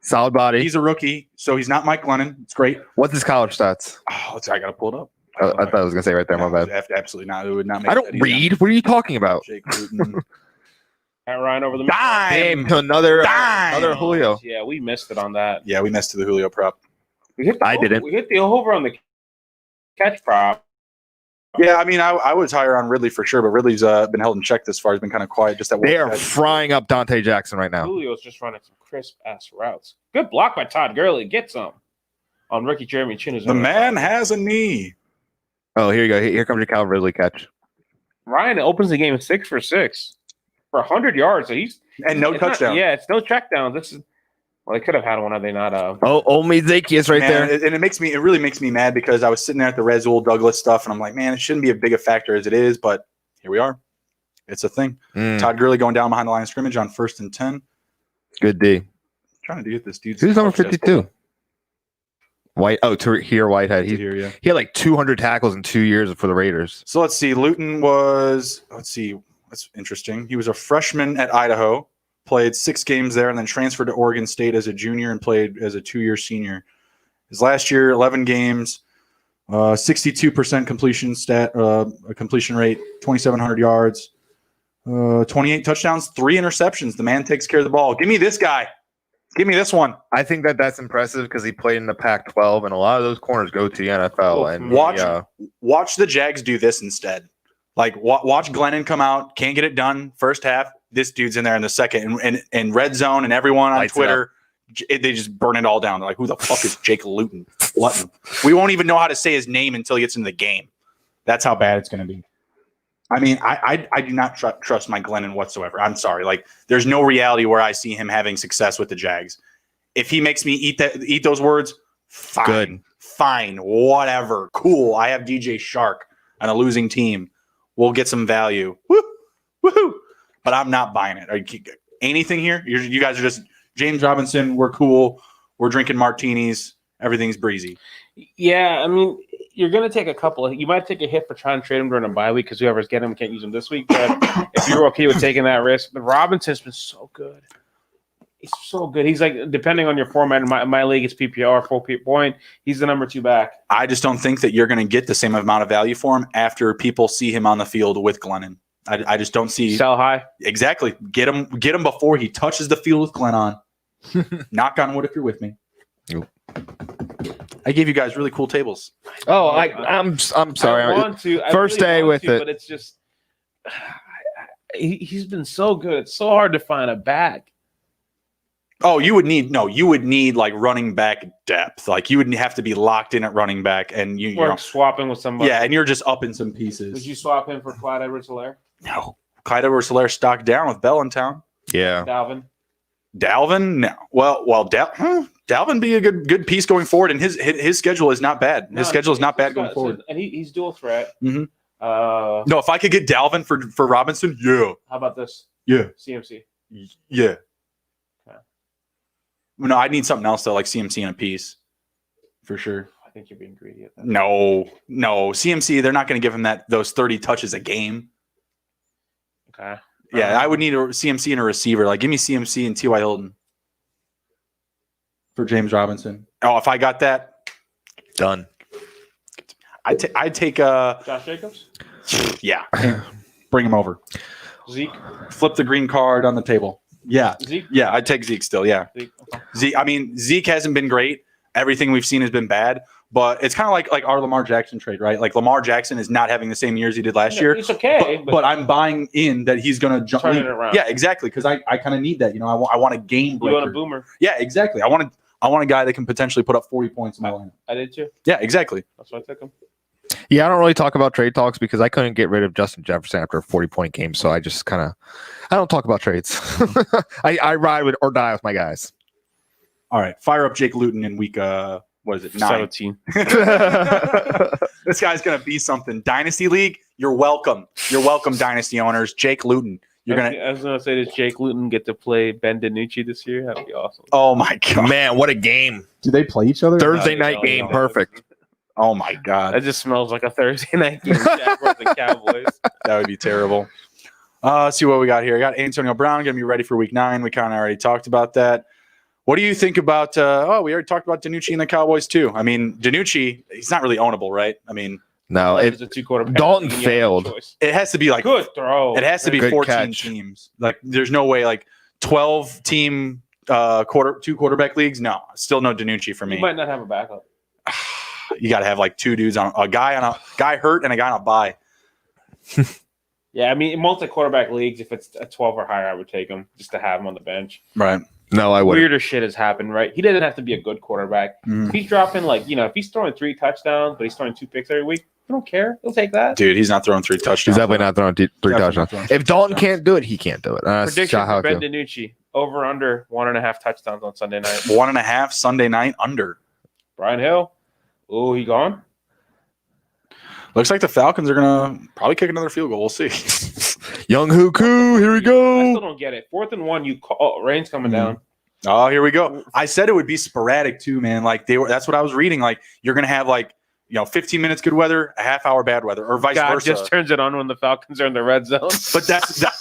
Speaker 2: Solid body.
Speaker 1: He's a rookie, so he's not Mike Glennon. It's great.
Speaker 2: What's his college stats?
Speaker 1: Oh, I got to pull it up.
Speaker 2: I thought I was going to say right there. My bad.
Speaker 1: Absolutely not. It would not make
Speaker 2: I don't read. What are you talking about?
Speaker 1: Jake Luton.
Speaker 3: Matt Ryan over the
Speaker 1: Dime.
Speaker 2: Another Julio.
Speaker 3: Yeah, we missed it on that.
Speaker 1: Yeah, we missed the Julio prop.
Speaker 2: I didn't.
Speaker 3: We hit the over on the catch prop.
Speaker 1: Yeah, I mean, I was higher on Ridley for sure, but Ridley's been held in check this far. He's been kind of quiet. Just that
Speaker 2: they are frying up Dante Jackson right now.
Speaker 3: Julio's just running some crisp ass routes. Good block by Todd Gurley. Get some on rookie Jeremy Chin.
Speaker 1: The man has a knee.
Speaker 2: Oh, here you go. Here comes your Calvin Ridley catch.
Speaker 3: Ryan opens the game 6 for 6 for 100 yards. So
Speaker 1: no touchdown.
Speaker 3: It's no check down. This is. Well, they could have had one had they not.
Speaker 2: Old me Zacchaeus right there.
Speaker 1: And it really makes me mad because I was sitting there at the Rasul Douglas stuff, and I'm like, man, it shouldn't be a big a factor as it is, but here we are. It's a thing. Todd Gurley going down behind the line of scrimmage on 1st and 10.
Speaker 2: Good D.
Speaker 1: Trying to get this dude.
Speaker 2: Who's number 52? White. Oh, Tahir Whitehead. He had 200 tackles in 2 years for the Raiders.
Speaker 1: So let's see. Luton was. Let's see. That's interesting. He was a freshman at Idaho. Played 6 games there and then transferred to Oregon State as a junior and played as a 2-year senior. His last year, 11 games, 62% completion rate, 2,700 yards, 28 touchdowns, 3 interceptions. The man takes care of the ball. Give me this guy. Give me this one.
Speaker 2: I think that's impressive because he played in the Pac-12, and a lot of those corners go to the NFL. And
Speaker 1: watch the Jags do this instead. Watch Glennon come out, can't get it done first half. This dude's in there in the second, and Red Zone and everyone on
Speaker 2: Lights
Speaker 1: Twitter, they just burn it all down. They're like, who the fuck is Jake Luton? We won't even know how to say his name until he gets into the game. That's how bad it's going to be. I mean, I do not trust Mike Glennon whatsoever. I'm sorry. There's no reality where I see him having success with the Jags. If he makes me eat those words, fine.
Speaker 2: Good.
Speaker 1: Fine. Whatever. Cool. I have DJ Shark on a losing team. We'll get some value. Woohoo! But I'm not buying it. Are you anything here? You guys are just James Robinson. We're cool. We're drinking martinis, everything's breezy.
Speaker 3: Yeah, I mean, you're going to take a couple. You might take a hit for trying to trade him during a bye week because whoever's getting him can't use him this week. But if you're okay with taking that risk, Robinson's been so good. He's so good. He's like, depending on your format, in my league, it's PPR, full point. He's the number 2 back.
Speaker 1: I just don't think that you're going to get the same amount of value for him after people see him on the field with Glennon. I just don't see.
Speaker 3: Sell high.
Speaker 1: Exactly. Get him before he touches the field with Glenn on. Knock on wood if you're with me.
Speaker 2: Yep.
Speaker 1: I gave you guys really cool tables.
Speaker 2: Oh, I'm sorry.
Speaker 3: I want to.
Speaker 2: First day with it.
Speaker 3: But it's just he's been so good. It's so hard to find a back.
Speaker 1: Oh, you would need like running back depth. Like you would have to be locked in at running back, and you know,
Speaker 3: swapping with somebody.
Speaker 1: Yeah, and you're just upping some pieces.
Speaker 3: Would you swap him for Clyde Edwards-Helaire?
Speaker 1: No, Clyde Edwards-Helaire stock down with Bell in town.
Speaker 2: Yeah,
Speaker 1: Dalvin, no. Well, Dalvin be a good piece going forward, and his schedule is not bad. His schedule is not bad going forward,
Speaker 3: and he's dual threat.
Speaker 1: Mm-hmm. No, if I could get Dalvin for Robinson, yeah.
Speaker 3: How about this?
Speaker 1: Yeah,
Speaker 3: CMC.
Speaker 1: Yeah.
Speaker 3: Okay.
Speaker 1: No, I need something else though, like CMC in a piece, for sure.
Speaker 3: I think you're being greedy at that.
Speaker 1: No, CMC. They're not going to give him those 30 touches a game.
Speaker 3: Okay.
Speaker 1: Yeah, I would need a CMC and a receiver. Like, give me CMC and T.Y. Hilton for James Robinson. Oh, if I got that,
Speaker 2: done.
Speaker 1: I'd take
Speaker 3: Josh Jacobs.
Speaker 1: Yeah, bring him over.
Speaker 3: Zeke.
Speaker 1: Flip the green card on the table. Yeah,
Speaker 3: Zeke.
Speaker 1: Yeah, I'd take Zeke still. Yeah,
Speaker 3: Zeke. Okay.
Speaker 1: Zeke. I mean, Zeke hasn't been great. Everything we've seen has been bad. But it's kind of like our Lamar Jackson trade, right? Like Lamar Jackson is not having the same years he did last year.
Speaker 3: It's okay,
Speaker 1: but I'm buying in that he's going to jump.
Speaker 3: Turn it around.
Speaker 1: Yeah, exactly. Because I kind of need that. You know, I want a game breaker.
Speaker 3: You want a boomer?
Speaker 1: Yeah, exactly. I want a guy that can potentially put up 40 points in my lineup.
Speaker 3: I did too.
Speaker 1: Yeah, exactly.
Speaker 3: That's why I took him.
Speaker 2: Yeah, I don't really talk about trade talks because I couldn't get rid of Justin Jefferson after a 40-point game. So I just I don't talk about trades. I ride with or die with my guys.
Speaker 1: All right, fire up Jake Luton in week. What is it? 9.
Speaker 3: 17.
Speaker 1: This guy's gonna be something. Dynasty League, you're welcome. You're welcome, Dynasty owners. Jake Luton.
Speaker 3: I was gonna say, does Jake Luton get to play Ben DiNucci this year? That'd be awesome.
Speaker 1: Oh my god,
Speaker 2: man, what a game!
Speaker 1: Do they play each other?
Speaker 2: Thursday night game, perfect.
Speaker 1: Oh my god,
Speaker 3: that just smells like a Thursday night game. Jaguars and Cowboys.
Speaker 1: That would be terrible. Let's see what we got here. I got Antonio Brown gonna be ready for week 9. We kind of already talked about that. What do you think about? We already talked about DiNucci and the Cowboys too. I mean, DiNucci, he's not really ownable, right? I mean,
Speaker 2: no.
Speaker 3: It's a 2-quarterback.
Speaker 2: Dalton failed.
Speaker 1: It has to be like
Speaker 3: good throw.
Speaker 1: It has to be
Speaker 2: good
Speaker 1: 14
Speaker 2: catch.
Speaker 1: teams. Like, there's no way. Like 12 team 2 quarterback leagues. No, still no DiNucci for me.
Speaker 3: You might not have a backup.
Speaker 1: You got to have like 2 dudes on a guy hurt and a guy on a bye.
Speaker 3: Yeah, I mean, in multi-quarterback leagues, if it's a 12 or higher, I would take him just to have him on the bench.
Speaker 1: Right.
Speaker 2: No, I wouldn't.
Speaker 3: Weirder shit has happened, right? He doesn't have to be a good quarterback.
Speaker 1: Mm.
Speaker 3: If he's dropping, if he's throwing 3 touchdowns, but he's throwing 2 picks every week, I don't care. He'll take that.
Speaker 1: Dude, he's not throwing 3 touchdowns.
Speaker 2: He's definitely not throwing 3 touchdowns. If Dalton can't do it, he can't do it.
Speaker 3: Prediction for Ben DiNucci. Over under 1.5 touchdowns on Sunday night.
Speaker 1: 1.5 Sunday night under.
Speaker 3: Brian Hill. Oh, he gone?
Speaker 1: Looks like the Falcons are going to probably kick another field goal. We'll see.
Speaker 2: Young Huku, here we
Speaker 3: I
Speaker 2: go.
Speaker 3: still don't get it. 4th and 1, rain's coming down.
Speaker 1: Oh, here we go. I said it would be sporadic too, man. Like that's what I was reading. Like you're going to have 15 minutes good weather, a half hour bad weather, or vice versa.
Speaker 3: Just turns it on when the Falcons are in the red zone.
Speaker 1: But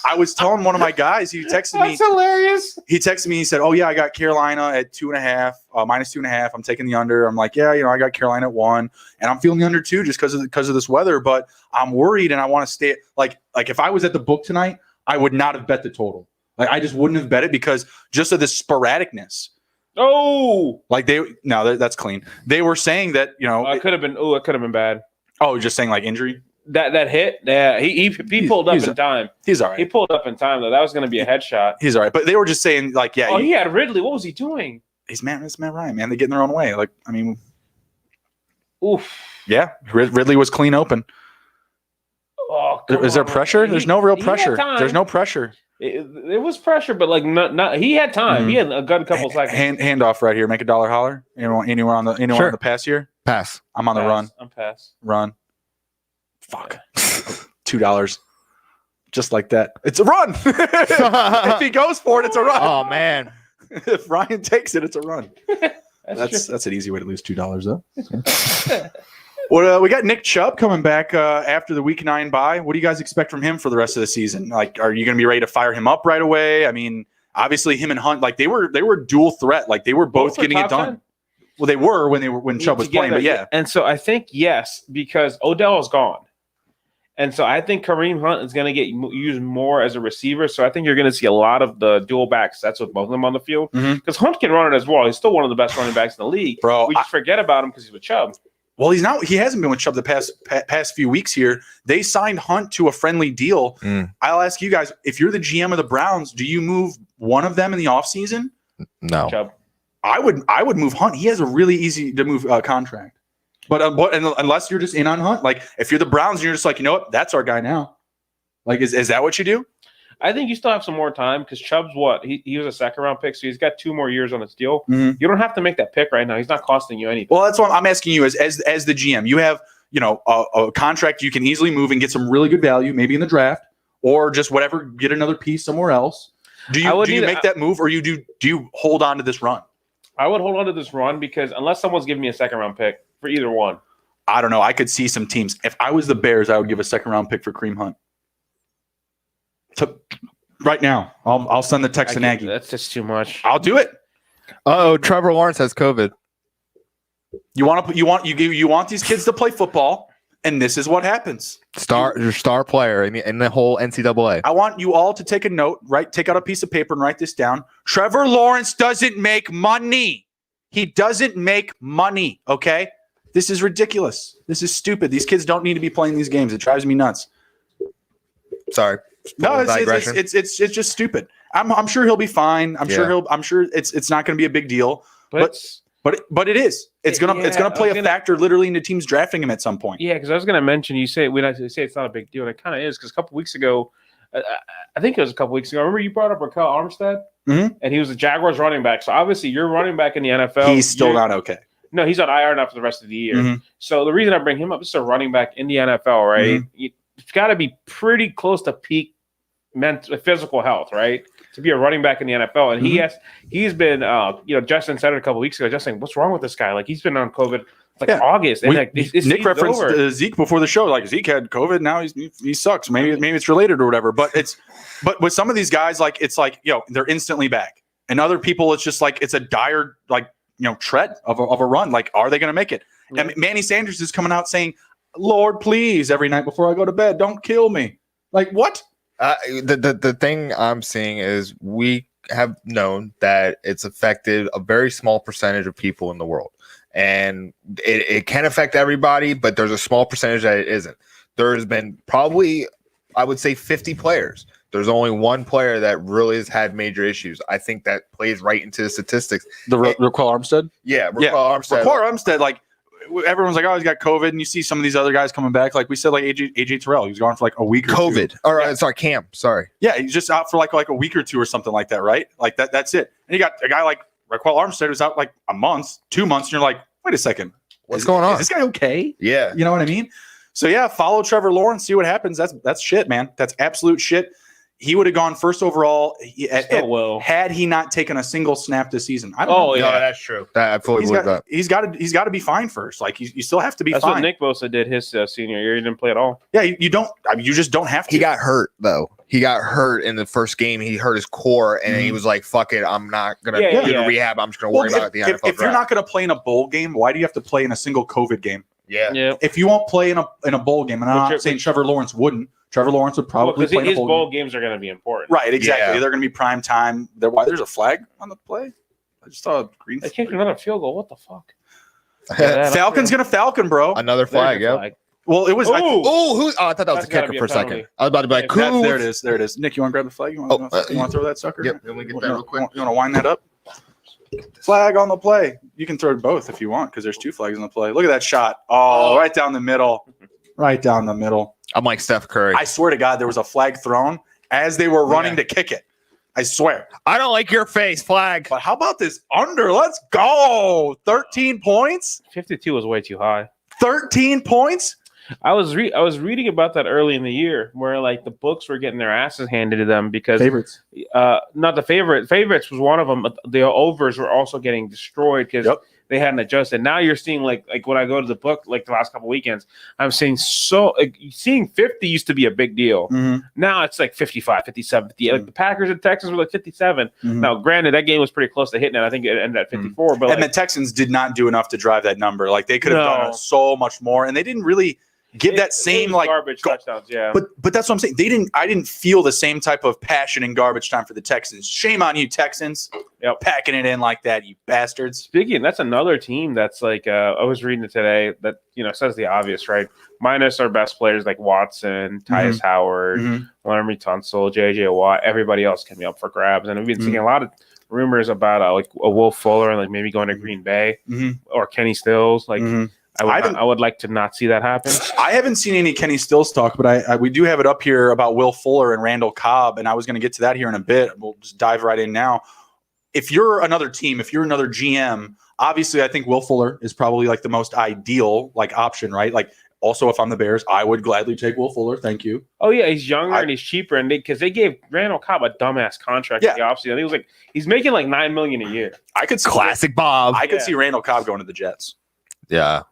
Speaker 1: I was telling one of my guys, he texted me.
Speaker 3: That's hilarious.
Speaker 1: He texted me, he said, "Oh yeah, I got Carolina at 2.5, minus 2.5. I'm taking the under." I'm like, "Yeah, I got Carolina at 1, and I'm feeling the under too, just because of this weather. But I'm worried, and I want to stay like if I was at the book tonight, I would not have bet the total. Like I just wouldn't have bet it because just of this sporadicness."
Speaker 3: Oh,
Speaker 1: that's clean. They were saying that
Speaker 3: it could have been. Oh, it could have been bad.
Speaker 1: Oh, just saying like injury.
Speaker 3: That hit. Yeah, he pulled up in time.
Speaker 1: He's all right.
Speaker 3: He pulled up in time though. That was going to be a headshot.
Speaker 1: He's all right. But they were just saying like, yeah.
Speaker 3: Oh, he had Ridley. What was he doing?
Speaker 1: It's Matt Ryan, man. They get in their own way. Like I mean,
Speaker 3: oof.
Speaker 1: Yeah, Ridley was clean open.
Speaker 3: Oh,
Speaker 1: is there pressure? There's no real pressure. There's no pressure.
Speaker 3: It was pressure, but not he had time. Mm-hmm. He had a good couple seconds.
Speaker 1: Handoff right here. Make $1 holler. Anyone on the pass here?
Speaker 2: Pass.
Speaker 1: I'm on the run.
Speaker 3: I'm pass.
Speaker 1: Run. Fuck. $2. Just like that. It's a run. If he goes for it, it's a run.
Speaker 2: Oh man.
Speaker 1: If Ryan takes it, it's a run. That's an easy way to lose $2 though. Well, we got Nick Chubb coming back after the Week 9 bye. What do you guys expect from him for the rest of the season? Like, are you going to be ready to fire him up right away? I mean, obviously, him and Hunt, like they were dual threat. Like they were both getting it done. 10? Well, they were when Chubb was playing, but yeah.
Speaker 3: And so I think yes, because Odell is gone. And so I think Kareem Hunt is going to get used more as a receiver. So I think you're going to see a lot of the dual backs. That's with both of them on the field. Because Hunt can run it as well. He's still one of the best running backs in the league.
Speaker 1: Bro,
Speaker 3: we just forget about him because he's with Chubb.
Speaker 1: Well, he's not. He hasn't been with Chubb the past few weeks here. They signed Hunt to a friendly deal. I'll ask you guys, if you're the GM of the Browns, do you move one of them in the offseason?
Speaker 2: No.
Speaker 3: Chubb.
Speaker 1: I would move Hunt. He has a really easy to move contract. But unless you're just in on Hunt, like if you're the Browns and you're just like, you know what, that's our guy now. Like, is that what you do?
Speaker 3: I think you still have some more time because Chubb's what? He was a second-round pick, so he's got 2 more years on his deal. You don't have to make that pick right now. He's not costing you anything.
Speaker 1: Well, that's what I'm asking you as the GM. You have, a contract you can easily move and get some really good value, maybe in the draft, or just whatever, get another piece somewhere else. Do you make that move, or do you hold on to this run?
Speaker 3: I would hold on to this run because unless someone's giving me a second-round pick for either one.
Speaker 1: I don't know. I could see some teams. If I was the Bears, I would give a second-round pick for Kareem Hunt. Right now, I'll send the text to Nagy.
Speaker 3: That's just too much.
Speaker 1: I'll do it.
Speaker 2: Trevor Lawrence has COVID.
Speaker 1: You want these kids to play football, and this is what happens.
Speaker 2: Your star player in the whole NCAA.
Speaker 1: I want you all to take a note, take out a piece of paper and write this down. Trevor Lawrence doesn't make money. He doesn't make money. Okay, this is ridiculous. This is stupid. These kids don't need to be playing these games. It drives me nuts.
Speaker 2: Sorry.
Speaker 1: No, it's just stupid. I'm sure he'll be fine. I'm sure it's not going to be a big deal. But it is. It's gonna play a factor literally into teams drafting him at some point.
Speaker 3: Yeah, because I was going to mention you say it's not a big deal, and it kind of is because a couple weeks ago, I think it was a couple weeks ago. Remember you brought up Raquel Armstead, and he was the Jaguars running back. So obviously you're running back in the NFL.
Speaker 1: He's still not okay.
Speaker 3: No, he's on IR now for the rest of the year. So the reason I bring him up is a running back in the NFL, right? It's got to be pretty close to peak physical health, right, to be a running back in the NFL. And he's been, Justin said it a couple weeks ago. Justin, what's wrong with this guy? Like he's been on COVID August. And
Speaker 1: Nick referenced Zeke before the show. Like Zeke had COVID, now he sucks. Maybe it's related or whatever. But with some of these guys, like it's like they're instantly back, and other people it's just like it's a dire tread of a run. Like are they going to make it? Yeah. And Manny Sanders is coming out saying, "Lord, please, every night before I go to bed, don't kill me." Like what?
Speaker 2: The thing I'm seeing is we have known that it's affected a very small percentage of people in the world. And it can affect everybody, but there's a small percentage that it isn't. There's been probably, I would say, 50 players. There's only one player that really has had major issues. I think that plays right into the statistics.
Speaker 1: Raquel Armstead?
Speaker 2: Yeah, Raquel Armstead.
Speaker 1: Raquel Armstead, like, everyone's like, oh, he's got COVID, and you see some of these other guys coming back. Like we said, like AJ Terrell, he was gone for like a week or two.
Speaker 2: Sorry, Cam. Sorry.
Speaker 1: Yeah, he's just out for like a week or two or something like that, right? Like that's it. And you got a guy like Raquel Armstead who's out like a month, 2 months, and you're like, wait a second,
Speaker 2: what's going on?
Speaker 1: Is this guy okay?
Speaker 2: Yeah,
Speaker 1: you know what I mean. So yeah, follow Trevor Lawrence, see what happens. That's shit, man. That's absolute shit. He would have gone first overall had he not taken a single snap this season. I don't know.
Speaker 2: Yeah, that's true. I fully believe that. He's
Speaker 1: got to be fine first. Like you still have to be fine.
Speaker 3: That's what Nick Bosa did his senior year. He didn't play at all.
Speaker 1: Yeah, you don't. I mean, you just don't have to.
Speaker 2: He got hurt though. He got hurt in the first game. He hurt his core, and he was like, "Fuck it, I'm not gonna go to rehab. I'm just gonna worry about the NFL."
Speaker 1: If you're not gonna play in a bowl game, why do you have to play in a single COVID game?
Speaker 2: Yeah.
Speaker 1: If you won't play in a bowl game, and I'm not saying Trevor Lawrence wouldn't. Trevor Lawrence would probably play
Speaker 3: his bowl games are going to be important.
Speaker 1: Right, exactly. Yeah. They're going to be prime time. There's a flag on the play? I just saw a green flag.
Speaker 3: They kicked another field goal. What the fuck?
Speaker 1: Falcon's going to Falcon, bro.
Speaker 2: Another flag, yeah.
Speaker 1: Well, it was.
Speaker 2: I thought that was a kicker for a second. I was about to be like, cool.
Speaker 1: There it is. Nick, you want to grab the flag? You want to throw that sucker?
Speaker 2: Yep. Let me get that real quick.
Speaker 1: You want to wind that up? Flag on the play. You can throw both if you want because there's 2 flags on the play. Look at that shot. Oh, right down the middle. Right down the middle.
Speaker 2: I'm like Steph Curry.
Speaker 1: I swear to God, there was a flag thrown as they were running to kick it. I swear.
Speaker 2: I don't like your face, flag.
Speaker 1: But how about this under? Let's go. 13 points?
Speaker 3: 52 was way too high.
Speaker 1: 13 points?
Speaker 3: I was reading about that early in the year where like the books were getting their asses handed to them because
Speaker 1: favorites.
Speaker 3: Not the favorites was one of them, but the overs were also getting destroyed because they hadn't adjusted. Now you're seeing like when I go to the book, like the last couple weekends, I'm seeing seeing 50 used to be a big deal. Now it's like 55, 57, 50. Like the Packers and Texans were like 57. Now, granted, that game was pretty close to hitting it. I think it ended at 54. But
Speaker 1: and the Texans did not do enough to drive that number. Like they could have done so much more, and they didn't really give that same like
Speaker 3: garbage touchdowns. Yeah,
Speaker 1: but that's what I'm saying. I didn't feel the same type of passion in garbage time for the Texans. Shame on you, Texans. Packing it in like that, you bastards.
Speaker 3: Speaking, that's another team that's like I was reading it today that says the obvious, right? Minus our best players like Watson, Tyus Howard, Laramie Tunsil, JJ Watt. Everybody else can be up for grabs, and we've been seeing a lot of rumors about like a Will Fuller and like maybe going to Green Bay or Kenny Stills. Like I would like to not see that happen.
Speaker 1: I haven't seen any Kenny Stills talk, but we do have it up here about Will Fuller and Randall Cobb, and I was going to get to that here in a bit. We'll just dive right in now. If you're another team, if you're another GM, obviously I think Will Fuller is probably like the most ideal like option, right? Like also if I'm the Bears, I would gladly take Will Fuller. Thank you.
Speaker 3: Oh yeah, he's younger and he's cheaper, and because they gave Randall Cobb a dumbass contract in the offseason. I think it was like he's making like $9 million a year.
Speaker 1: I could
Speaker 2: classic Bob.
Speaker 1: I could see Randall Cobb going to the Jets.
Speaker 2: Yeah.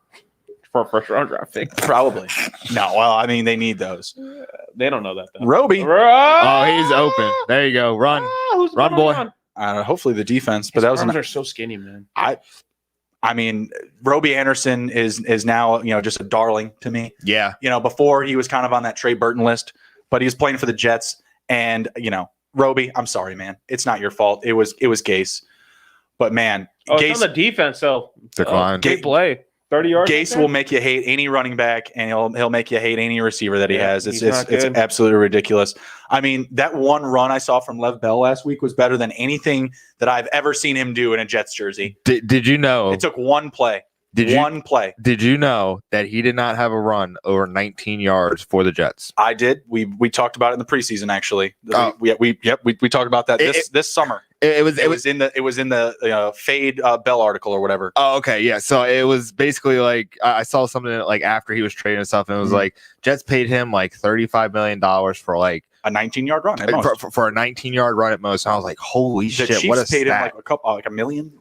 Speaker 3: For a first round draft pick.
Speaker 1: Probably. No, well, I mean, they need those.
Speaker 3: They don't know that, though.
Speaker 1: Roby.
Speaker 2: Oh, he's open. There you go. Run. Run, boy.
Speaker 1: Hopefully the defense. But
Speaker 3: his arms are so skinny, man.
Speaker 1: I mean, Roby Anderson is now, just a darling to me.
Speaker 2: Yeah.
Speaker 1: Before he was kind of on that Trey Burton list, but he was playing for the Jets. And, Roby, I'm sorry, man. It's not your fault. It was Gase. But, man.
Speaker 3: Gase, it's on the defense, so. Great play. 30 yards.
Speaker 1: Gase will make you hate any running back, and he'll make you hate any receiver that he has. It's absolutely ridiculous. I mean, that one run I saw from Lev Bell last week was better than anything that I've ever seen him do in a Jets jersey.
Speaker 2: Did you know?
Speaker 1: It took one play. One play.
Speaker 2: Did you know that he did not have a run over 19 yards for the Jets?
Speaker 1: I did. We talked about it in the preseason. Actually, we talked about that this summer. It was in the Fade Bell article or whatever.
Speaker 2: Oh, okay, yeah. So it was basically like I saw something like after he was traded and stuff, and it was like Jets paid him like $35 million for like
Speaker 1: a 19-yard run at most.
Speaker 2: For a 19-yard run at most. And I was like, holy shit!
Speaker 1: Chiefs
Speaker 2: What a
Speaker 1: paid
Speaker 2: stat.
Speaker 1: him like $1 million.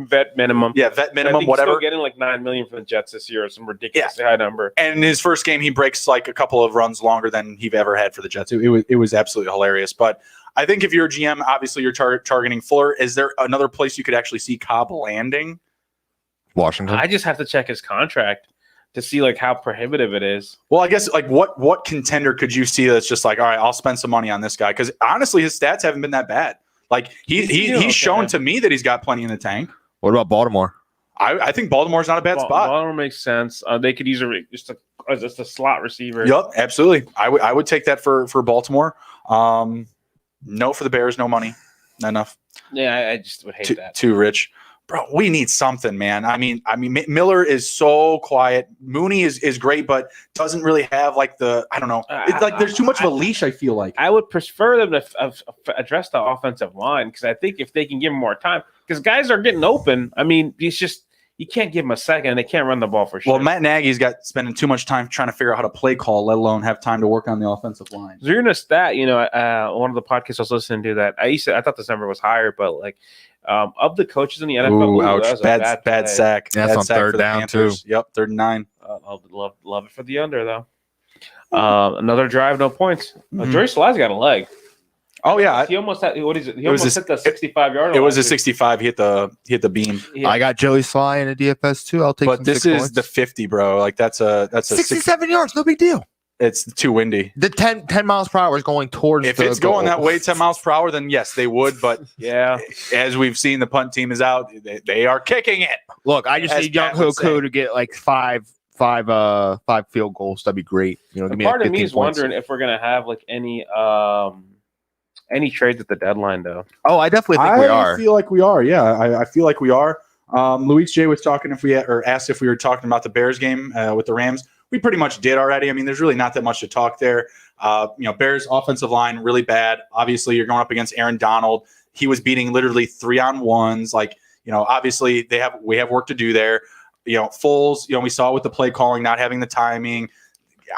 Speaker 3: Vet minimum.
Speaker 1: Yeah, vet minimum,
Speaker 3: he's
Speaker 1: whatever.
Speaker 3: Still getting like $9 million for the Jets this year, or some ridiculously high number.
Speaker 1: And in his first game, he breaks like a couple of runs longer than he've ever had for the Jets. It was absolutely hilarious. But I think if you're a GM, obviously you're targeting Fuller. Is there another place you could actually see Cobb landing?
Speaker 2: Washington.
Speaker 3: I just have to check his contract to see like how prohibitive it is.
Speaker 1: Well, I guess like what contender could you see that's just like, all right, I'll spend some money on this guy? Because honestly, his stats haven't been that bad. Like he's shown to me that he's got plenty in the tank.
Speaker 2: What about Baltimore?
Speaker 1: I think Baltimore's not a bad spot.
Speaker 3: Baltimore makes sense. They could use just a slot receiver.
Speaker 1: Yep, absolutely. I would take that for Baltimore. No for the Bears, no money, not enough.
Speaker 3: Yeah, I just would hate that.
Speaker 1: Too rich. Bro, we need something, man. I mean, Miller is so quiet. Mooney is great, but doesn't really have like I don't know. It's like there's too much of a leash, I feel like.
Speaker 3: I would prefer them to address the offensive line because I think if they can give him more time, because guys are getting open. I mean, it's just you can't give them a second. They can't run the ball for sure.
Speaker 1: Well, Matt Nagy's got spending too much time trying to figure out how to play call, let alone have time to work on the offensive line.
Speaker 3: So you're in a stat, one of the podcasts I was listening to that I thought this number was higher, but like of the coaches in the NFL,
Speaker 1: ouch, bad sack.
Speaker 2: That's on third down
Speaker 1: Panthers.
Speaker 2: too.
Speaker 1: Yep, 3rd and 9.
Speaker 3: I'll love it for the under though. Another drive, no points. Joey Salai's got a leg.
Speaker 1: Oh yeah,
Speaker 3: he almost had. What is it? He almost hit the 65-yard line.
Speaker 1: It was a 65. He hit the beam.
Speaker 2: Yeah. I got Joey Sly in a DFS too. I'll take.
Speaker 1: But this is points. The 50, bro. Like that's a
Speaker 2: 67 yards. No big deal.
Speaker 1: It's too windy.
Speaker 2: The 10 miles per hour is going towards.
Speaker 1: If it's going that way, 10 miles per hour, then yes, they would. But
Speaker 3: yeah,
Speaker 1: as we've seen, the punt team is out. They are kicking it.
Speaker 2: Look, I just need Young Hoku to get like five field goals. That'd be great. Give me
Speaker 3: part of me is wondering if we're gonna have like any trades at the deadline, though.
Speaker 2: Oh, I definitely think we are.
Speaker 1: I feel like we are. Yeah, I feel like we are. Luis J was talking asked if we were talking about the Bears game with the Rams. We pretty much did already. I mean, there's really not that much to talk there. Bears offensive line really bad. Obviously, you're going up against Aaron Donald. He was beating literally 3-on-1s. Like, obviously we have work to do there. Foles, we saw with the play calling, not having the timing.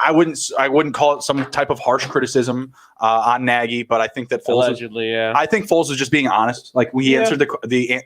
Speaker 1: I wouldn't call it some type of harsh criticism on Nagy, but I think that Foles
Speaker 3: Allegedly, yeah.
Speaker 1: I think Foles is just being honest. Like he answered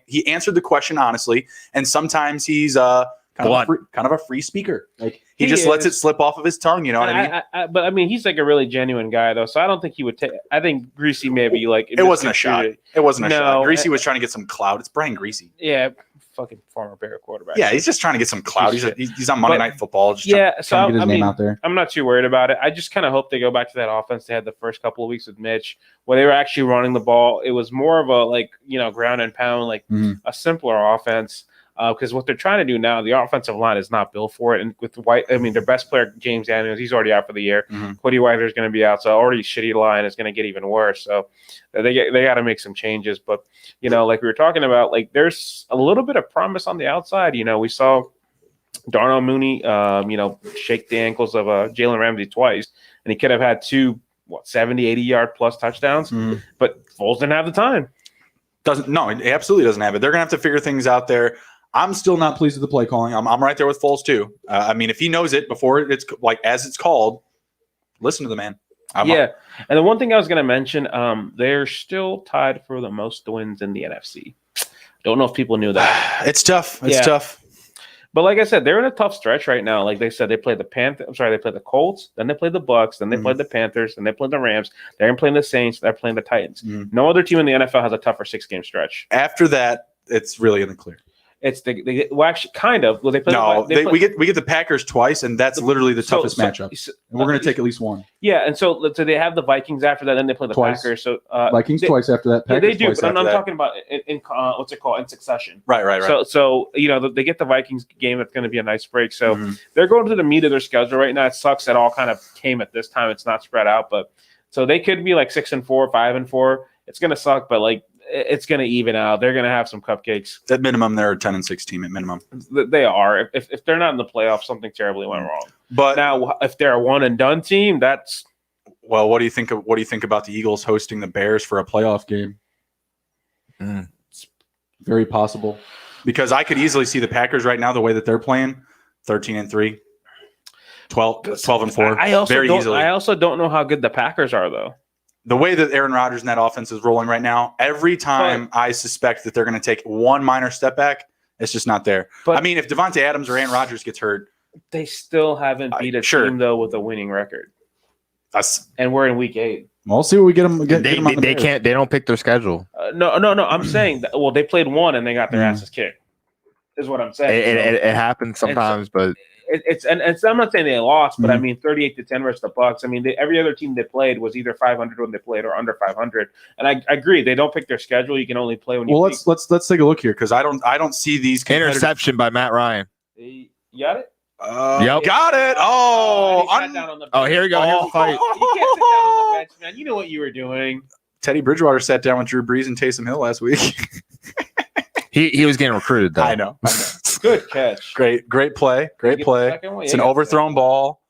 Speaker 1: he answered the question honestly, and sometimes he's kind of a free speaker. Like he just lets it slip off of his tongue. You know what I mean?
Speaker 3: But I mean, he's like a really genuine guy, though. So I don't think he would take. I think Greasy maybe like
Speaker 1: it wasn't a shot. It wasn't a shot. Greasy was trying to get some clout. It's Brian Greasy.
Speaker 3: Yeah, fucking former Bear quarterback.
Speaker 1: Yeah, he's just trying to get some clout. He's on Monday Night Football. Just
Speaker 3: trying
Speaker 1: to get his name out there.
Speaker 3: I'm not too worried about it. I just kind of hope they go back to that offense they had the first couple of weeks with Mitch, where they were actually running the ball. It was more of a ground and pound, a simpler offense. Because what they're trying to do now, the offensive line is not built for it. And with White, I mean, their best player, James Daniels, he's already out for the year. Hoodie Whiter is going to be out, so already shitty line is going to get even worse. So they got to make some changes. But, like we were talking about, there's a little bit of promise on the outside. We saw Darnell Mooney, shake the ankles of Jalen Ramsey twice, and he could have had 2, 70, 80-yard plus touchdowns. But Foles didn't have the time.
Speaker 1: It absolutely doesn't have it. They're going to have to figure things out there. I'm still not pleased with the play calling. I'm right there with Foles too. I mean, if he knows it before it's as it's called, listen to the man. And
Speaker 3: the one thing I was going to mention, they're still tied for the most wins in the NFC. Don't know if people knew that.
Speaker 1: It's tough. It's tough.
Speaker 3: But like I said, they're in a tough stretch right now. Like they said, they played the they played the Colts, then they played the Bucks, then they played the Panthers, then they played the Rams. They're playing the Saints. They're playing the Titans. No other team in the NFL has a tougher 6-game stretch.
Speaker 1: After that, it's really in the clear.
Speaker 3: It's actually kind of. Well, they play.
Speaker 1: We get the Packers twice, and that's literally the toughest matchup. And we're going to take at least one.
Speaker 3: Yeah, and so they have the Vikings after that, then they play the Packers. So
Speaker 1: Vikings twice after that. Packers
Speaker 3: they do,
Speaker 1: twice
Speaker 3: but I'm talking about in what's it called in succession.
Speaker 1: Right.
Speaker 3: So they get the Vikings game. That's going to be a nice break. So they're going to the meat of their schedule right now. It sucks that all kind of came at this time. It's not spread out, but so they could be 6-4, 5-4. It's going to suck, but it's going to even out. They're going to have some cupcakes.
Speaker 1: At minimum, they're a 10-6 team at minimum.
Speaker 3: They are. If they're not in the playoffs, something terribly went wrong.
Speaker 1: But
Speaker 3: now, if they're a one-and-done team, that's
Speaker 1: what do you think about the Eagles hosting the Bears for a playoff game? It's very possible because I could easily see the Packers right now the way that they're playing, 13-3, 12-4. Very easily.
Speaker 3: I also don't know how good the Packers are though.
Speaker 1: The way that Aaron Rodgers and that offense is rolling right now, every time I suspect that they're going to take one minor step back, it's just not there. But I mean, if Devontae Adams or Aaron Rodgers gets hurt,
Speaker 3: they still haven't beat a team though with a winning record. And we're in week 8.
Speaker 1: We'll see what we get them.
Speaker 2: They can't. They don't pick their schedule.
Speaker 3: No. I'm saying that. Well, they played one and they got their asses kicked. Is what I'm saying.
Speaker 2: It happens sometimes, but.
Speaker 3: I'm not saying they lost, but I mean 38-10 versus the Bucks. I mean every other team they played was either 500 when they played or under 500. And I agree they don't pick their schedule. You can only play when you.
Speaker 1: Well, let's take a look here because I don't see these
Speaker 2: interception by Matt Ryan.
Speaker 3: You got it.
Speaker 2: Yep.
Speaker 1: Got it.
Speaker 2: Here we go. Here's the fight.
Speaker 3: You can't sit down on the bench, man. You know what you were doing.
Speaker 1: Teddy Bridgewater sat down with Drew Brees and Taysom Hill last week.
Speaker 2: He was getting recruited though.
Speaker 1: I know.
Speaker 3: Good catch.
Speaker 1: Great play. It's an overthrown ball.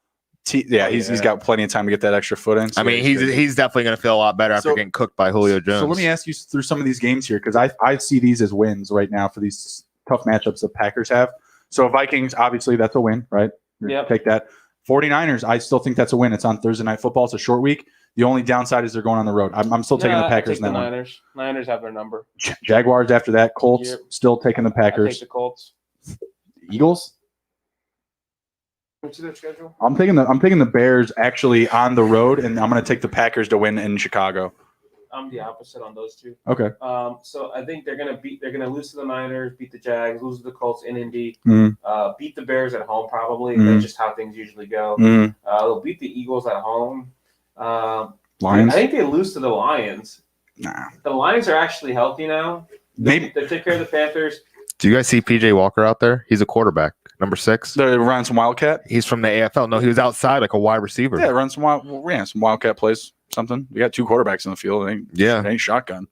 Speaker 1: He's got plenty of time to get that extra foot in.
Speaker 2: So I mean, he's definitely going to feel a lot better after getting cooked by Julio Jones.
Speaker 1: So let me ask you through some of these games here because I see these as wins right now for these tough matchups the Packers have. So Vikings, obviously, that's a win, right?
Speaker 3: Yeah.
Speaker 1: Take that. 49ers, I still think that's a win. It's on Thursday Night Football. It's a short week. The only downside is they're going on the road. I'm still taking the Packers in that one.
Speaker 3: Niners have their number.
Speaker 1: Jaguars after that. Colts, still taking the Packers.
Speaker 3: I take the Colts.
Speaker 1: Eagles?
Speaker 3: What's their schedule?
Speaker 1: I'm taking the Bears actually on the road, and I'm going to take the Packers to win in Chicago.
Speaker 3: I'm the opposite on those two.
Speaker 1: Okay.
Speaker 3: So I think they're gonna lose to the Niners, beat the Jags, lose to the Colts in Indy, beat the Bears at home probably. That's just how things usually go. They'll beat the Eagles at home.
Speaker 1: Lions.
Speaker 3: I think they lose to the Lions.
Speaker 1: Nah.
Speaker 3: The Lions are actually healthy now. They take care of the Panthers.
Speaker 2: Do you guys see PJ Walker out there? He's a quarterback, number 6.
Speaker 1: They're running some Wildcat.
Speaker 2: He's from the AFL. No, he was outside like a wide receiver.
Speaker 1: Yeah, run some Wildcat plays. Something. We got 2 quarterbacks in the field. It ain't shotgun.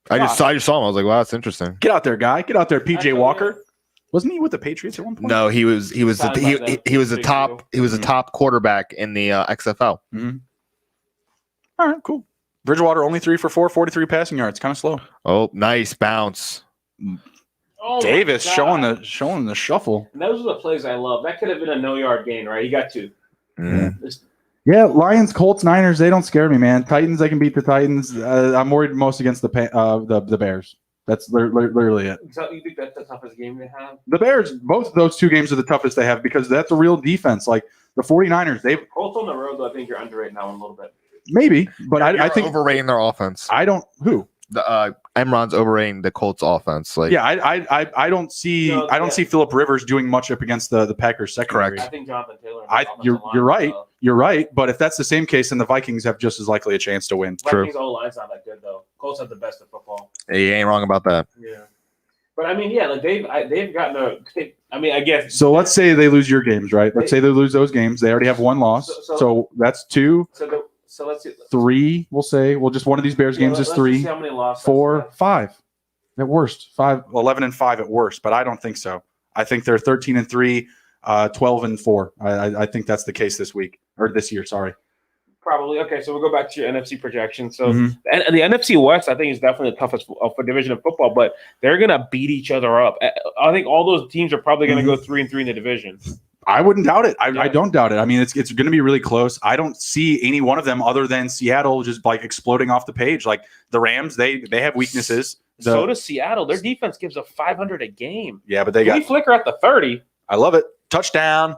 Speaker 2: I just saw him. I was like, wow, that's interesting.
Speaker 1: Get out there, guy. Get out there, PJ Walker. Wasn't he with the Patriots at one point?
Speaker 2: No, he was a top quarterback in the XFL.
Speaker 1: Mm-hmm. All right, cool. Bridgewater only 3 for 4, 43 passing yards. Kind of slow.
Speaker 2: Oh, nice bounce.
Speaker 3: Oh
Speaker 1: Davis showing the shuffle.
Speaker 3: And those are the plays I love. That could have been a no-yard gain, right? He got 2.
Speaker 1: Yeah, Lions, Colts, Niners, they don't scare me, man. Titans, they can beat the Titans. I'm worried most against the Bears. That's literally it.
Speaker 3: So you think that's the toughest game they have?
Speaker 1: The Bears, both of those 2 games are the toughest they have because that's a real defense. Like the 49ers, they've
Speaker 3: Colts on the road, though, I think you're underrating that one a little bit.
Speaker 1: maybe, but I think
Speaker 2: overrating their offense.
Speaker 1: I don't who.
Speaker 2: The Emron's overrating the Colts offense. Like,
Speaker 1: Yeah, I don't see I don't see Phillip Rivers doing much up against the Packers secondary.
Speaker 3: I think Jonathan Taylor.
Speaker 1: You're right. You're right. But if that's the same case, then the Vikings have just as likely a chance to win.
Speaker 3: Vikings' whole line's not that good though. Colts have the best of football.
Speaker 2: you ain't wrong about that.
Speaker 3: Yeah, but I mean, yeah, like they've gotten I guess.
Speaker 1: So let's say they lose your games, right? Let's say they lose those games. They already have 1 loss. So that's 2.
Speaker 3: So let's see.
Speaker 1: 3, we'll say. Well, just one of these Bears games is 3.
Speaker 3: How many losses?
Speaker 1: 4, 5 at worst. 11-5 at worst, but I don't think so. I think they're 13-3, 12-4. I think that's the case this year. Sorry.
Speaker 3: Probably. Okay, so we'll go back to your NFC projection. So and the NFC West, I think, is definitely the toughest division of football, but they're going to beat each other up. I think all those teams are probably going to go 3-3 in the division.
Speaker 1: I wouldn't doubt it. I don't doubt it. I mean, it's going to be really close. I don't see any one of them other than Seattle just like exploding off the page. Like the Rams, they have weaknesses.
Speaker 3: So does Seattle. Their defense gives up 500 a game.
Speaker 1: Yeah, but they got
Speaker 3: flicker at the 30.
Speaker 1: I love it. Touchdown.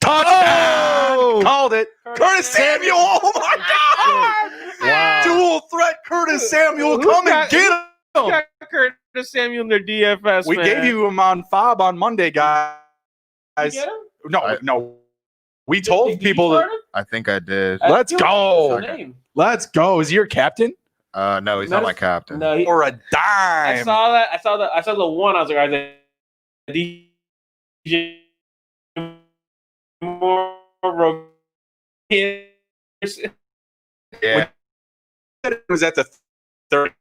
Speaker 1: Oh! Called it. Curtis Samuel. Oh my God!
Speaker 2: Wow.
Speaker 1: Dual threat. Curtis Samuel. Come and get him.
Speaker 3: Got Curtis Samuel in their DFS.
Speaker 1: We gave you him on FOB on Monday, guys.
Speaker 3: You get him?
Speaker 1: No. We told people that.
Speaker 2: I think I did.
Speaker 1: Let's go.
Speaker 3: What's his name?
Speaker 1: Let's go. Is he your captain?
Speaker 2: No, he's not my captain.
Speaker 3: No,
Speaker 1: Or a dime.
Speaker 3: I saw that. I saw the one. I was like, DJ Moore.
Speaker 2: Yeah.
Speaker 1: It was at the 30.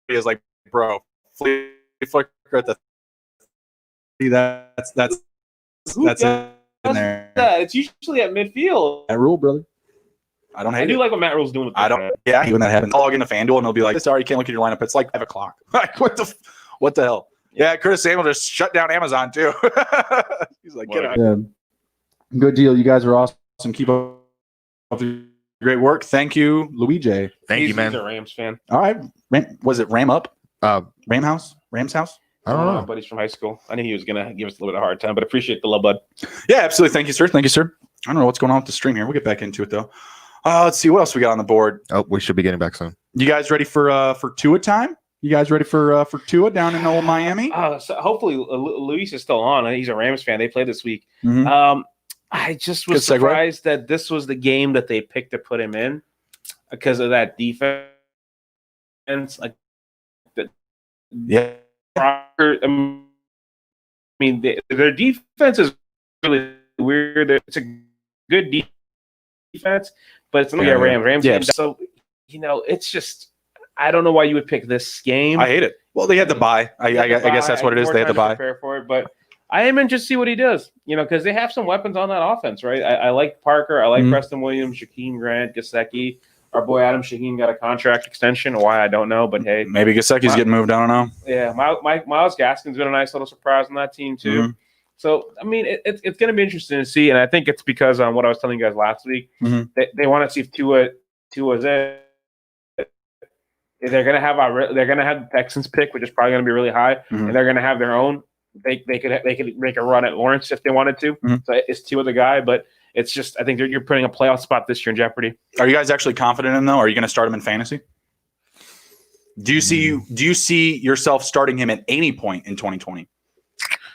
Speaker 1: He was like, bro, flea flicker at the 30. That's it in there.
Speaker 3: It's usually at midfield.
Speaker 1: That rule, brother. I don't hate
Speaker 3: I do
Speaker 1: it.
Speaker 3: like what Matt Rule's doing with that.
Speaker 1: I don't. Yeah, when that happens, I'll log into FanDuel and they'll be like, "Sorry, you can't look at your lineup. It's like 5 o'clock." Like, what the hell? Yeah, Curtis Samuel just shut down Amazon too. He's like, "Get out." Yeah. Good deal. You guys are awesome. Keep up the great work. Thank you, Luigi.
Speaker 2: Thank you, man.
Speaker 3: He's a Rams fan.
Speaker 1: All right. Was it Ram Up? Rams House?
Speaker 2: I don't know.
Speaker 3: Buddies from high school. I knew he was going to give us a little bit of a hard time, but appreciate the love, bud.
Speaker 1: Yeah, absolutely. Thank you, sir. Thank you, sir. I don't know what's going on with the stream here. We'll get back into it, though. Let's see what else we got on the board.
Speaker 2: Oh, we should be getting back soon.
Speaker 1: You guys ready for Tua time? You guys ready for Tua down in old Miami?
Speaker 3: So hopefully Luis is still on. He's a Rams fan. They played this week.
Speaker 1: Mm-hmm.
Speaker 3: I just was surprised that this was the game that they picked to put him in because of that defense. Like,
Speaker 1: yeah.
Speaker 3: I mean, their defense is really weird. It's a good defense, but it's not Rams.
Speaker 1: Yeah.
Speaker 3: So, it's just I don't know why you would pick this game.
Speaker 1: I hate it. Well, they had the bye. I guess that's what it is. They had the bye.
Speaker 3: Prepare for it, but I am interested to see what he does. Because they have some weapons on that offense, right? I like Parker. I like Preston Williams, Shaquem Grant, Gesicki. Our boy Adam Shaheen got a contract extension. Why I don't know, but hey,
Speaker 1: maybe Gesicki's getting moved. I don't know.
Speaker 3: Yeah, Myles Gaskin's been a nice little surprise on that team too. Mm-hmm. So I mean, it's going to be interesting to see, and I think it's because what I was telling you guys last week. Mm-hmm. They want to see if Tua's in. They're going to have the Texans pick, which is probably going to be really high, and they're going to have their own. They could make a run at Lawrence if they wanted to. Mm-hmm. So it's Tua the guy, but. It's just I think you're putting a playoff spot this year in jeopardy. Are
Speaker 1: you guys actually confident in him, though? Are you going to start him in fantasy? Do you see yourself starting him at any point in 2020?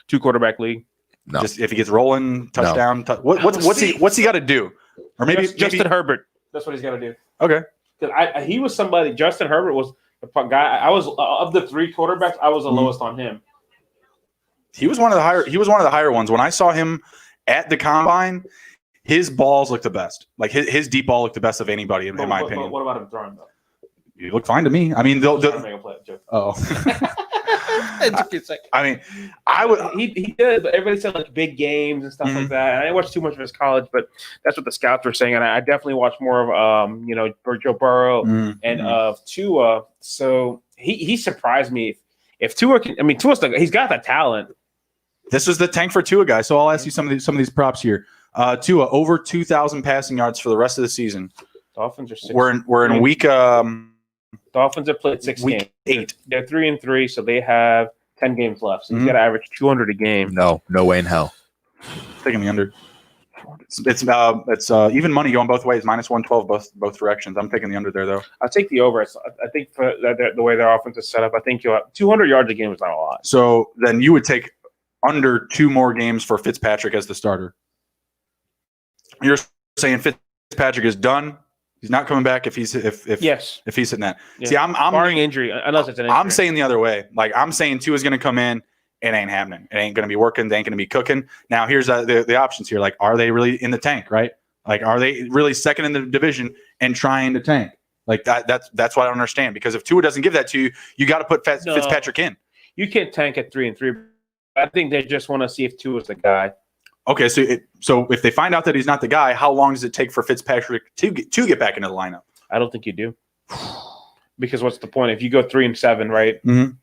Speaker 3: 2 quarterback league.
Speaker 2: No.
Speaker 1: Just if he gets rolling, touchdown. No. What's he got to do? Or maybe
Speaker 3: Justin Herbert. That's what he's got to do.
Speaker 1: Okay.
Speaker 3: Because he was somebody. Justin Herbert was the guy. I was of the 3 quarterbacks. I was the lowest on him.
Speaker 1: He was one of the higher ones. When I saw him at the combine. His balls look the best. Like his deep ball looked the best of anybody in my opinion.
Speaker 3: What about him throwing though?
Speaker 1: You look fine to me. I mean, they'll make
Speaker 3: a play,
Speaker 1: oh.
Speaker 3: I mean, I would. He did, but everybody said like big games and stuff like that. And I didn't watch too much of his college, but that's what the scouts were saying. And I definitely watched more of Joe Burrow and of Tua. So he surprised me. if Tua Tua's he's got the talent.
Speaker 1: This is the tank for Tua, guys. So I'll ask you some of these props here. Tua over 2,000 passing yards for the rest of the season.
Speaker 3: Dolphins are 6.
Speaker 1: We're in week.
Speaker 3: Dolphins have played 6
Speaker 1: week
Speaker 3: games.
Speaker 1: 8.
Speaker 3: They're 3-3, so they have 10 games left. So he's got to average 200 a game.
Speaker 2: No way in hell.
Speaker 1: Taking the under. It's even money going both ways. -112 both directions. I'm taking the under there though.
Speaker 3: I'll take the over. I think for the way their offense is set up, I think you'll have 200 yards a game is not a lot.
Speaker 1: So then you would take under 2 more games for Fitzpatrick as the starter. You're saying Fitzpatrick is done. He's not coming back if he's hitting that.
Speaker 3: Yeah.
Speaker 1: See, I'm
Speaker 3: barring injury, unless it's an injury.
Speaker 1: I'm saying the other way. Like I'm saying, Tua's going to come in. It ain't happening. It ain't going to be working. They ain't going to be cooking. Now, here's the options here. Like, are they really in the tank? Right? Like, are they really second in the division and trying to tank? Like that's what I don't understand. Because if Tua doesn't give that to you, you got to put Fitzpatrick in.
Speaker 3: You can't tank at 3-3. I think they just want to see if Tua's the guy.
Speaker 1: Okay, so if they find out that he's not the guy, how long does it take for Fitzpatrick to get back into the lineup?
Speaker 3: I don't think you do. Because what's the point if you go 3-7, right?
Speaker 1: Mm-hmm.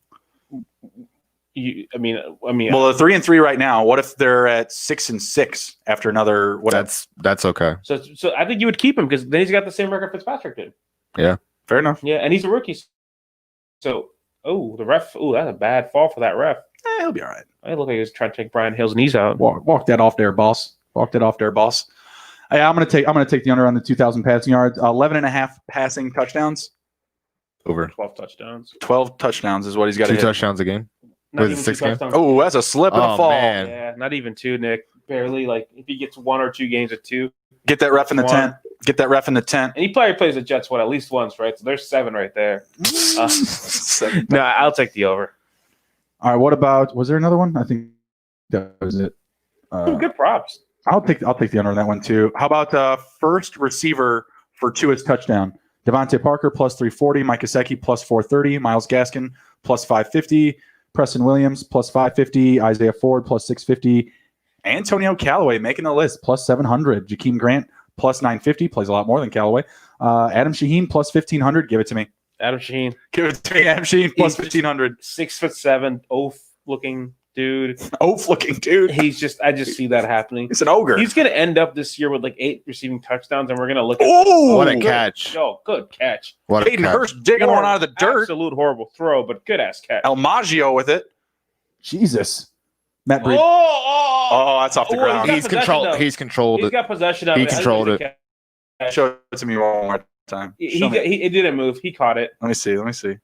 Speaker 3: I mean.
Speaker 1: Well, they're 3-3 right now. What if they're at 6-6 after another?
Speaker 2: That's okay.
Speaker 3: So I think you would keep him because then he's got the same record Fitzpatrick did.
Speaker 2: Yeah,
Speaker 1: fair enough.
Speaker 3: Yeah, and he's a rookie. So, the ref. Oh, that's a bad fall for that ref.
Speaker 1: He'll be all right.
Speaker 3: I look like he was trying to take Brian Hill's knees out.
Speaker 1: Walk that off there, boss. Walk that off there, boss. Hey, I'm gonna take the under on the 2,000 passing yards. 11.5 passing touchdowns.
Speaker 2: Over
Speaker 3: 12 touchdowns.
Speaker 1: 12 touchdowns is what he's got to
Speaker 2: 2
Speaker 1: hit.
Speaker 2: touchdowns a game.
Speaker 3: Not
Speaker 2: Was it
Speaker 3: even
Speaker 2: 6
Speaker 3: 2
Speaker 2: games?
Speaker 3: touchdowns.
Speaker 1: Oh, that's a slip and a fall.
Speaker 2: Man.
Speaker 3: Yeah, not even 2, Nick. Barely. Like if he gets 1 or 2 games at 2.
Speaker 1: Get that ref in the tent. Get that ref in the tent.
Speaker 3: And he probably plays the Jets at least once, right? So there's 7 right there. No, I'll take the over.
Speaker 1: All right. What about? Was there another one? I think that was it.
Speaker 3: Good props.
Speaker 1: I'll take the under on that one too. How about first receiver for Tua's touchdown? Devontae Parker plus 340, Mike Gesicki plus 430, Myles Gaskin plus 550, Preston Williams plus 550, Isaiah Ford plus 650, Antonio Callaway making the list plus 700, Jakeem Grant plus 950, plays a lot more than Callaway. Adam Shaheen plus 1500. Give it to me.
Speaker 3: Adam Shaheen.
Speaker 1: Give it to me. Adam Shaheen plus 1500.
Speaker 3: 6'7", oaf-looking dude.
Speaker 1: Oaf-looking dude.
Speaker 3: I just see that happening.
Speaker 1: He's an ogre.
Speaker 3: He's going to end up this year with like 8 receiving touchdowns, and we're going to look at
Speaker 2: what a catch.
Speaker 3: Oh, good catch.
Speaker 2: What a
Speaker 1: Hayden
Speaker 2: catch.
Speaker 1: Hurst digging one out of the dirt.
Speaker 3: Absolute horrible throw, but good-ass catch.
Speaker 1: El Maggio with it. Jesus. Matt Breida.
Speaker 3: Oh,
Speaker 1: that's off the ground.
Speaker 2: He's controlled. He's controlled
Speaker 3: He's
Speaker 2: it.
Speaker 3: got possession of it.
Speaker 2: He controlled it.
Speaker 1: Show it to me one more time.
Speaker 3: It didn't move. He caught it.
Speaker 1: Let me see.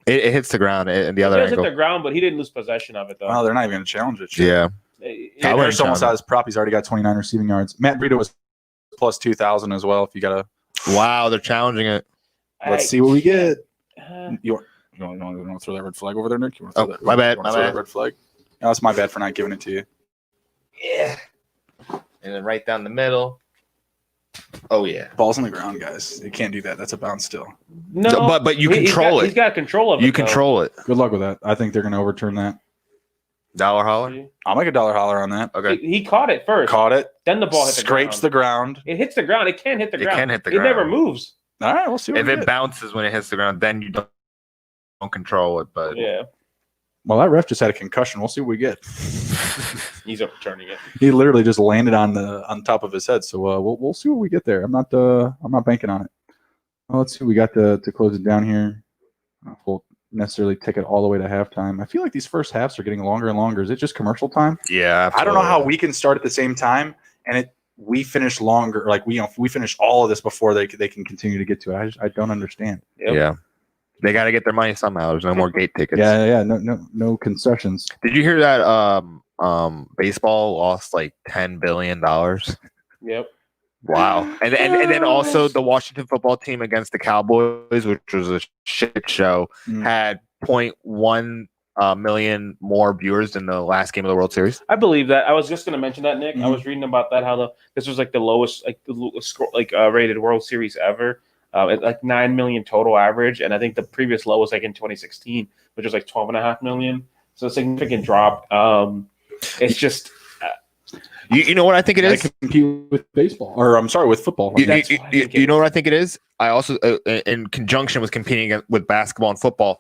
Speaker 2: It hits the ground in the other
Speaker 3: It does
Speaker 2: angle.
Speaker 3: hit the ground, but he didn't lose possession of it, though.
Speaker 1: Oh, they're not even going to challenge it.
Speaker 2: Yeah.
Speaker 1: Hayden Hurst almost out his prop. He's already got 29 receiving yards. Matt Breida was plus 2,000 as well. If you got to.
Speaker 2: Wow, they're challenging it.
Speaker 1: Let's see what we get. You want to throw that red flag over there, Nick? You want to throw
Speaker 2: my bad.
Speaker 1: throw that red flag? No, that's my bad for not giving it to you.
Speaker 2: Yeah. And then right down the middle. Oh yeah.
Speaker 1: Ball's on the ground, guys. You can't do that. That's a bounce still.
Speaker 2: No, but you control it.
Speaker 3: He's got control of it.
Speaker 2: You control it.
Speaker 1: Good luck with that. I think they're going to overturn that.
Speaker 2: Dollar holler?
Speaker 1: I'll make a dollar holler on that.
Speaker 2: Okay.
Speaker 3: He caught it first.
Speaker 1: Caught it.
Speaker 3: Then the ball hit the ground.
Speaker 1: Scrapes the ground.
Speaker 3: It hits the ground. It can hit the ground.
Speaker 2: It can hit the
Speaker 3: It
Speaker 2: ground.
Speaker 3: never moves.
Speaker 1: All right, we'll see what
Speaker 2: If
Speaker 1: we
Speaker 2: it
Speaker 1: get.
Speaker 2: bounces when it hits the ground, then you don't control it. But
Speaker 3: Yeah.
Speaker 1: Well, that ref just had a concussion. We'll see what we get.
Speaker 3: He's overturning it.
Speaker 1: He literally just landed on top of his head. So we'll see what we get there. I'm not banking on it. Well, let's see what we got to close it down here. We'll necessarily take it all the way to halftime. I feel like these first halves are getting longer and longer. Is it just commercial time?
Speaker 2: yeah,
Speaker 1: I don't know how we can start at the same time and we finish longer. Like we finish all of this before they can continue to get to it. I don't understand.
Speaker 3: Yep.
Speaker 2: Yeah. They got to get their money somehow. There's no more gate tickets.
Speaker 1: Yeah. No concessions.
Speaker 2: Did you hear that? Baseball lost like $10 billion.
Speaker 3: Yep.
Speaker 2: Wow. And then also the Washington football team against the Cowboys, which was a shit show, had 0.1 million more viewers than the last game of the World Series.
Speaker 3: I believe that. I was just going to mention that, Nick. I was reading about that. This was like the lowest rated World Series ever. At like 9 million total average, and I think the previous low was like in 2016, which was like 12.5 million. So a significant drop. It's just
Speaker 2: you know what I think it is?
Speaker 1: Compete with baseball, or I'm sorry, with football.
Speaker 2: You know what I think it is? I also, in conjunction with competing with basketball and football,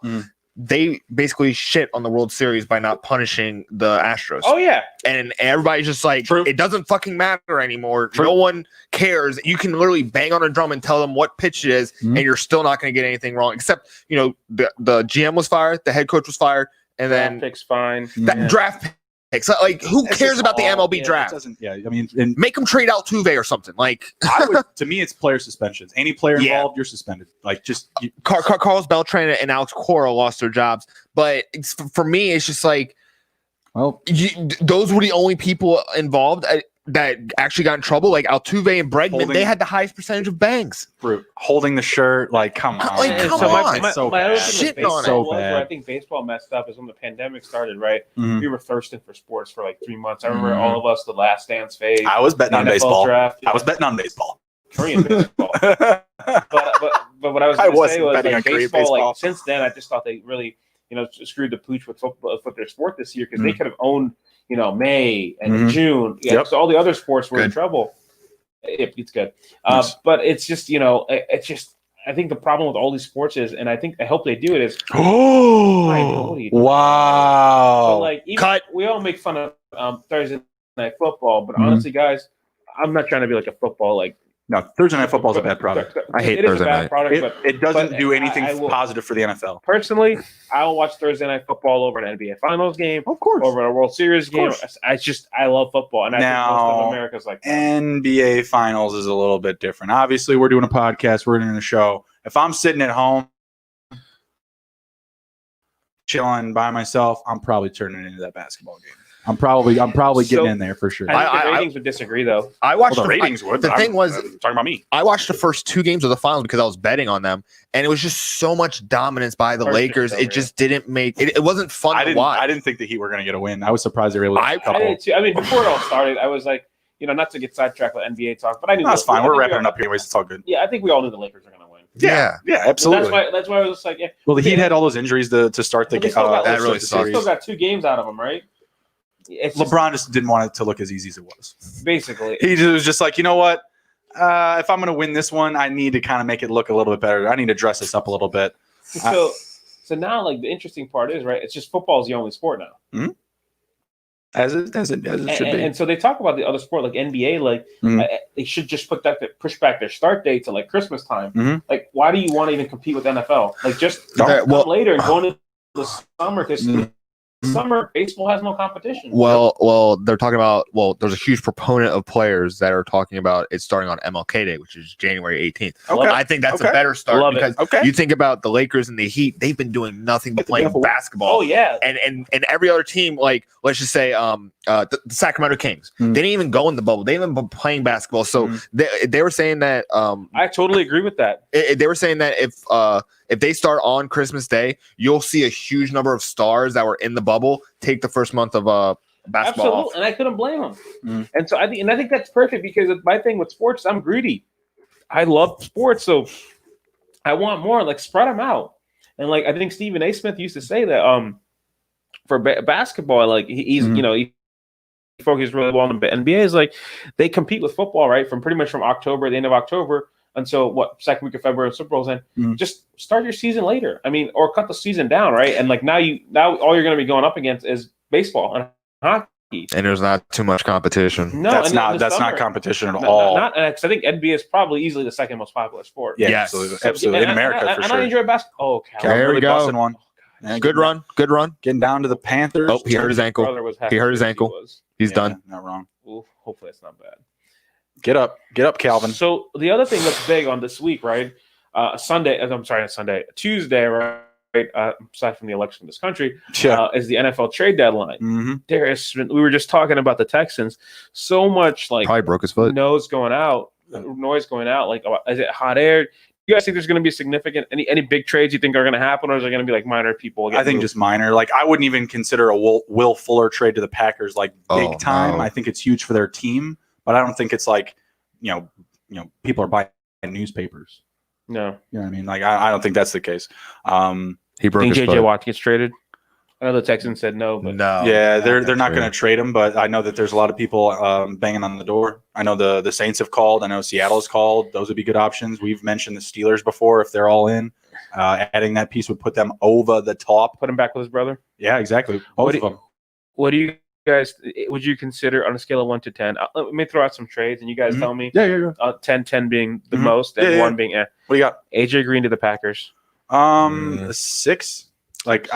Speaker 2: they basically shit on the World Series by not punishing the Astros.
Speaker 3: Oh yeah,
Speaker 2: and everybody's just like,
Speaker 1: True.
Speaker 2: It doesn't fucking matter anymore.
Speaker 1: True.
Speaker 2: No one cares. You can literally bang on a drum and tell them what pitch it is, and you're still not going to get anything wrong. Except, the GM was fired, the head coach was fired, and then
Speaker 3: pick's fine.
Speaker 2: that draft picks. Like, who cares about the MLB draft? Make them trade Altuve or something. Like,
Speaker 1: to me, it's player suspensions. Any player involved, you're suspended. Like, just
Speaker 2: Carlos Beltran and Alex Cora lost their jobs, but for me, it's just like, well, those were the only people involved that actually got in trouble. Like Altuve and Bregman, they had the highest percentage of bangs.
Speaker 1: Holding the shirt, like, come on.
Speaker 2: Like, come on.
Speaker 3: My other thing with baseball where I think baseball messed up is when the pandemic started, right? We were thirsting for sports for like 3 months. I remember all of us, the Last Dance phase.
Speaker 1: I was betting on baseball.
Speaker 3: Draft,
Speaker 1: I was betting on baseball.
Speaker 3: Korean baseball. but what I was going to say was, like, baseball, like, since then, I just thought they really, screwed the pooch with football, with their sport this year, because they could have owned, May and June. Yeah, so all the other sports were in trouble. It's good. But it's just, it's just, I think the problem with all these sports is, and I hope they do it, is
Speaker 1: wow.
Speaker 3: So, like, we all make fun of Thursday Night Football, but honestly, guys, I'm not trying to be like a football, like,
Speaker 1: no, Thursday Night Football is a bad product.
Speaker 2: I hate Thursday Night.
Speaker 1: It doesn't do anything positive for the NFL.
Speaker 3: Personally, I will watch Thursday Night Football over an NBA Finals game,
Speaker 1: of course,
Speaker 3: over a World Series game. I love football, and I think most of America's like that.
Speaker 1: NBA Finals is a little bit different. Obviously, we're doing a podcast, we're doing a show. If I'm sitting at home chilling by myself, I'm probably turning into that basketball game. I'm probably getting in there for sure.
Speaker 3: I think the ratings would disagree, though.
Speaker 2: I watched
Speaker 1: the ratings would.
Speaker 2: The thing was,
Speaker 1: talking about me.
Speaker 2: I watched the first 2 games of the finals because I was betting on them, and it was just so much dominance by the Lakers. It just didn't make it. It wasn't fun to watch.
Speaker 1: I didn't think the Heat were going to get a win. I was surprised they were able to.
Speaker 3: I did too. I mean, before it all started, I was like, not to get sidetracked with NBA talk, but I knew
Speaker 1: that's fine. We're wrapping it up anyways. It's all good.
Speaker 3: Yeah, I think we all knew the Lakers are going to win.
Speaker 1: Yeah, absolutely.
Speaker 3: That's why I was just like, yeah.
Speaker 1: Well, the Heat had all those injuries to start the game.
Speaker 2: That really
Speaker 3: sucks. They still got 2 games out of them, right?
Speaker 1: LeBron just didn't want it to look as easy as it was.
Speaker 3: Basically,
Speaker 1: he was just like, you know what? If I'm going to win this one, I need to kind of make it look a little bit better. I need to dress this up a little bit.
Speaker 3: So now, like, the interesting part is, right? It's just football is the only sport now.
Speaker 1: Mm-hmm. As it should be.
Speaker 3: And so they talk about the other sport, like NBA, like they should just push back their start date to like Christmas time.
Speaker 1: Mm-hmm.
Speaker 3: Like, why do you want to even compete with NFL? Like, just come later and go into the summer, because summer baseball has no competition.
Speaker 2: Well, they're talking about. Well, there's a huge proponent of players that are talking about it starting on MLK Day, which is January 18th.
Speaker 1: Okay.
Speaker 2: I think that's a better start because
Speaker 1: you
Speaker 2: think about the Lakers and the Heat; they've been doing nothing but playing basketball.
Speaker 3: Oh yeah,
Speaker 2: and every other team, like let's just say, the Sacramento Kings, they didn't even go in the bubble; they haven't been playing basketball. So they were saying that.
Speaker 3: I totally agree with that.
Speaker 2: They were saying that if they start on Christmas Day, you'll see a huge number of stars that were in the bubble take the first month of basketball.
Speaker 3: Absolutely, and I couldn't blame them. And so I think that's perfect, because my thing with sports, I'm greedy. I love sports, so I want more. Like, spread them out. And like I think Stephen A. Smith used to say that for basketball, like he's he focuses really well on the NBA. Is like they compete with football, right? From October, the end of October, until second week of February, Super Bowl's in. Just start your season later. I mean, or cut the season down, right? And like now all you're going to be going up against is baseball and hockey.
Speaker 2: And there's not too much competition.
Speaker 3: No,
Speaker 1: that's not competition at all.
Speaker 3: I think NBA is probably easily the second most popular sport.
Speaker 1: Yeah, absolutely. In America, for sure.
Speaker 3: I enjoy basketball.
Speaker 1: Oh, there we go. One.
Speaker 2: Good run.
Speaker 1: Getting down to the Panthers.
Speaker 2: Oh, he hurt his ankle. He's done.
Speaker 1: Not wrong.
Speaker 3: Ooh, hopefully it's not bad.
Speaker 1: Get up, Calvin.
Speaker 3: So the other thing that's big on this week, right? Tuesday, right? Aside from the election in this country, is the NFL trade deadline.
Speaker 1: Mm-hmm.
Speaker 3: We were just talking about the Texans. So much
Speaker 2: probably broke his foot.
Speaker 3: Noise going out. Like, is it hot air? You guys think there's going to be significant any big trades you think are going to happen, or is there going to be like minor people?
Speaker 1: I think just minor. Like, I wouldn't even consider a Will Fuller trade to the Packers like big time. No. I think it's huge for their team, but I don't think it's like people are buying newspapers.
Speaker 3: No,
Speaker 1: you know what I mean. Like, I don't think that's the case.
Speaker 2: He broke his foot.
Speaker 3: JJ Watt gets traded. I know the Texans said no, but
Speaker 1: yeah, they're not going to trade him. But I know that there's a lot of people banging on the door. I know the Saints have called. I know Seattle's called. Those would be good options. We've mentioned the Steelers before if they're all in. Adding that piece would put them over the top.
Speaker 3: Put him back with his brother.
Speaker 1: Yeah, exactly. Both of them.
Speaker 3: What do you guys would you consider on a scale of 1 to 10? Let me throw out some trades, and you guys tell me.
Speaker 1: Yeah.
Speaker 3: 10 being the most, and 1 being
Speaker 1: What do you got?
Speaker 3: AJ Green to the Packers.
Speaker 1: 6. Like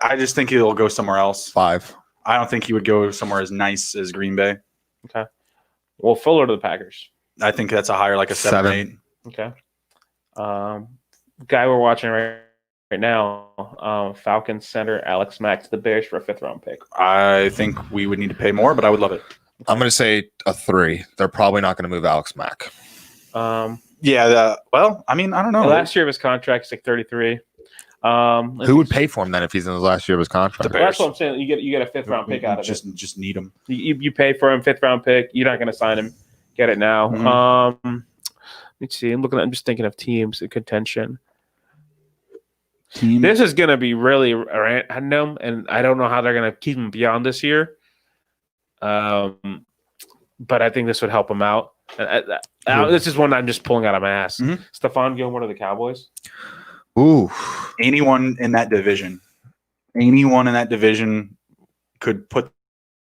Speaker 1: I just think he'll go somewhere else.
Speaker 2: 5.
Speaker 1: I don't think he would go somewhere as nice as Green Bay.
Speaker 3: Okay. Well, Fuller to the Packers.
Speaker 1: I think that's a higher, like a 7 or 8.
Speaker 3: Okay. Guy we're watching right now, Falcons center Alex Mack to the Bears for a 5th-round pick.
Speaker 1: I think we would need to pay more, but I would love it.
Speaker 2: I'm going to say a 3. They're probably not going to move Alex Mack.
Speaker 1: Well, I mean, I don't know.
Speaker 3: Last year of his contract is like 33.
Speaker 2: Who would pay for him then if he's in the last year of his contract?
Speaker 3: Well, that's what I'm saying. You get a 5th-round pick out of it.
Speaker 1: Just need him.
Speaker 3: You pay for him, 5th-round pick. You're not going to sign him. Get it now.
Speaker 1: Mm-hmm.
Speaker 3: Let me see. I'm just thinking of teams in contention. This is going to be really random, and I don't know how they're going to keep him beyond this year. But I think this would help him out. This is one I'm just pulling out of my ass.
Speaker 1: Mm-hmm.
Speaker 3: Stephon Gilmore to the Cowboys.
Speaker 2: Ooh.
Speaker 1: Anyone in that division could put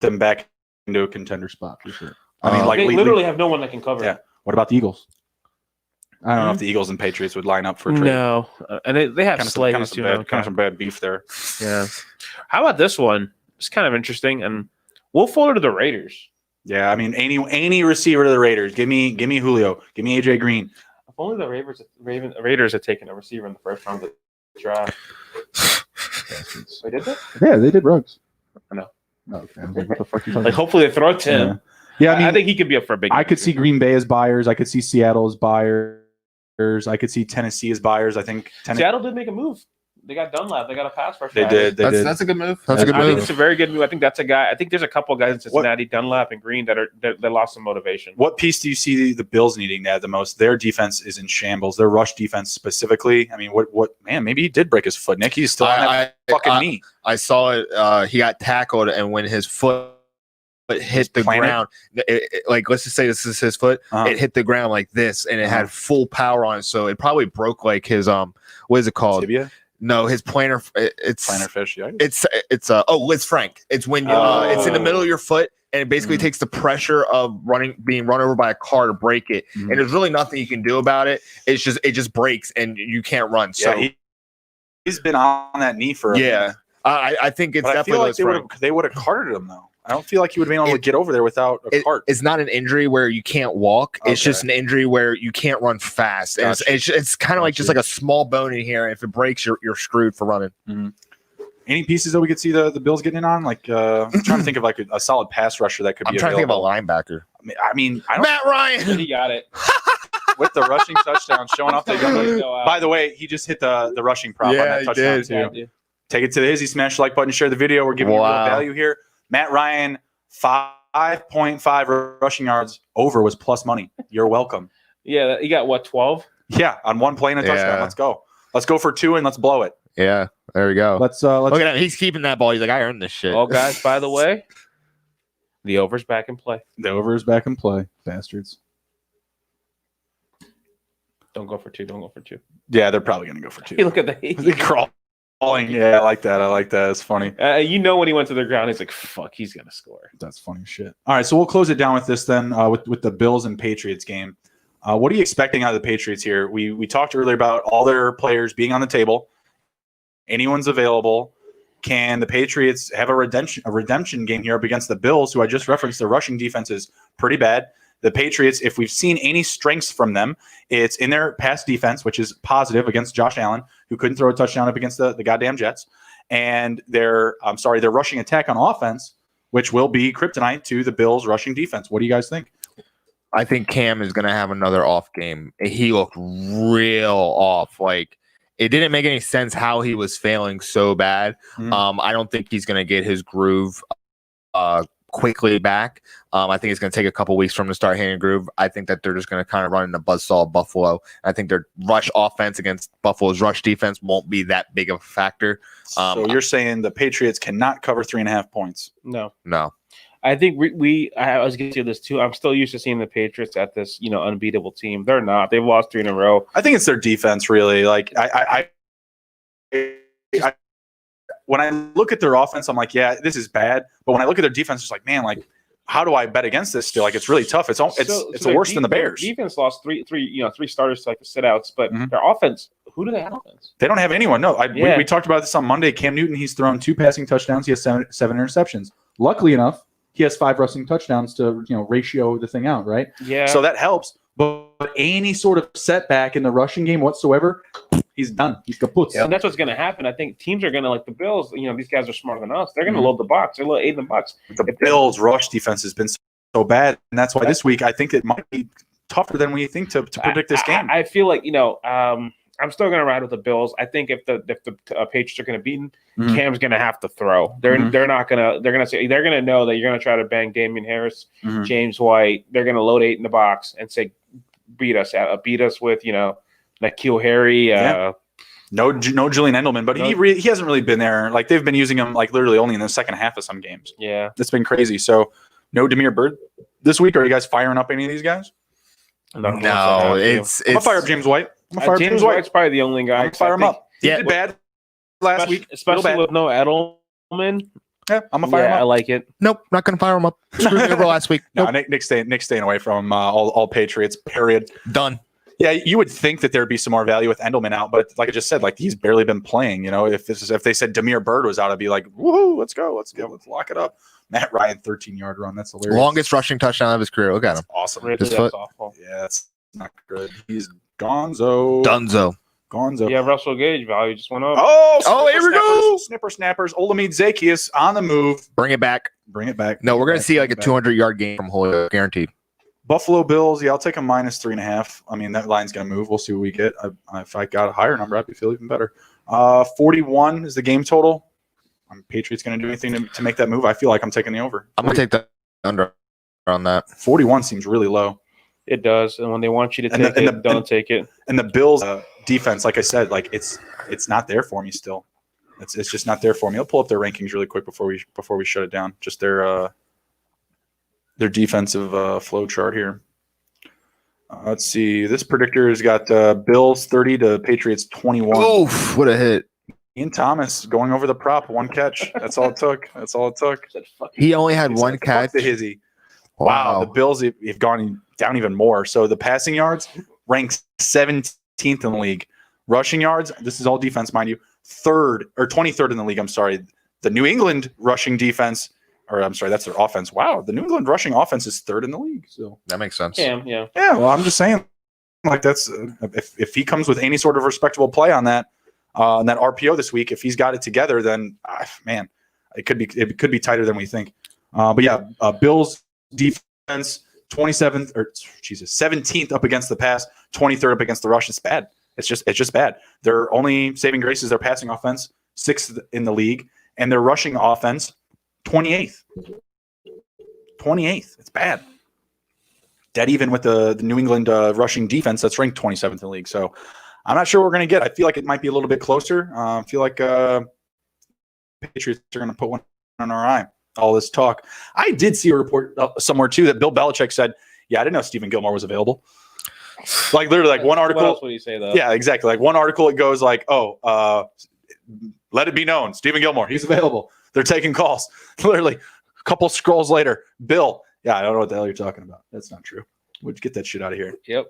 Speaker 1: them back into a contender spot for sure. I mean,
Speaker 3: They literally have no one that can cover.
Speaker 1: Yeah. What about the Eagles? I don't know if the Eagles and Patriots would line up for a trade.
Speaker 3: No, and they have Slay
Speaker 1: kind of some bad beef there.
Speaker 3: Yeah. How about this one? It's kind of interesting, and Will Fuller to the Raiders.
Speaker 1: Yeah, I mean, any receiver to the Raiders. Give me Julio. Give me AJ Green.
Speaker 3: If only the Raiders had taken a receiver in the 1st round of the draft. They did that?
Speaker 1: Yeah, they did Ruggs.
Speaker 3: I know.
Speaker 1: Okay. What the fuck are you talking
Speaker 3: Like, hopefully they throw it to him.
Speaker 1: Yeah, I mean,
Speaker 3: I think he could be up for a big.
Speaker 1: I could see Green Bay as buyers. I could see Seattle as buyers. I could see Tennessee as buyers. I think
Speaker 3: Seattle did make a move. They got Dunlap. They got a pass rush.
Speaker 1: They did.
Speaker 2: That's a good move. That's a good
Speaker 3: I
Speaker 2: move.
Speaker 3: think it's a very good move. I think that's a guy. I think there's a couple of guys in Cincinnati, Dunlap and Green, that lost some motivation.
Speaker 1: What piece do you see the Bills needing to add the most? Their defense is in shambles. Their rush defense specifically. I mean, what man? Maybe he did break his foot. Nick, he's still on that fucking knee.
Speaker 2: I saw it. He got tackled, and when his foot hit the ground, like let's just say this is his foot, it hit the ground like this, and it had full power on it, so it probably broke like his what is it called?
Speaker 1: Tibia?
Speaker 2: No, his plantar. It's
Speaker 1: plantar fish. Yeah.
Speaker 2: It's Frank. It's when it's in the middle of your foot, and it basically takes the pressure of being run over by a car to break it, and there's really nothing you can do about it. It just breaks, and you can't run. So
Speaker 1: he's been on that knee for a minute.
Speaker 2: I think it's definitely.
Speaker 1: I feel like they would have carted him though. I don't feel like he would have been able to get over there without a cart.
Speaker 2: It's not an injury where you can't walk.
Speaker 1: Okay.
Speaker 2: It's just an injury where you can't run fast.
Speaker 1: Gotcha.
Speaker 2: It's kind of like just like a small bone in here. If it breaks, you're screwed for running.
Speaker 1: Mm-hmm. Any pieces that we could see the Bills getting in on? Like I'm trying to think of like a solid pass rusher that could be.
Speaker 2: I'm trying to think of a linebacker.
Speaker 1: I mean,
Speaker 2: Matt Ryan.
Speaker 3: He got it
Speaker 1: with the rushing touchdown, showing off the gun. By the way, he just hit the rushing prop on that touchdown too. Take it to the Hizzy, smash the like button, share the video. We're giving you real value here. Matt Ryan, 5.5 rushing yards over was plus money. You're welcome.
Speaker 3: Yeah, he got what, 12?
Speaker 1: Yeah, on one play and a touchdown. Let's go. Let's go for 2 and let's blow it.
Speaker 2: Yeah, there we go.
Speaker 1: Let's
Speaker 2: look at him. He's keeping that ball. He's like, I earned this shit.
Speaker 3: Oh, guys, by the way, the over's back in play.
Speaker 1: The over is back in play, bastards.
Speaker 3: Don't go for 2. Don't go for 2.
Speaker 1: Yeah, they're probably going to go for 2.
Speaker 3: Hey, look at that.
Speaker 1: They crawl. Yeah, I like that. It's funny.
Speaker 3: When he went to the ground, he's like, fuck, he's going to score.
Speaker 1: That's funny shit. All right, so we'll close it down with this then, with the Bills and Patriots game. What are you expecting out of the Patriots here? We talked earlier about all their players being on the table. Anyone's available. Can the Patriots have a redemption game here up against the Bills, who I just referenced? Their rushing defense is pretty bad. The Patriots, if we've seen any strengths from them, it's in their pass defense, which is positive against Josh Allen, who couldn't throw a touchdown up against the goddamn Jets, and their rushing attack on offense, which will be kryptonite to the Bills' rushing defense. What do you guys think?
Speaker 2: I think Cam is going to have another off game. He looked real off. Like, it didn't make any sense how he was failing so bad. I don't think he's going to get his groove quickly back. I think it's going to take a couple weeks for him to start hitting a groove. I think that they're just going to kind of run into buzzsaw of Buffalo. I think their rush offense against Buffalo's rush defense won't be that big of a factor.
Speaker 1: So you're saying the Patriots cannot cover 3.5 points?
Speaker 3: No. I think I was going to say this too. I'm still used to seeing the Patriots at this, unbeatable team. They're not. They've lost 3 in a row.
Speaker 1: I think it's their defense, really. Like when I look at their offense, I'm like, yeah, this is bad. But when I look at their defense, it's like, man, like, how do I bet against this still? Like, it's really tough. It's worse than the Bears.
Speaker 3: Their defense lost three starters to like the sit-outs, but their offense, who do they have offense?
Speaker 1: They don't have anyone. No, we talked about this on Monday. Cam Newton, he's thrown 2 passing touchdowns. He has seven interceptions. Luckily enough, he has 5 rushing touchdowns to ratio the thing out, right?
Speaker 3: Yeah.
Speaker 1: So that helps. But any sort of setback in the rushing game whatsoever, he's done. He's kaput.
Speaker 3: And that's what's going to happen. I think teams are going to, like the Bills, these guys are smarter than us. They're going to load the box. They're going to aid the box.
Speaker 1: The Bills' rush defense has been so bad, and that's why this week I think it might be tougher than we think to predict this game.
Speaker 3: I feel like, I'm still going to ride with the Bills. I think if the Patriots are going to beat them, Cam's going to have to throw. They're not going to. They're going to know that you're going to try to bang Damian Harris, James White. They're going to load 8 in the box and say, beat us with N'Keal Harry.
Speaker 1: No Julian Edelman, but he hasn't really been there. Like they've been using him like literally only in the second half of some games.
Speaker 3: Yeah,
Speaker 1: it's been crazy. So no Damiere Byrd this week. Are you guys firing up any of these guys?
Speaker 2: No, it's
Speaker 1: I'm gonna fire up James White.
Speaker 3: James White's probably the only guy.
Speaker 1: Fire him up. He did bad last week,
Speaker 3: especially with no Edelman.
Speaker 1: Yeah, I'm gonna fire him up.
Speaker 3: I like it.
Speaker 2: Nope, not gonna fire him up. Screwed me over last week.
Speaker 1: No, Nick's staying away from all Patriots. Period.
Speaker 2: Done.
Speaker 1: Yeah, you would think that there'd be some more value with Edelman out, but like I just said, like he's barely been playing. If they said Damiere Byrd was out, I'd be like, woohoo, let's go, let's lock it up. Matt Ryan, 13-yard run, that's hilarious.
Speaker 2: Longest rushing touchdown of his career. Look at him.
Speaker 1: Awesome.
Speaker 3: Really, that's awful.
Speaker 1: Yeah, that's not good. He's Gonzo.
Speaker 3: Yeah, Russell Gage value just went up.
Speaker 1: Oh,
Speaker 2: here we go.
Speaker 1: Snipper snappers. Olamide Zaccheaus on the move.
Speaker 2: Bring it back.
Speaker 1: No,
Speaker 2: we're gonna see like a 200-yard game from Julio, guaranteed.
Speaker 1: Buffalo Bills. Yeah, I'll take a -3.5. I mean, that line's gonna move. We'll see what we get. If I got a higher number, I'd feel even better. 41 is the game total. Patriots gonna do anything to make that move? I feel like I'm taking the over.
Speaker 2: I'm gonna take the under on that.
Speaker 1: 41 seems really low.
Speaker 3: It does, and when they want you to take it, don't take it.
Speaker 1: And the Bills' defense, like I said, like it's not there for me still. It's just not there for me. I'll pull up their rankings really quick before we shut it down. Just their defensive flow chart here. Let's see. This predictor has got Bills 30 to Patriots 21.
Speaker 2: Oof, what a hit.
Speaker 1: Ian Thomas going over the prop, 1 catch. That's all it took.
Speaker 2: He only had 1 catch.
Speaker 1: The Hizzy. Wow. The Bills have gone down even more. So the passing yards ranks 17th in the league. Rushing yards, this is all defense, mind you, 23rd in the league. I'm sorry. The New England rushing defense, that's their offense. Wow, the New England rushing offense is 3rd in the league. So
Speaker 2: that makes sense.
Speaker 3: Yeah.
Speaker 1: Well, I'm just saying, like that's if he comes with any sort of respectable play on that RPO this week, if he's got it together, then man, it could be tighter than we think. But yeah, Bills defense 17th up against the pass, 23rd up against the rush. It's bad. It's just bad. Their only saving grace is their passing offense, 6th in the league, and their rushing offense, 28th. 28th. It's bad. Dead even with the New England rushing defense that's ranked 27th in the league. So I'm not sure what we're going to get. I feel like it might be a little bit closer. I feel like Patriots are going to put one on our eye. All this talk. I did see a report somewhere too that Bill Belichick said, yeah, I didn't know Stephen Gilmore was available. Like literally like one article.
Speaker 3: What else would you say though?
Speaker 1: Yeah, exactly. Like one article, it goes like, let it be known, Stephen Gilmore, he's available. They're taking calls. Literally a couple scrolls later, Bill. Yeah, I don't know what the hell you're talking about. That's not true. We'll get that shit out of here.
Speaker 3: Yep.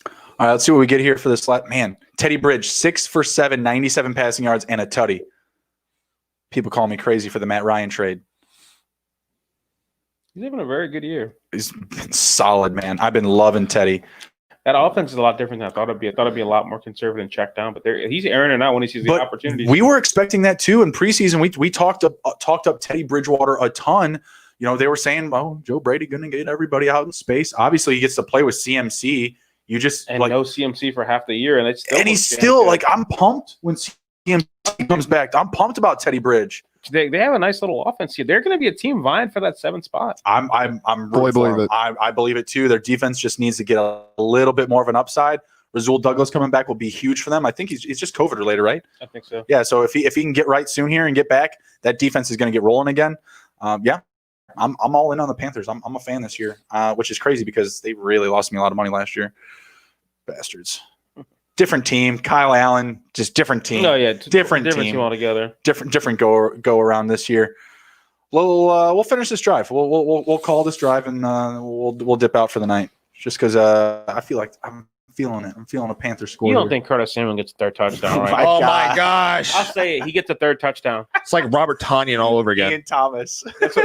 Speaker 1: All right, let's see what we get here for this. Man, Teddy Bridge, 6 for 7, 97 passing yards and a tutty. People call me crazy for the Matt Ryan trade.
Speaker 3: He's having a very good year.
Speaker 1: He's been solid, man. I've been loving Teddy.
Speaker 3: That offense is a lot different than I thought it'd be. I thought it'd be a lot more conservative and checked down, but he's airing it out when he sees the opportunities.
Speaker 1: We were expecting that too in preseason. We talked up Teddy Bridgewater a ton. They were saying, "Oh, Joe Brady going to get everybody out in space." Obviously, he gets to play with CMC. No
Speaker 3: CMC for half the year, and
Speaker 1: he's still like, I'm pumped when CMC comes back. I'm pumped about Teddy Bridge.
Speaker 3: They have a nice little offense here. They're going to be a team vying for that 7th spot.
Speaker 1: I believe it too. Their defense just needs to get a little bit more of an upside. Rasul Douglas coming back will be huge for them. I think it's just COVID related, right?
Speaker 3: I think so.
Speaker 1: Yeah. So if he can get right soon here and get back, that defense is going to get rolling again. Yeah, I'm all in on the Panthers. I'm a fan this year, which is crazy because they really lost me a lot of money last year. Bastards. Different team. Kyle Allen, just different team.
Speaker 3: No, yeah,
Speaker 1: different team
Speaker 3: altogether.
Speaker 1: Different go around this year. We'll finish this drive. We'll call this drive and we'll dip out for the night. Just because I feel like I'm feeling it. I'm feeling a Panther score.
Speaker 3: You don't
Speaker 1: here.
Speaker 3: think Curtis Samuel gets a third touchdown, right?
Speaker 2: Oh my gosh.
Speaker 3: I'll say it. He gets a third touchdown.
Speaker 2: It's like Robert Tonyan all over again.
Speaker 1: Ian Thomas.
Speaker 3: That's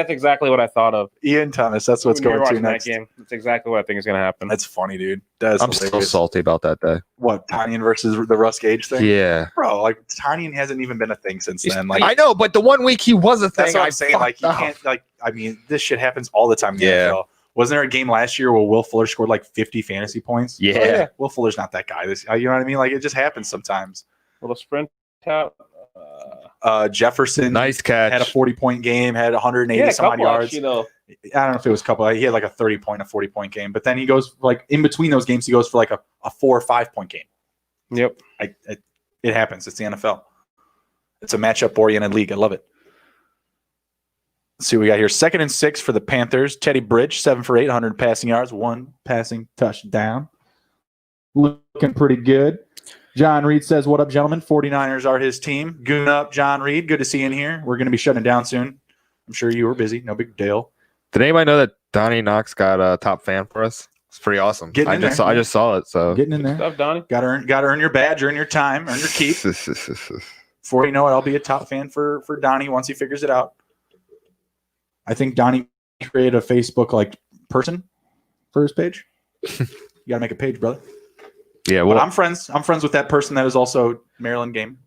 Speaker 3: exactly what I thought of.
Speaker 1: Ian Thomas. That's what's
Speaker 3: When we were
Speaker 1: going to
Speaker 3: watching
Speaker 1: next.
Speaker 3: That game. That's exactly what I think is going to happen.
Speaker 1: That's funny, dude. That's
Speaker 2: I'm so salty about that day.
Speaker 1: What, Tanyan versus the Russ Gage thing?
Speaker 2: Yeah.
Speaker 1: Bro, like Tanyan hasn't even been a thing since then. Like
Speaker 2: I know, but the 1 week he was a thing.
Speaker 1: that's what I'm saying. Like you can't this shit happens all the time in the NFL. Wasn't there a game last year where Will Fuller scored like 50 fantasy points?
Speaker 2: Yeah.
Speaker 1: Oh, yeah. Will Fuller's not that guy. You know what I mean? Like it just happens sometimes.
Speaker 3: Little sprint out.
Speaker 1: Jefferson,
Speaker 2: nice catch.
Speaker 1: had a 40-point game, had 180 some odd yards.
Speaker 3: Actually, though.
Speaker 1: I don't know if it was a couple. He had like a 30-point, a 40-point game, but then he goes like in between those games, he goes for like a 4 or 5-point game.
Speaker 3: Yep.
Speaker 1: It happens. It's the NFL. It's a matchup-oriented league. I love it. Let's see what we got here. 2nd and 6 for the Panthers. Teddy Bridge, 7 for 8, 100 passing yards, 1 passing touchdown. Looking pretty good. John Reed says, what up, gentlemen? 49ers are his team. Goon up, John Reed. Good to see you in here. We're going to be shutting it down soon. I'm sure you were busy. No big deal.
Speaker 2: Did anybody know that Donnie Knox got a top fan for us? It's pretty awesome.
Speaker 1: Getting in there.
Speaker 2: I just saw it. So
Speaker 1: Getting in there.
Speaker 3: Stuff, Donnie.
Speaker 1: Got to earn your badge, earn your time, earn your keep. Before you know it, I'll be a top fan for Donnie once he figures it out. I think Donnie created a Facebook like person for his page. You got to make a page, brother.
Speaker 2: Yeah, well,
Speaker 1: but I'm friends. I'm friends with that person that is also Maryland game.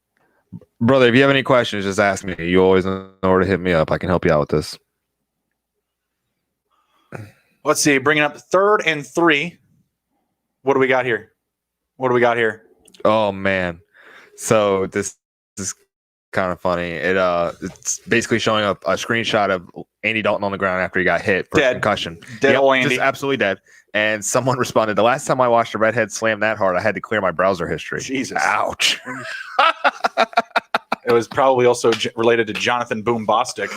Speaker 2: Brother, if you have any questions, just ask me. You always know where to hit me up. I can help you out with this.
Speaker 1: Let's see. Bringing up 3rd and 3. What do we got here?
Speaker 2: Oh man. So this is kind of funny. It's basically showing up a screenshot of Andy Dalton on the ground after he got hit for concussion.
Speaker 1: Dead old Andy.
Speaker 2: Just absolutely dead. And someone responded, the last time I watched a redhead slam that hard, I had to clear my browser history.
Speaker 1: Jesus.
Speaker 2: Ouch.
Speaker 1: It was probably also related to Jonathan Boom Bostic.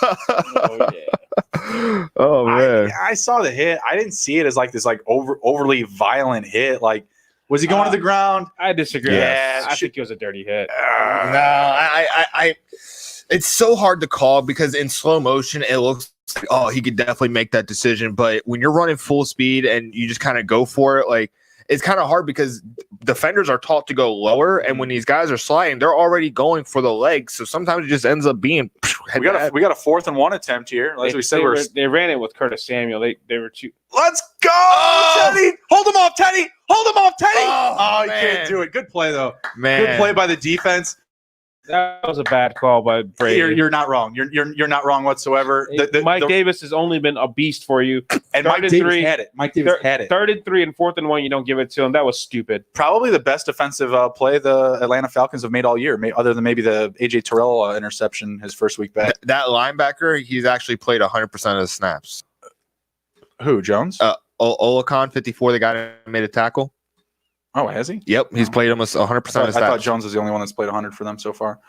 Speaker 3: Oh, yeah.
Speaker 2: Oh man.
Speaker 1: I saw the hit. I didn't see it as like this like overly violent hit. Like, was he going to the ground?
Speaker 3: I disagree.
Speaker 1: Yeah,
Speaker 3: I think it was a dirty hit.
Speaker 2: No, I it's so hard to call because in slow motion it looks like, oh, he could definitely make that decision. But when you're running full speed and you just kind of go for it, like it's kind of hard because defenders are taught to go lower, and when these guys are sliding, they're already going for the legs. So sometimes it just ends up being.
Speaker 1: We got a 4th and 1 attempt here. As we said,
Speaker 3: they ran it with Curtis Samuel. They were too.
Speaker 1: Let's go, Teddy! Hold him off, Teddy!
Speaker 2: Oh,
Speaker 1: you can't do it. Good play though.
Speaker 2: Man.
Speaker 1: Good play by the defense.
Speaker 3: That was a bad call by Brady.
Speaker 1: You're not wrong. You're not wrong whatsoever.
Speaker 3: Mike Davis has only been a beast for you.
Speaker 1: And Mike Davis had it.
Speaker 3: 3rd and 3 and 4th and 1. You don't give it to him. That was stupid.
Speaker 1: Probably the best defensive play the Atlanta Falcons have made all year, other than maybe the AJ Terrell interception his first week back.
Speaker 2: That linebacker, he's actually played 100% of the snaps.
Speaker 1: Who, Jones?
Speaker 2: Olakon, 54, the guy that made a tackle.
Speaker 1: Oh, has he?
Speaker 2: Yep, he's played almost 100% of the snaps.
Speaker 1: I thought Jones was the only one that's played 100 for them so far.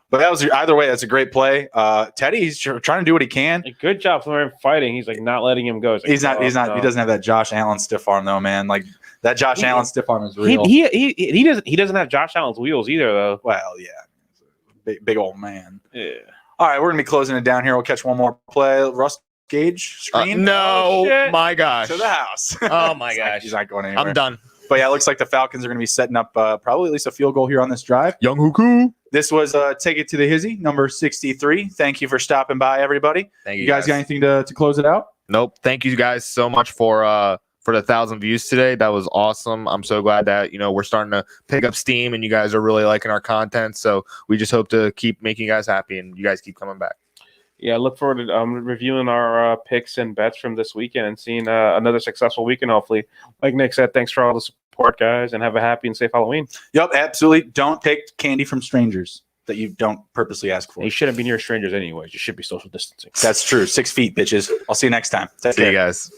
Speaker 1: But that was either way. That's a great play. Teddy, he's trying to do what he can.
Speaker 3: Good job for him fighting. He's like not letting him go.
Speaker 1: He's not. He doesn't have that Josh Allen stiff arm though, man. Like that Josh Allen stiff arm is real.
Speaker 3: He doesn't have Josh Allen's wheels either though.
Speaker 1: Well, yeah, big old man.
Speaker 3: Yeah.
Speaker 1: All right, we're gonna be closing it down here. We'll catch one more play. Russ Gage screen.
Speaker 2: No, my gosh.
Speaker 1: To the house.
Speaker 2: Oh my gosh.
Speaker 1: He's not going anywhere.
Speaker 2: I'm done.
Speaker 1: But yeah, it looks like the Falcons are going to be setting up probably at least a field goal here on this drive.
Speaker 2: Young Huku.
Speaker 1: This was Take It to the Hizzy, number 63. Thank you for stopping by, everybody.
Speaker 2: Thank
Speaker 1: you guys got anything to close it out?
Speaker 2: Nope. Thank you guys so much for the 1,000 views today. That was awesome. I'm so glad that we're starting to pick up steam and you guys are really liking our content. So we just hope to keep making you guys happy and you guys keep coming back.
Speaker 3: Yeah, look forward to reviewing our picks and bets from this weekend and seeing another successful weekend, hopefully. Like Nick said, thanks for all the support, guys, and have a happy and safe Halloween.
Speaker 1: Yep, absolutely. Don't take candy from strangers that you don't purposely ask for.
Speaker 3: You shouldn't be near strangers anyways. You should be social distancing.
Speaker 1: That's true. 6 feet, bitches. I'll see you next time.
Speaker 2: See you guys.